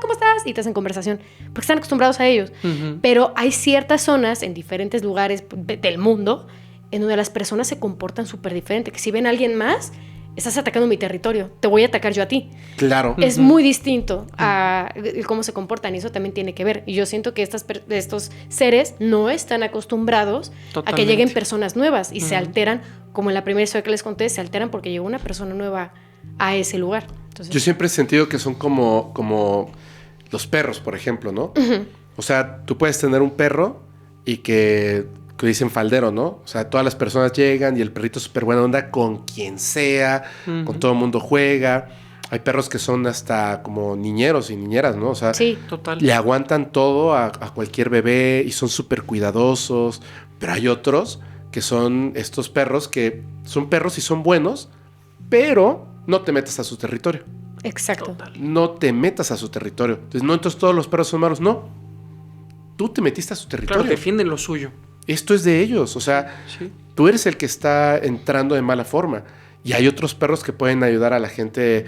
¿cómo estás? Y te hacen conversación, porque están acostumbrados a ellos. Ujú. Pero hay ciertas zonas en diferentes lugares del mundo en donde las personas se comportan súper diferente, que si ven a alguien más, estás atacando mi territorio, te voy a atacar yo a ti. Claro. Es muy distinto a cómo se comportan y eso también tiene que ver. Y yo siento que estos seres no están acostumbrados a que Totalmente. lleguen personas nuevas y se Ujú. alteran, como en la primera historia que les conté, se alteran porque llegó una persona nueva a ese lugar. Entonces, Yo siempre he sentido que son como los perros, por ejemplo, ¿no? O sea, tú puedes tener un perro y que dicen faldero, ¿no? O sea, todas las personas llegan y el perrito es súper buena onda con quien sea, con todo el mundo juega. Hay perros que son hasta como niñeros y niñeras, ¿no? O sea, sí, Total. le aguantan todo a cualquier bebé y son súper cuidadosos. Pero hay otros que son estos perros que son perros y son buenos, pero no te metas a su territorio. Exacto. No te metas a su territorio. Entonces, no, entonces todos los perros son malos. No. Tú te metiste a su territorio. Claro, defienden lo suyo. Esto es de ellos. O sea, Sí. tú eres el que está entrando de mala forma. Y hay otros perros que pueden ayudar a la gente,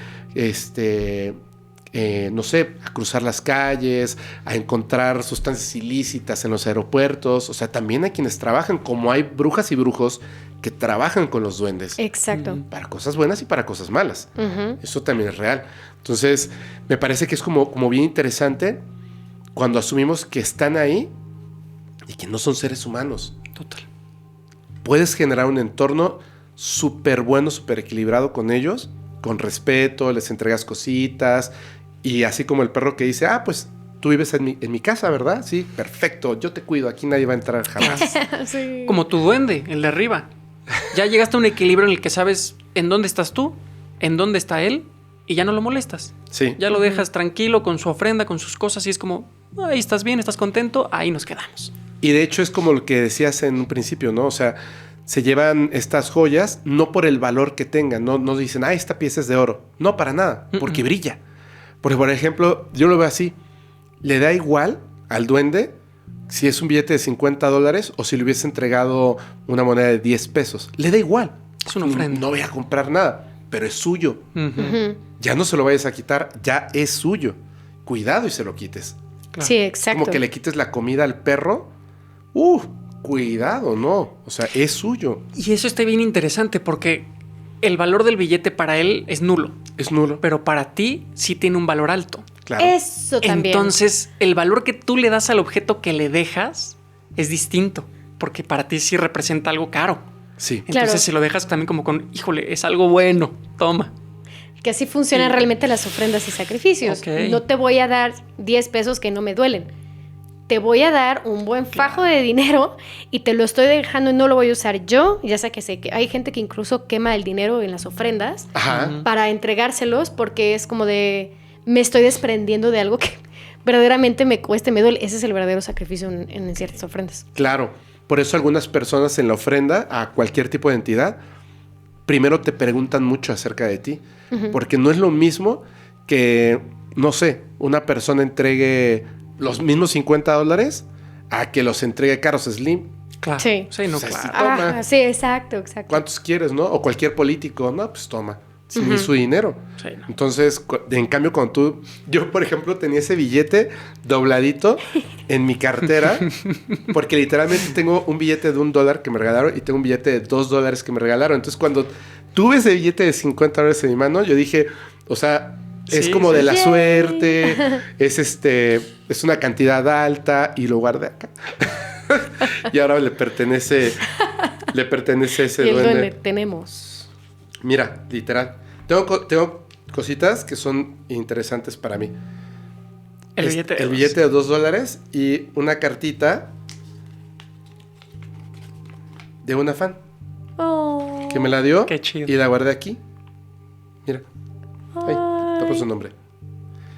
no sé, a cruzar las calles, a encontrar sustancias ilícitas en los aeropuertos. O sea, también hay quienes trabajan, como hay brujas y brujos que trabajan con los duendes. Exacto. Para cosas buenas y para cosas malas. Ujú. Eso también es real. Entonces, me parece que es como bien interesante cuando asumimos que están ahí y que no son seres humanos. Total. Puedes generar un entorno súper bueno, súper equilibrado con ellos, con respeto, les entregas cositas, y así como el perro que dice, pues tú vives en mi casa, ¿verdad? Sí, perfecto, yo te cuido, aquí nadie va a entrar jamás. Sí. Como tu duende, el de arriba. Ya llegaste a un equilibrio en el que sabes en dónde estás tú, en dónde está él, y ya no lo molestas. Sí, Ya lo dejas tranquilo con su ofrenda, con sus cosas, y es como, ahí estás bien, estás contento, ahí nos quedamos. y de hecho es como lo que decías en un principio, ¿no? O sea, se llevan estas joyas no por el valor que tengan, no dicen, esta pieza es de oro. No, para nada, porque brilla. Porque, por ejemplo, yo lo veo así, le da igual al duende si es un billete de $50 o si le hubiese entregado una moneda de 10 pesos. Le da igual. Es una ofrenda. No voy a comprar nada, pero es suyo. Ujú. Ujú. Ya no se lo vayas a quitar, ya es suyo. Cuidado y se lo quites. Claro. Sí, exacto. Como que le quites la comida al perro. Cuidado, no. O sea, es suyo. Y eso está bien interesante porque el valor del billete para él es nulo, Es nulo. pero para ti sí tiene un valor alto. Claro. Eso también. Entonces, el valor que tú le das al objeto que le dejas es distinto, porque para ti sí representa algo caro. Sí. Entonces, Claro. si lo dejas también como con, híjole, es algo bueno, toma. Que así funcionan Sí. realmente las ofrendas y sacrificios. Ok. No te voy a dar 10 pesos que no me duelen. Te voy a dar un buen fajo de dinero y te lo estoy dejando y no lo voy a usar yo. Ya sé que hay gente que incluso quema el dinero en las ofrendas Ajá. Ujú. para entregárselos porque es como de me estoy desprendiendo de algo que verdaderamente me cueste, me duele. Ese es el verdadero sacrificio en ciertas ofrendas. Claro. Por eso algunas personas en la ofrenda a cualquier tipo de entidad, primero te preguntan mucho acerca de ti. Porque no es lo mismo que, no sé, una persona entregue los mismos $50 a que los entregue Carlos Slim. Claro. Sí. No, O sea, claro. Toma. Ajá, sí, exacto. ¿Cuántos quieres, no? O cualquier político, no, pues toma. Ni su dinero. Sí, no. Entonces, en cambio, cuando yo, por ejemplo, tenía ese billete dobladito en mi cartera, porque literalmente tengo un billete de $1 que me regalaron y tengo un billete de $2 que me regalaron. Entonces, cuando tuve ese billete de $50 en mi mano, yo dije, o sea, es Sí, como sí. de la Yay. suerte, es una cantidad alta y lo guardé acá. Y ahora le pertenece ese Y el duende. duende tenemos. Mira, literal. Tengo cositas que son interesantes para mí. El billete de el dos. billete de $2 y una cartita de una fan Oh. que me la dio Qué chido. y la guardé aquí. Mira, ahí, tapo su nombre.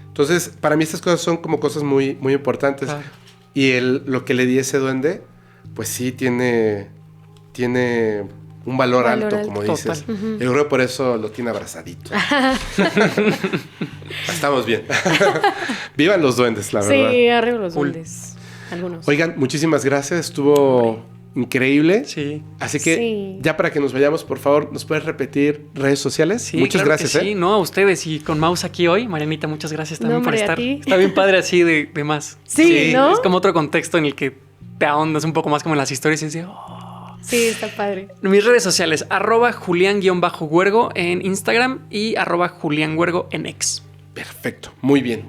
Entonces, para mí estas cosas son como cosas muy, muy importantes. Claro. Y lo que le di a ese duende, pues sí tiene un valor alto, como Total. dices. Yo creo que por eso lo tiene abrazadito. Estamos bien. Vivan los duendes, la verdad. Sí, arriba los Cool. duendes. Algunos. Oigan, muchísimas gracias. Estuvo increíble. Sí. Así que Sí. ya para que nos vayamos, por favor, ¿nos puedes repetir redes sociales? Sí, Muchas claro gracias. que sí, no, a ustedes y con Maus aquí hoy. Marianita, muchas gracias también No, por hombre, a estar. ti. Está bien padre así de más. Sí, ¿no? Es como otro contexto en el que te ahondas un poco más como en las historias y dices, Sí, está padre. Mis redes sociales, @Julián_Huergo en Instagram y @JuliánHuergo en X. Perfecto, muy bien.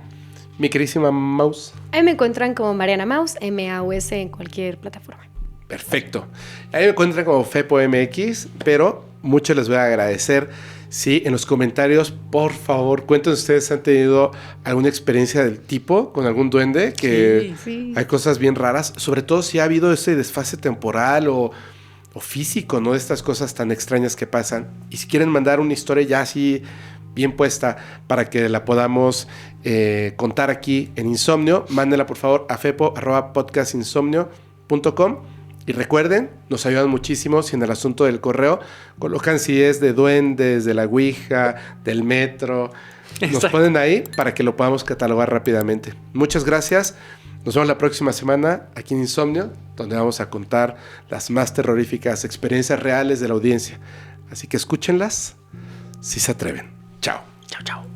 Mi queridísima Maus. Ahí me encuentran como Mariana Maus, MAUS en cualquier plataforma. Perfecto. Ahí me encuentran como FepoMX, pero mucho les voy a agradecer. Sí, en los comentarios, por favor, cuenten ustedes si han tenido alguna experiencia del tipo con algún duende, que Sí. hay cosas bien raras, sobre todo si ha habido ese desfase temporal o físico, ¿no? De estas cosas tan extrañas que pasan. Y si quieren mandar una historia ya así bien puesta para que la podamos contar aquí en Insomnio, mándenla por favor a fepo@podcastinsomnio.com Y recuerden, nos ayudan muchísimo si en el asunto del correo colocan si es de duendes, de la ouija, del metro. Nos Exacto. ponen ahí para que lo podamos catalogar rápidamente. Muchas gracias. Nos vemos la próxima semana aquí en Insomnio, donde vamos a contar las más terroríficas experiencias reales de la audiencia. Así que escúchenlas si se atreven. Chao. Chao, chao.